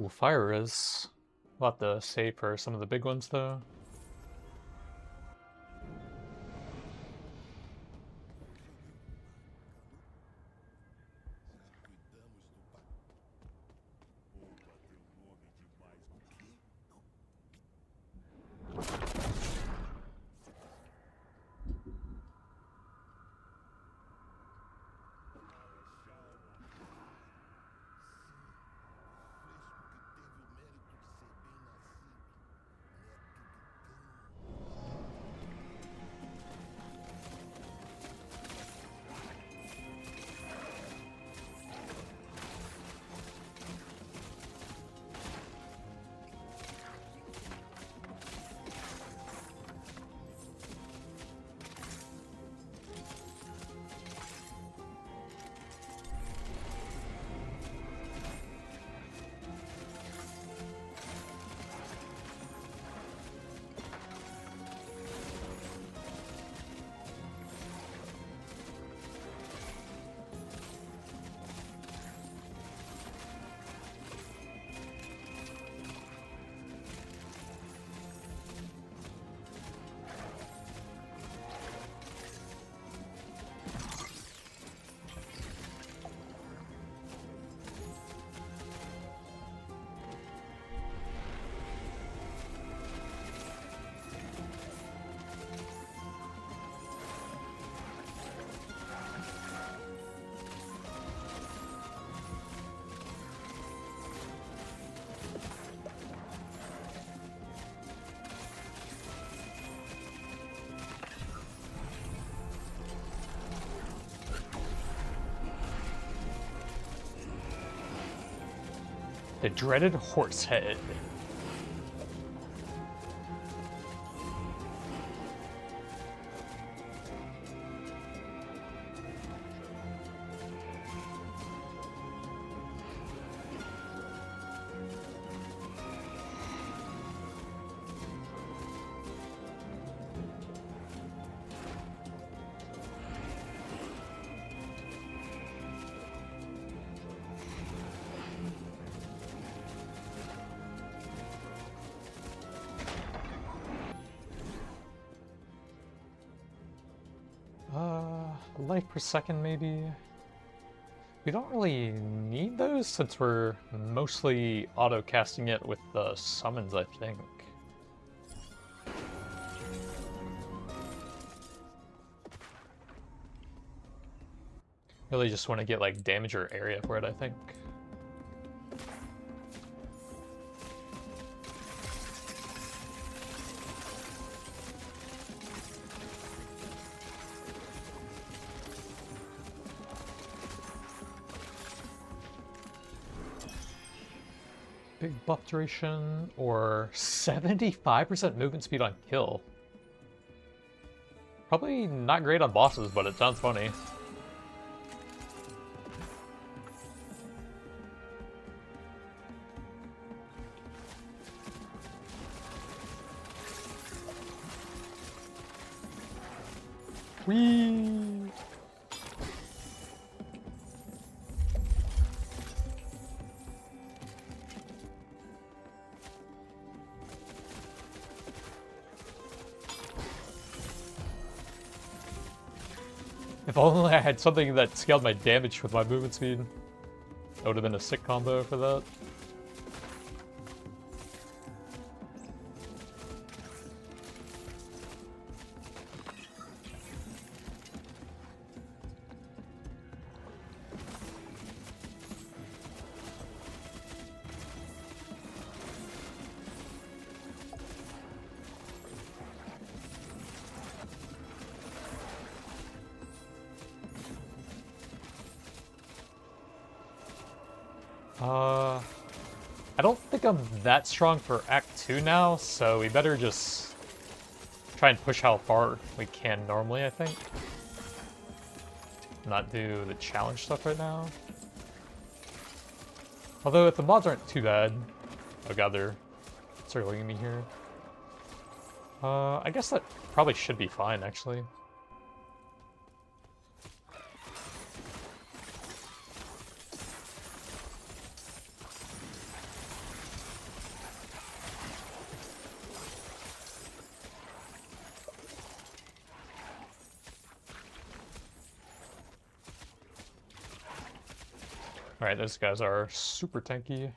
Ooh, fire is. We'll have to save for some of the big ones though. The dreaded horse head. Life per second, maybe. We don't really need those since we're mostly auto-casting it with the summons, I think. Really just want to get like damage or area for it, I think. Big buff duration, or 75% movement speed on kill. Probably not great on bosses, but it sounds funny. Whee! If only I had something that scaled my damage with my movement speed. That would have been a sick combo for that. I don't think I'm that strong for Act 2 now, so we better just try and push how far we can normally, I think. Not do the challenge stuff right now. Although if the mods aren't too bad. Oh god, they're circling me here. I guess that probably should be fine, actually. Alright, those guys are super tanky.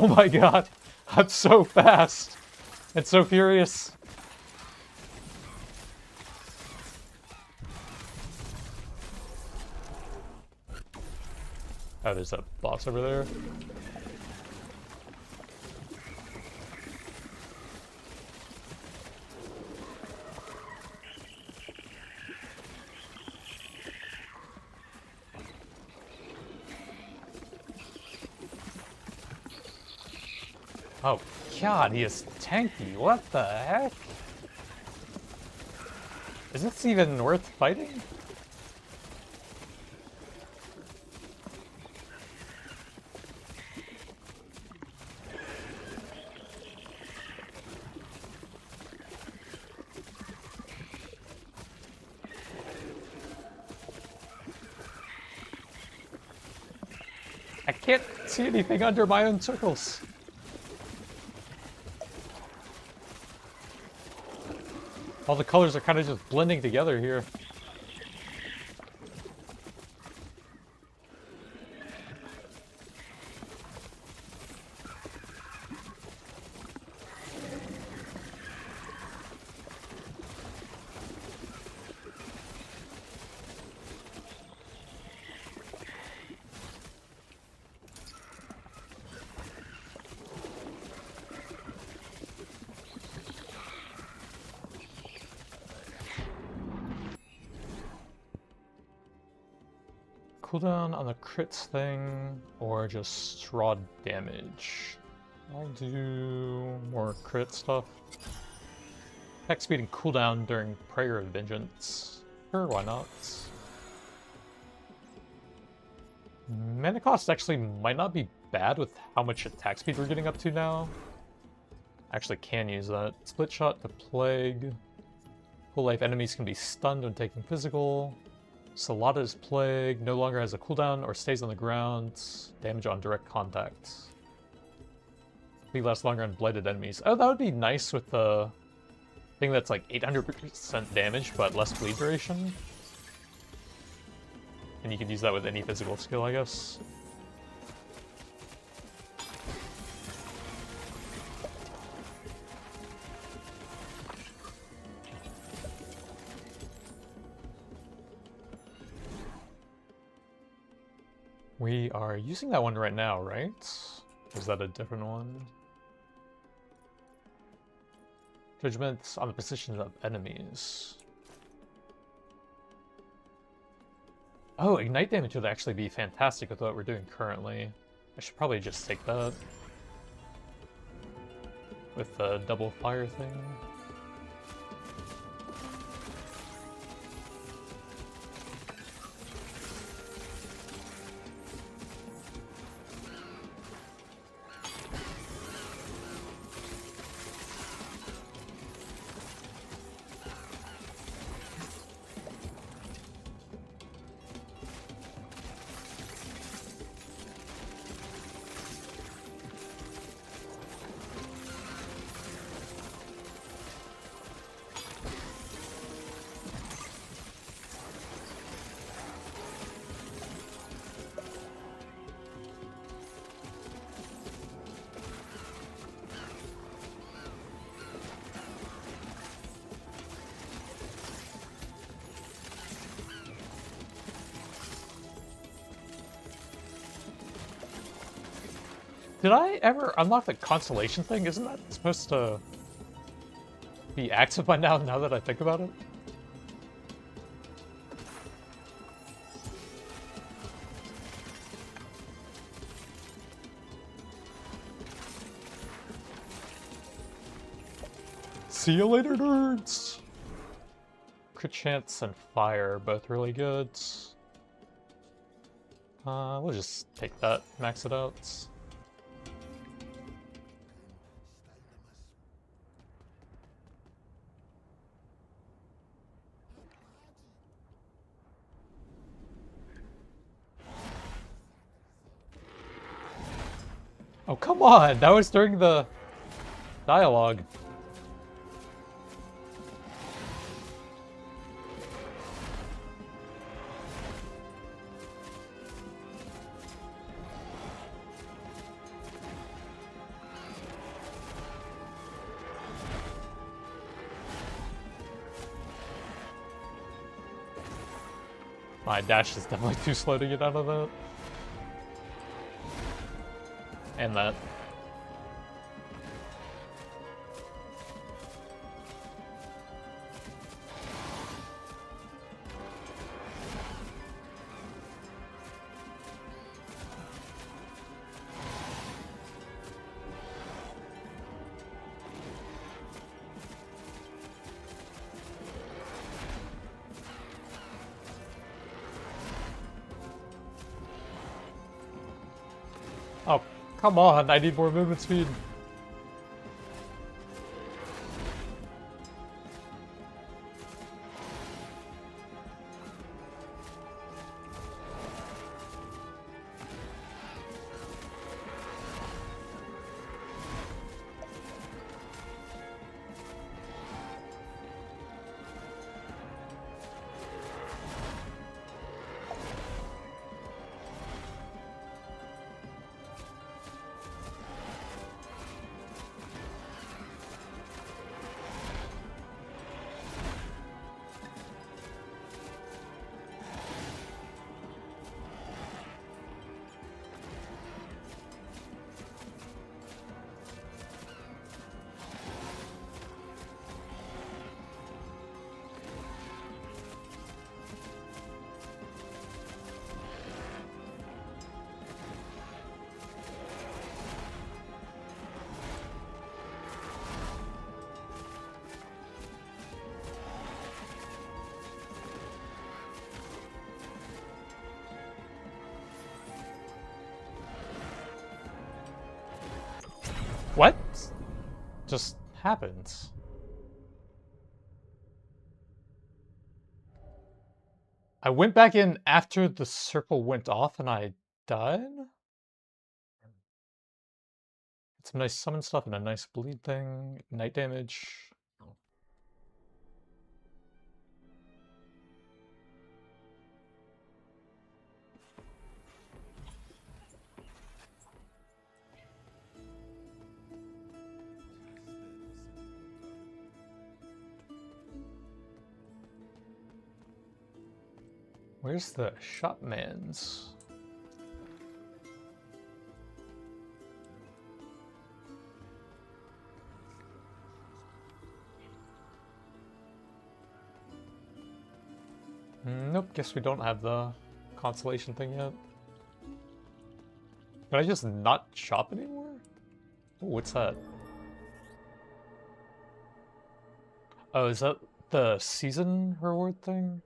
Oh my god, I'm so fast and so furious. Oh, there's that boss over there. Oh god, he is tanky. What the heck? Is this even worth fighting? I can't see anything under my own circles. All the colors are kind of just blending together here. Cooldown on the crits thing, or just raw damage? I'll do more crit stuff. Attack speed and cooldown during Prayer of Vengeance. Sure, why not? Mana cost actually might not be bad with how much attack speed we're getting up to now. Actually can use that. Split shot to plague. Full life enemies can be stunned when taking physical. Salada's Plague no longer has a cooldown or stays on the ground. Damage on direct contact. Be lasts longer on blighted enemies. Oh, that would be nice with the thing that's like 800% damage, but less bleed duration. And you can use that with any physical skill, I guess. We are using that one right now, right? Or is that a different one? Judgment on the positions of enemies. Oh, ignite damage would actually be fantastic with what we're doing currently. I should probably just take that. With the double fire thing. Did I ever unlock the constellation thing? Isn't that supposed to be active by now that I think about it? See you later, nerds! crit chance and fire are both really good. We'll just take that, max it out. Oh, come on! That was during the dialogue. My dash is definitely too slow to get out of that. And that. Oh, come on, I need more movement speed. What just happened? I went back in after the circle went off and I died? It's some nice summon stuff and a nice bleed thing, night damage. Where's the shopman's? Nope, guess we don't have the constellation thing yet. Can I just not shop anymore? Oh, what's that? Oh, is that the season reward thing?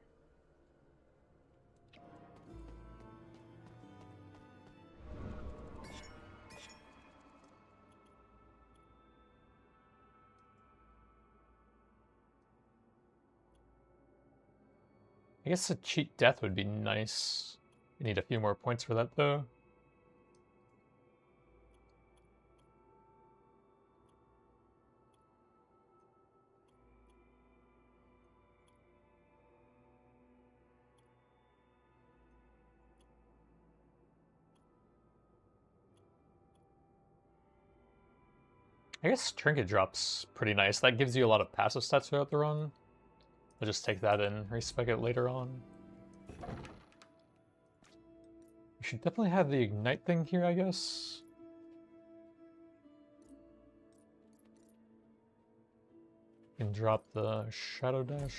I guess a cheat death would be nice. You need a few more points for that, though. I guess Trinket Drop's pretty nice. That gives you a lot of passive stats throughout the run. I'll just take that and respec it later on. We should definitely have the Ignite thing here, I guess. And drop the Shadow Dash.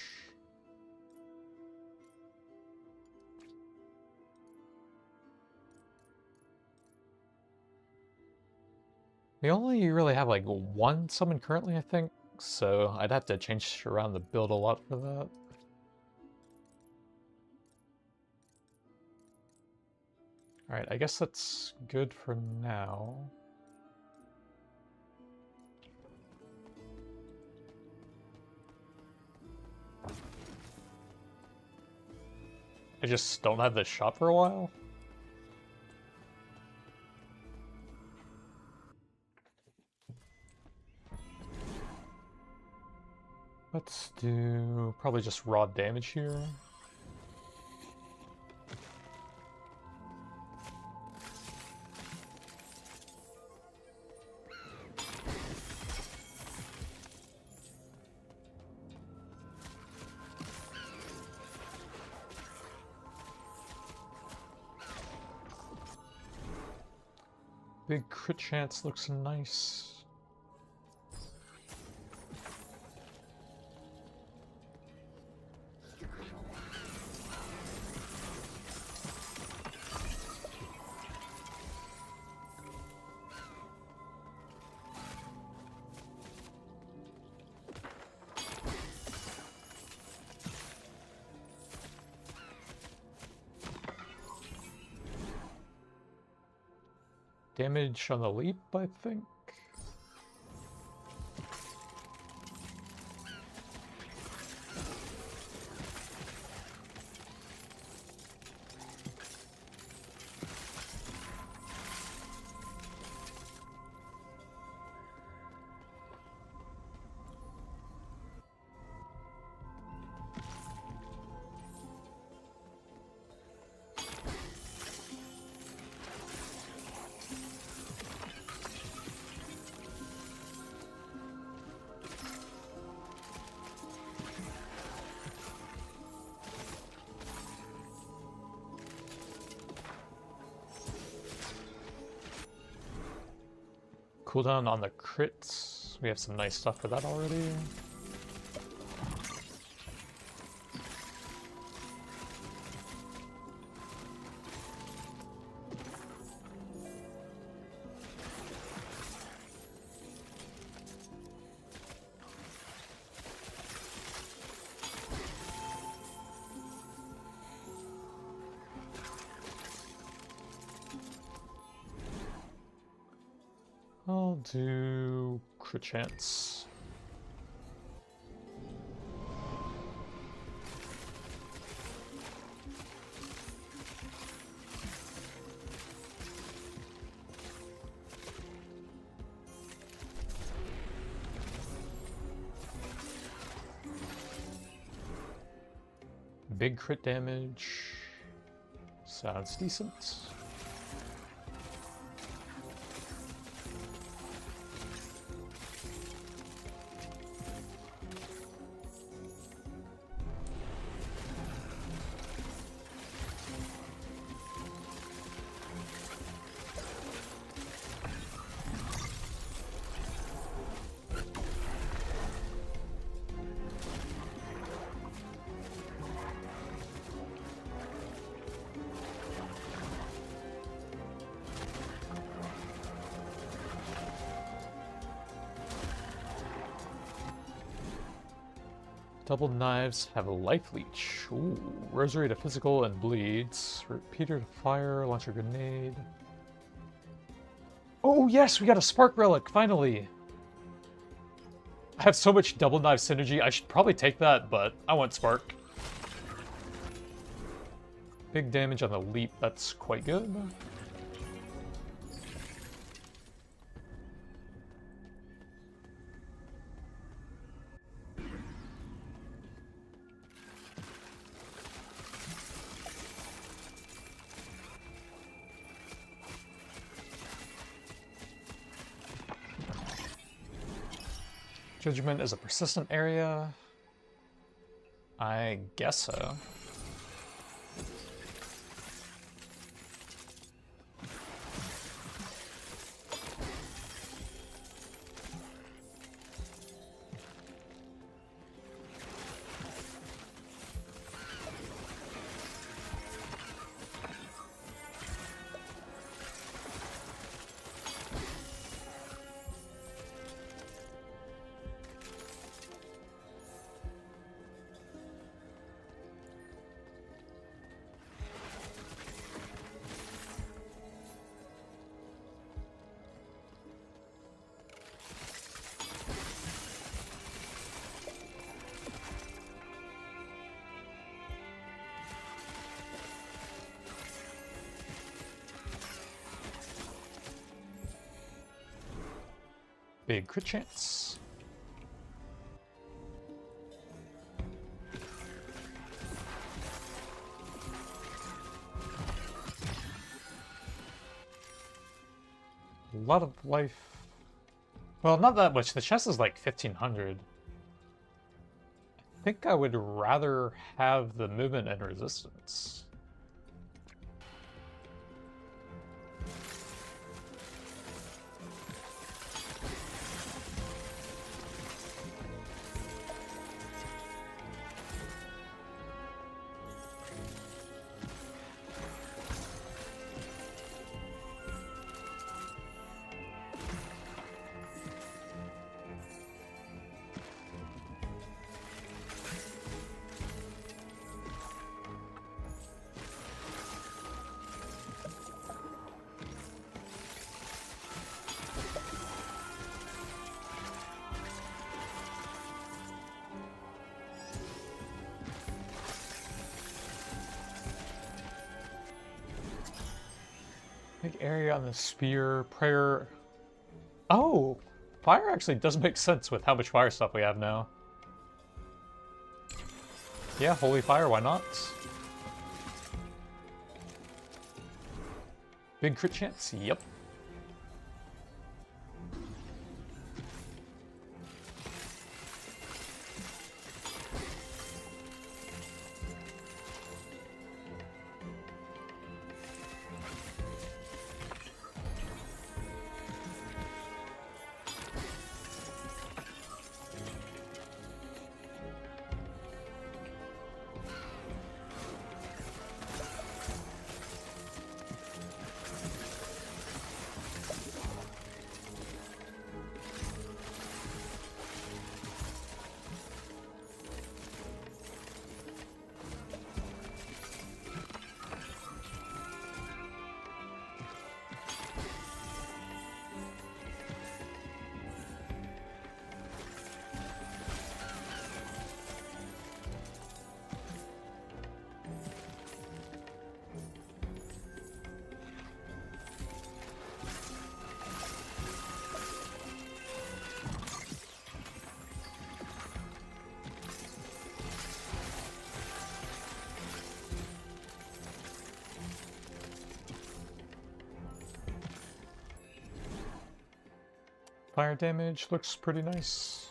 We only really have like one summon currently, I think, so I'd have to change around the build a lot for that. Alright, I guess that's good for now. I just don't have this shop for a while. Let's do probably just raw damage here. Big crit chance looks nice. Damage on the leap, I think. Cooldown on the crits. We have some nice stuff for that already. I'll do crit chance. Big crit damage. Sounds decent. Double knives have a life leech. Ooh, rosary to physical and bleeds. Repeater to fire, launch a grenade. Oh yes, we got a spark relic, finally! I have so much double knife synergy, I should probably take that, but I want spark. Big damage on the leap, that's quite good. Judgment is a persistent area. I guess so. Big crit chance. A lot of life. Well, not that much. The chest is like 1500. I think I would rather have the movement and resistance. Big area on the spear, prayer. Oh, fire actually does make sense with how much fire stuff we have now. Yeah, holy fire, why not? Big crit chance, yep. Fire damage looks pretty nice.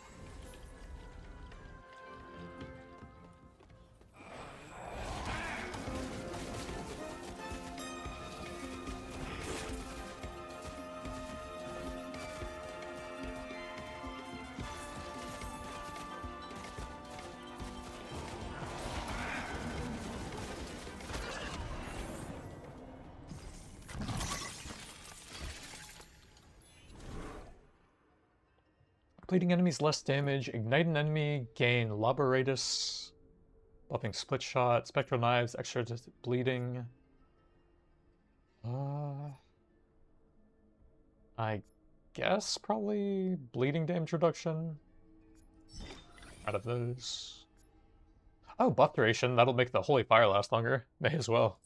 Bleeding enemies less damage. Ignite an enemy, gain laboritus. Buffing split shot, spectral knives, extra bleeding. I guess probably bleeding damage reduction. Out of those. Oh, buff duration. That'll make the holy fire last longer. May as well.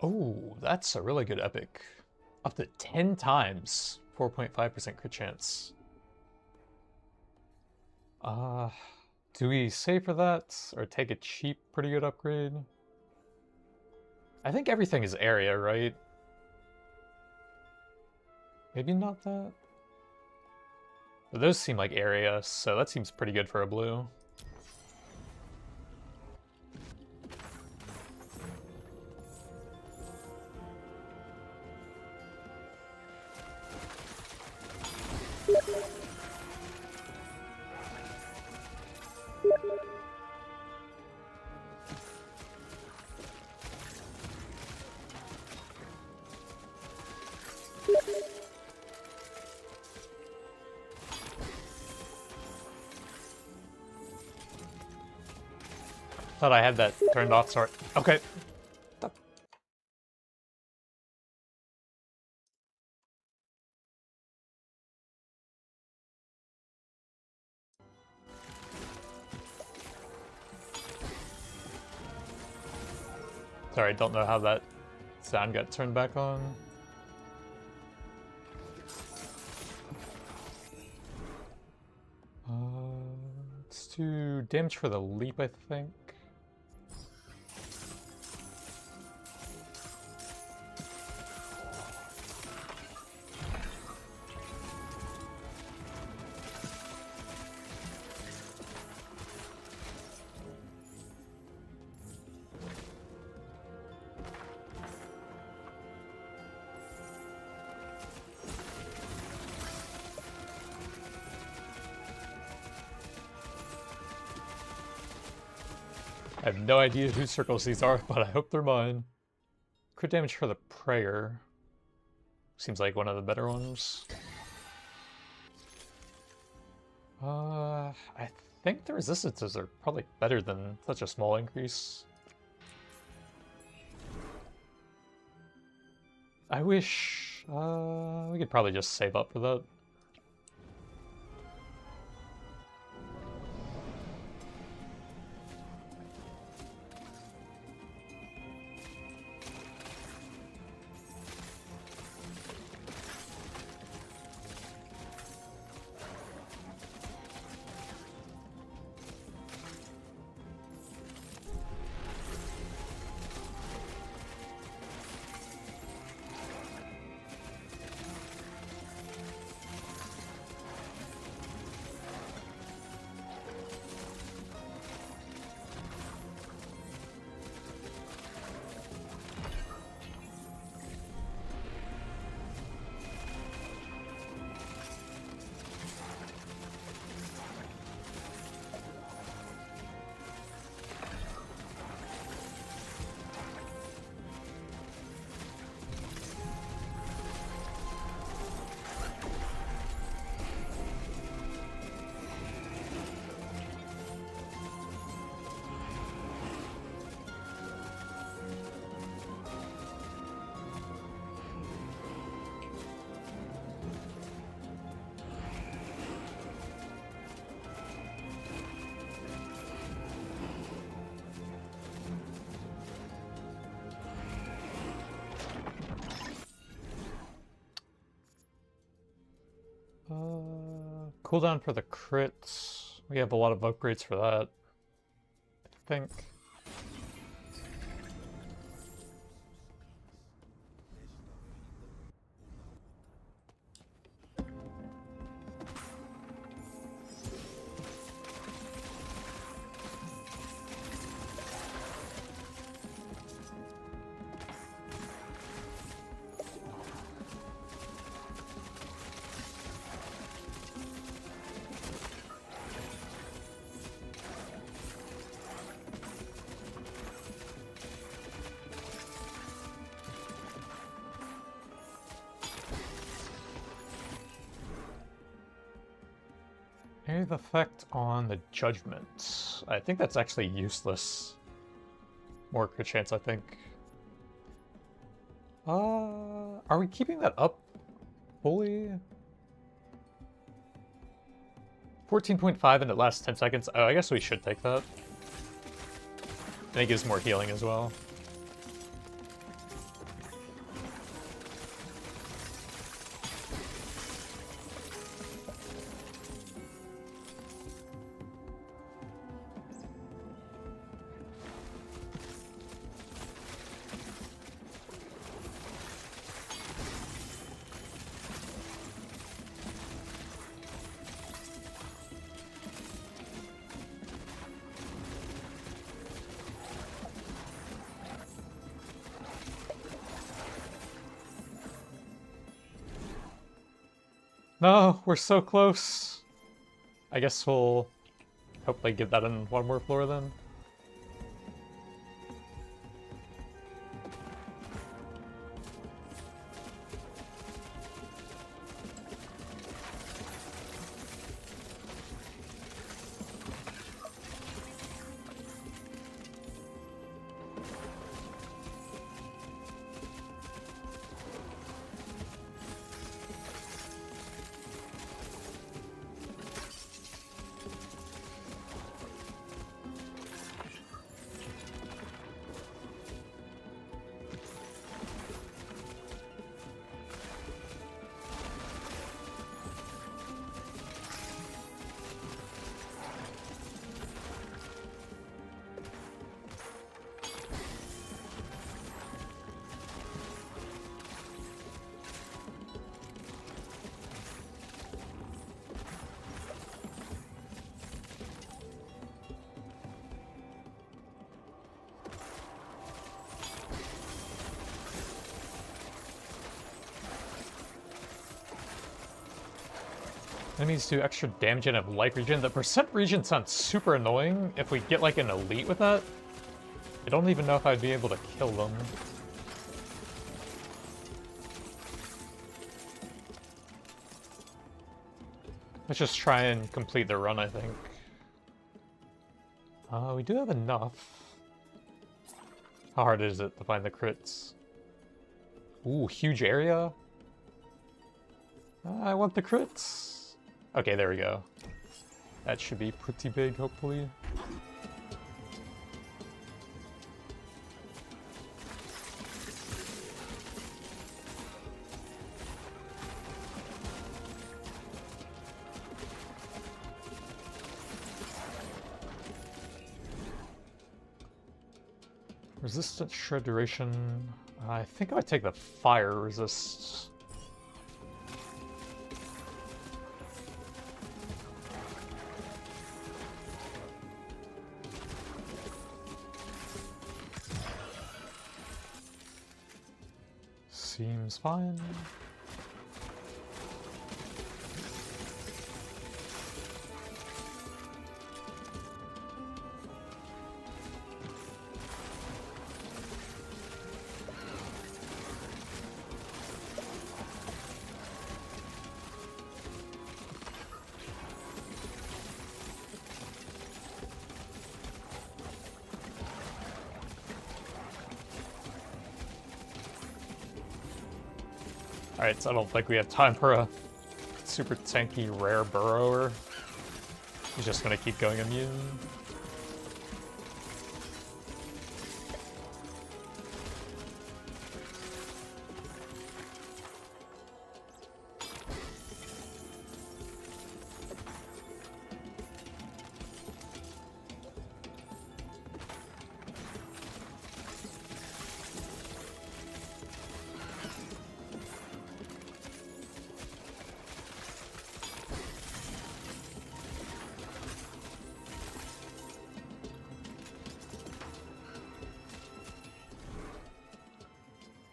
Oh, that's a really good epic. Up to 10 times, 4.5% crit chance. Do we save for that, or take a cheap, pretty good upgrade? I think everything is area, right? Maybe not that? But those seem like area, so that seems pretty good for a blue. Thought I had that turned off, sorry. Okay. Sorry, don't know how that sound got turned back on. Let's do damage for the leap, I think. I have no idea whose circles these are, but I hope they're mine. Crit damage for the prayer. Seems like one of the better ones. I think the resistances are probably better than such a small increase. I wish we could probably just save up for that. Cooldown for the crits. We have a lot of upgrades for that, I think. Negative effect on the judgment. I think that's actually useless. More crit chance, I think. Are we keeping that up fully? 14.5 and it lasts 10 seconds. Oh, I guess we should take that. And it gives more healing as well. No, we're so close. I guess we'll hopefully get that in one more floor then. Enemies do extra damage and have life regen. The percent regen sounds super annoying if we get like an elite with that. I don't even know if I'd be able to kill them. Let's just try and complete the run, I think. We do have enough. How hard is it to find the crits? Ooh, huge area. I want the crits. Okay, there we go. That should be pretty big, hopefully. Resistant shred duration. I think I would take the fire resist. Seems fine. Alright, so I don't think we have time for a super tanky rare burrower. He's just gonna keep going immune.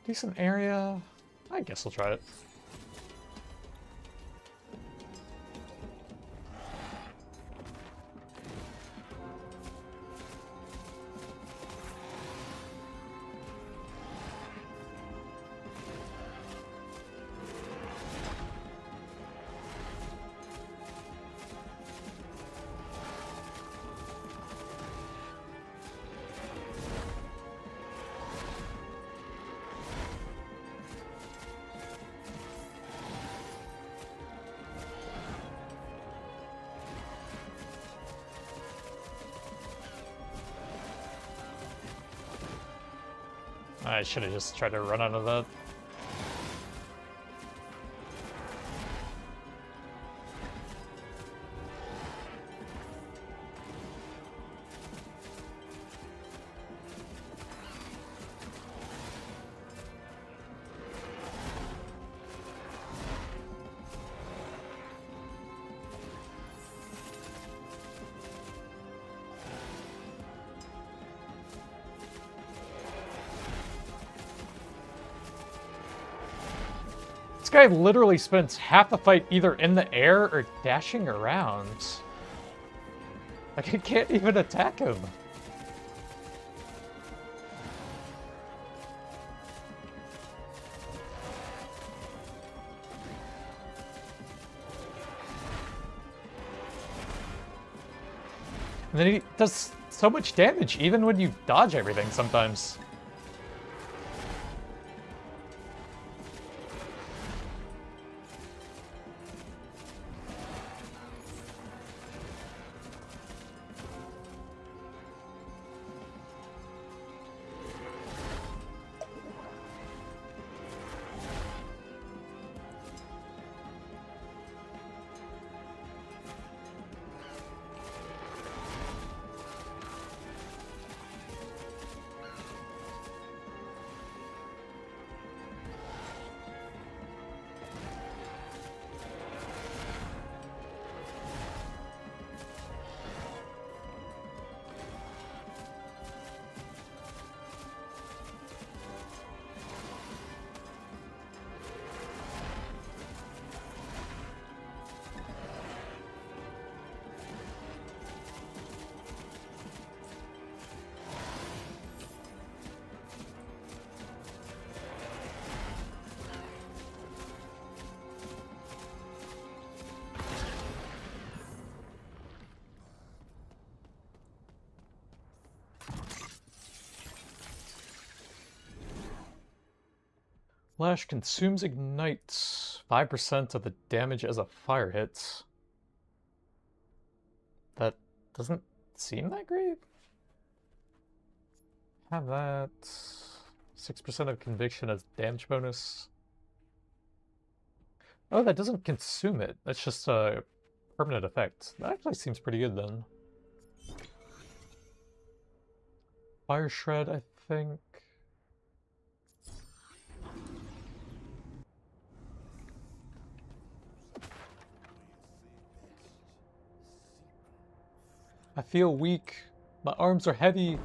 Decent area. I guess we'll try it. I should have just tried to run out of that. guy literally spends half the fight either in the air or dashing around. Like, I can't even attack him. And then he does so much damage, even when you dodge everything sometimes. Flash consumes ignites 5% of the damage as a fire hits. That doesn't seem that great. Have that. 6% of conviction as damage bonus. Oh, that doesn't consume it. That's just a permanent effect. That actually seems pretty good then. Fire Shred, I think. I feel weak. My arms are heavy.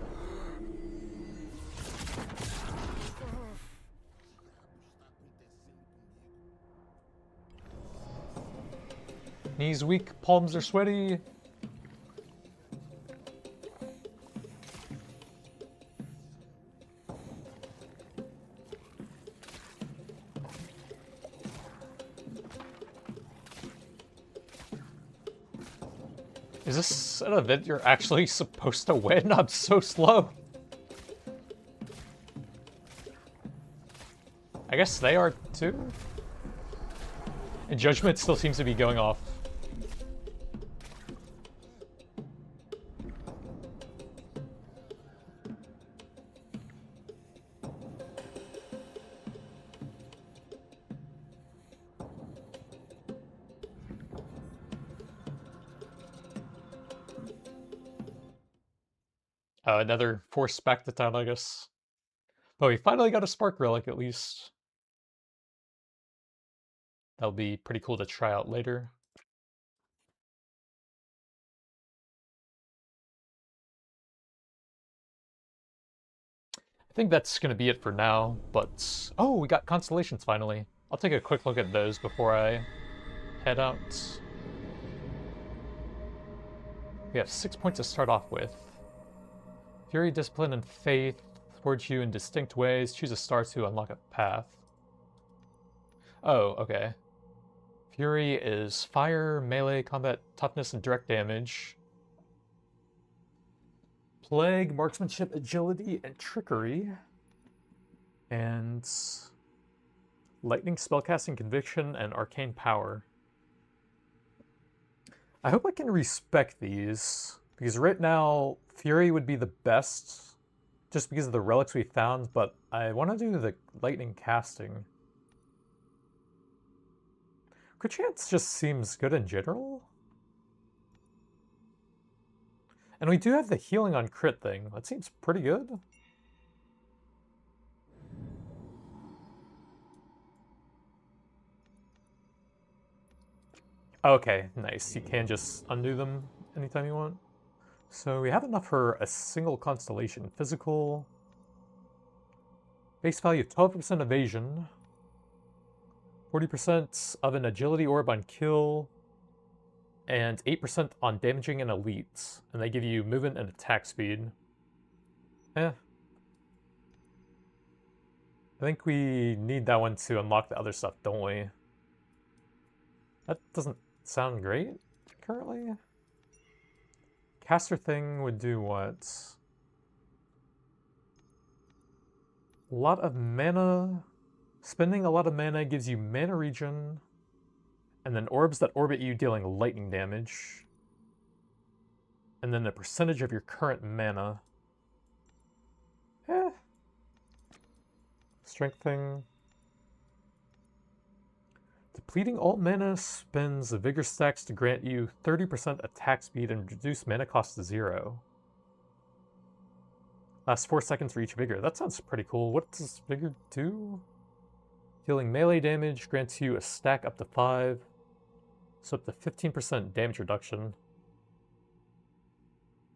Knees weak, palms are sweaty. Is this an event you're actually supposed to win? I'm so slow. I guess they are too. And Judgment still seems to be going off. Another forced back to town, I guess. Oh, we finally got a spark relic at least. That'll be pretty cool to try out later. I think that's going to be it for now, but... Oh, we got constellations finally. I'll take a quick look at those before I head out. We have 6 points to start off with. Fury, Discipline, and Faith forge you in distinct ways. Choose a star to unlock a path. Oh, okay. Fury is fire, melee, combat, toughness, and direct damage. Plague, marksmanship, agility, and trickery. And lightning, spellcasting, conviction, and arcane power. I hope I can respect these, because right now Fury would be the best, just because of the relics we found, but I want to do the lightning casting. Crit chance just seems good in general. And we do have the healing on crit thing. That seems pretty good. Okay, nice. You can just undo them anytime you want. So we have enough for a single constellation. Physical. Base value 12% evasion. 40% of an agility orb on kill, and 8% on damaging an elite. And they give you movement and attack speed. I think we need that one to unlock the other stuff, don't we? That doesn't sound great currently. Caster thing would do what? A lot of mana. Spending a lot of mana gives you mana regen. And then orbs that orbit you dealing lightning damage. And then a percentage of your current mana. Strength thing. Depleting alt mana spends the vigor stacks to grant you 30% attack speed and reduce mana cost to 0. Lasts 4 seconds for each vigor. That sounds pretty cool. What does vigor do? Dealing melee damage grants you a stack up to 5. So up to 15% damage reduction.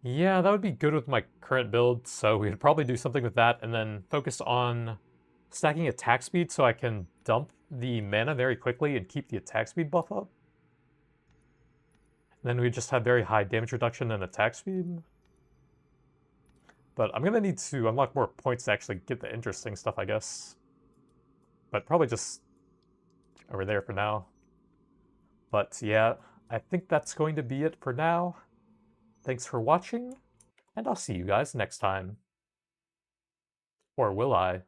Yeah, that would be good with my current build, so we would probably do something with that and then focus on stacking attack speed so I can dump the mana very quickly and keep the attack speed buff up. And then we just have very high damage reduction and attack speed. But I'm going to need to unlock more points to actually get the interesting stuff, I guess. But probably just over there for now. But yeah, I think that's going to be it for now. Thanks for watching, and I'll see you guys next time. Or will I?